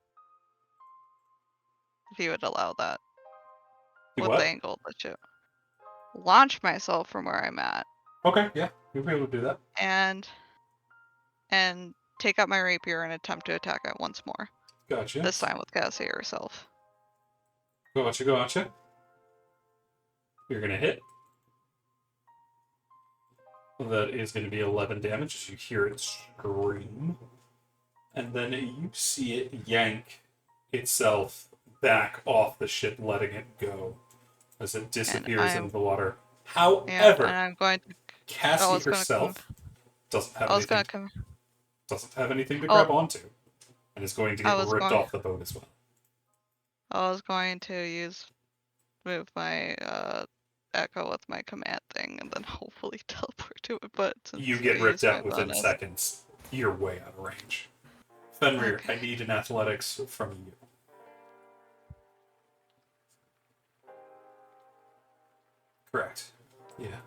If you would allow that. Do With what? the angle of the ship. Launch myself from where I'm at. Okay, yeah, you'll be able to do that. And take out my rapier and attempt to attack it once more. Gotcha. This time with Cassie herself. Gotcha. You're gonna hit. That is going to be 11 damage as you hear it scream. And then you see it yank itself back off the ship, letting it go as it disappears into the water. However, and I'm going to... Cassie herself doesn't have anything to grab onto and is going to get ripped off the boat as well. I was going to move my Echo with my command thing and then hopefully teleport to it, but since you get I ripped used my out within bonus- seconds. You're way out of range. Fenrir, Okay. I need an athletics from you. Correct. Yeah.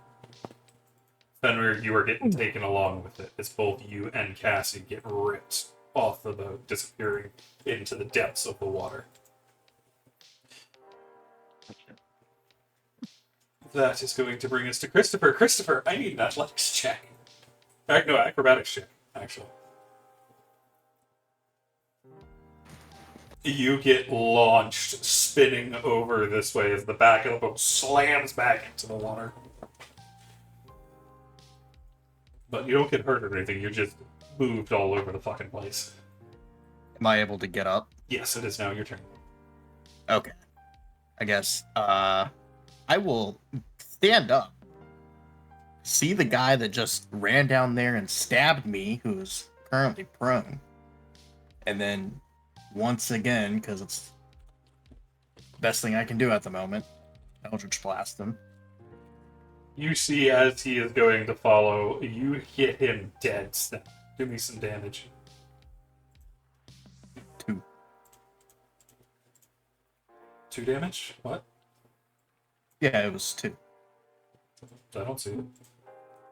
Fenrir, you are getting taken along with it as both you and Cassie get ripped off the boat, disappearing into the depths of the water. That is going to bring us to Christopher. Christopher, I need an athletics check. No, acrobatics check, actually. You get launched, spinning over this way as the back of the boat slams back into the water. But you don't get hurt or anything, you're just moved all over the fucking place. Am I able to get up? Yes, it is now your turn. Okay. I guess, I will stand up. See the guy that just ran down there and stabbed me, who's currently prone. And then, once again, because it's the best thing I can do at the moment, Eldritch Blast him. You see as he is going to follow, you hit him dead. Snap. Do me some damage. 2. 2 damage? What? Yeah, it was 2. I don't see it.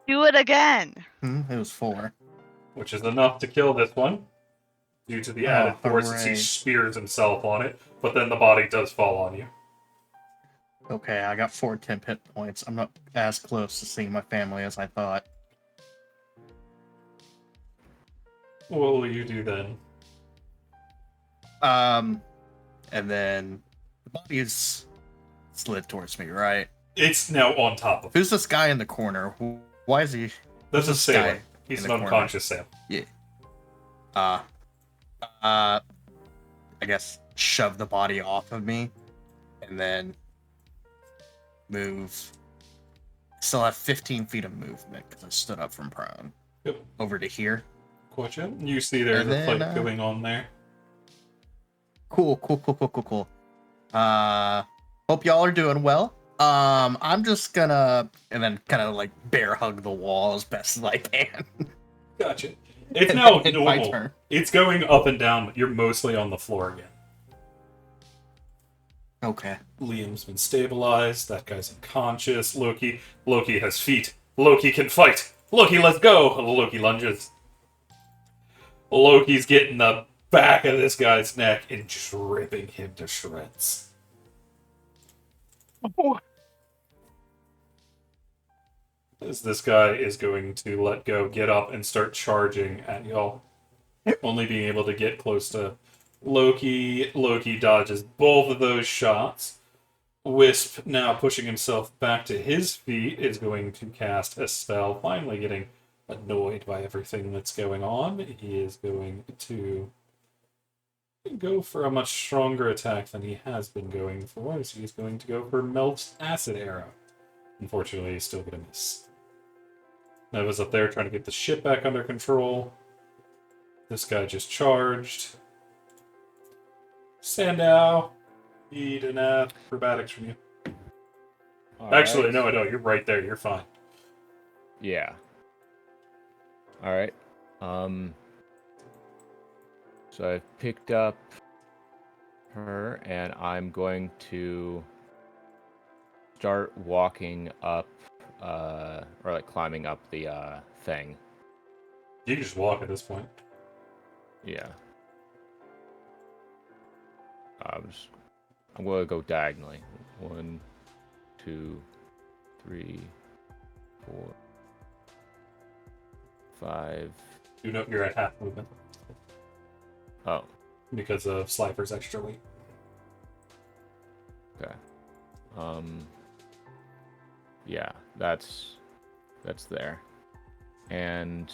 Do it again. It was 4. Which is enough to kill this one. Due to the added force as he hooray. spears himself on it. But then the body does fall on you. Okay, I got 4 temp hit points. I'm not as close to seeing my family as I thought. What will you do then? And then the body is slid towards me, right? It's now on top of him. Who's this guy in the corner? Why is he? That's a this sailor. guy He's in an the corner? unconscious sailor. I guess shove the body off of me, and then move. Still have 15 feet of movement because I stood up from prone. Yep. Over to here. Gotcha. You see there's And a then, fight going on there. Cool. Hope y'all are doing well. I'm just gonna, and then kind of like bear hug the wall as best as I can. Gotcha. It's now It's my normal. turn. It's going up and down, but you're mostly on the floor again. Okay. Liam's been stabilized. That guy's unconscious. Loki has feet. Loki can fight. Loki, let's go. Loki lunges. Loki's getting the back of this guy's neck and just ripping him to shreds. As this guy is going to let go, get up, and start charging at y'all. Only being able to get close to Loki. Loki dodges both of those shots. Wisp, now pushing himself back to his feet, is going to cast a spell, finally getting annoyed by everything that's going on. He is going to go for a much stronger attack than he has been going for, as he's going to go for Melt's Acid Arrow. Unfortunately, he's still going to miss. Neva's up there trying to get the ship back under control. This guy just charged. Sandow, need an acrobatics from you. Actually, no, I don't. You're right there. You're fine. Yeah. All right. So I've picked up her, and I'm going to start walking up, or like climbing up the thing. You can just walk at this point. Yeah. I'm going to go diagonally. 1, 2, 3, 4, 5. You know you're at half movement Oh, because of Slifer's extra weight. okay. Yeah, that's there. And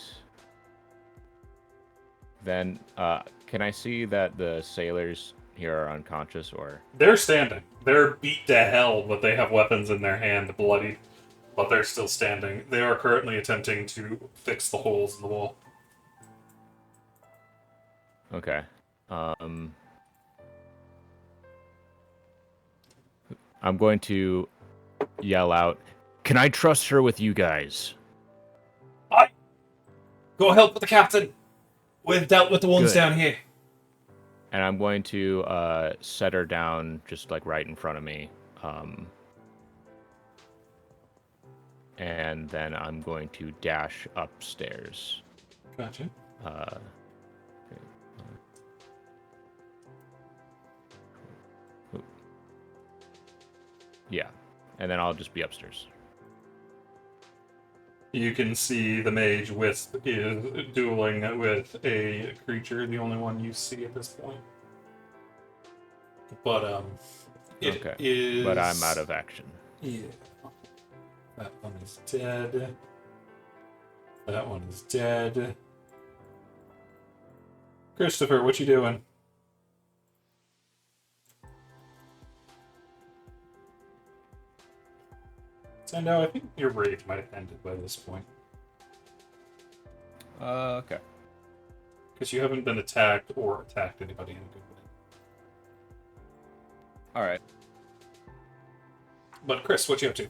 then, can I see that the sailors here are unconscious, or? They're standing. They're beat to hell, but they have weapons in their hand, bloodied. But they're still standing. They are currently attempting to fix the holes in the wall. Okay. I'm going to yell out, "Can I trust her with you guys?" Go help with the captain. We've dealt with the ones Good. down here. And I'm going to set her down just like right in front of me. And then I'm going to dash upstairs. Gotcha. Yeah, and then I'll just be upstairs. You can see the mage Wisp is dueling with a creature, the only one you see at this point. But it Okay. is. But I'm out of action. Yeah. That one is dead. That one is dead. Christopher, what you doing? Sando, I think your rage might have ended by this point. Okay. Because you haven't been attacked or attacked anybody in a good way. All right. But Chris, what you up to?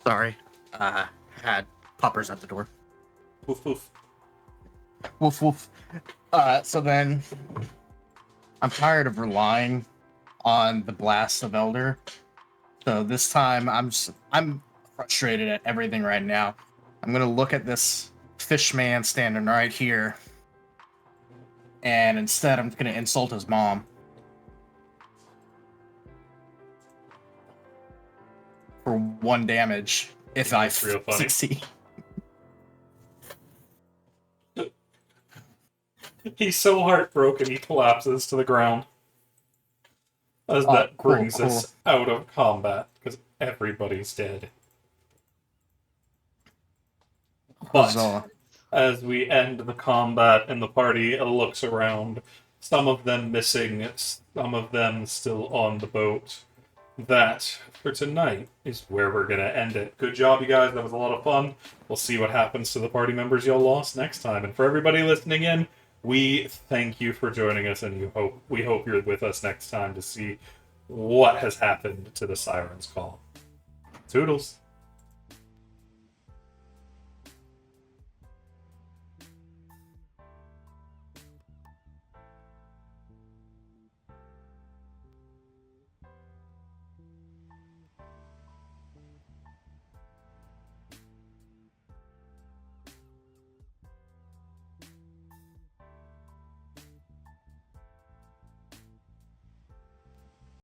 Sorry. Had puppers at the door. Woof woof. Woof woof. So then, I'm tired of relying on the Blast of Elder. So this time, I'm frustrated at everything right now. I'm gonna look at this fish man standing right here, and instead, I'm gonna insult his mom. For 1 damage, if I That's real funny. succeed. He's so heartbroken he collapses to the ground. As that Cool, brings us out of combat, because everybody's dead. But Huzzah. as we end the combat and the party looks around, some of them missing, some of them still on the boat, that for tonight is where we're going to end it. Good job, you guys. That was a lot of fun. We'll see what happens to the party members y'all lost next time. And for everybody listening in, we thank you for joining us, and we hope you're with us next time to see what has happened to the Siren's Call. Toodles.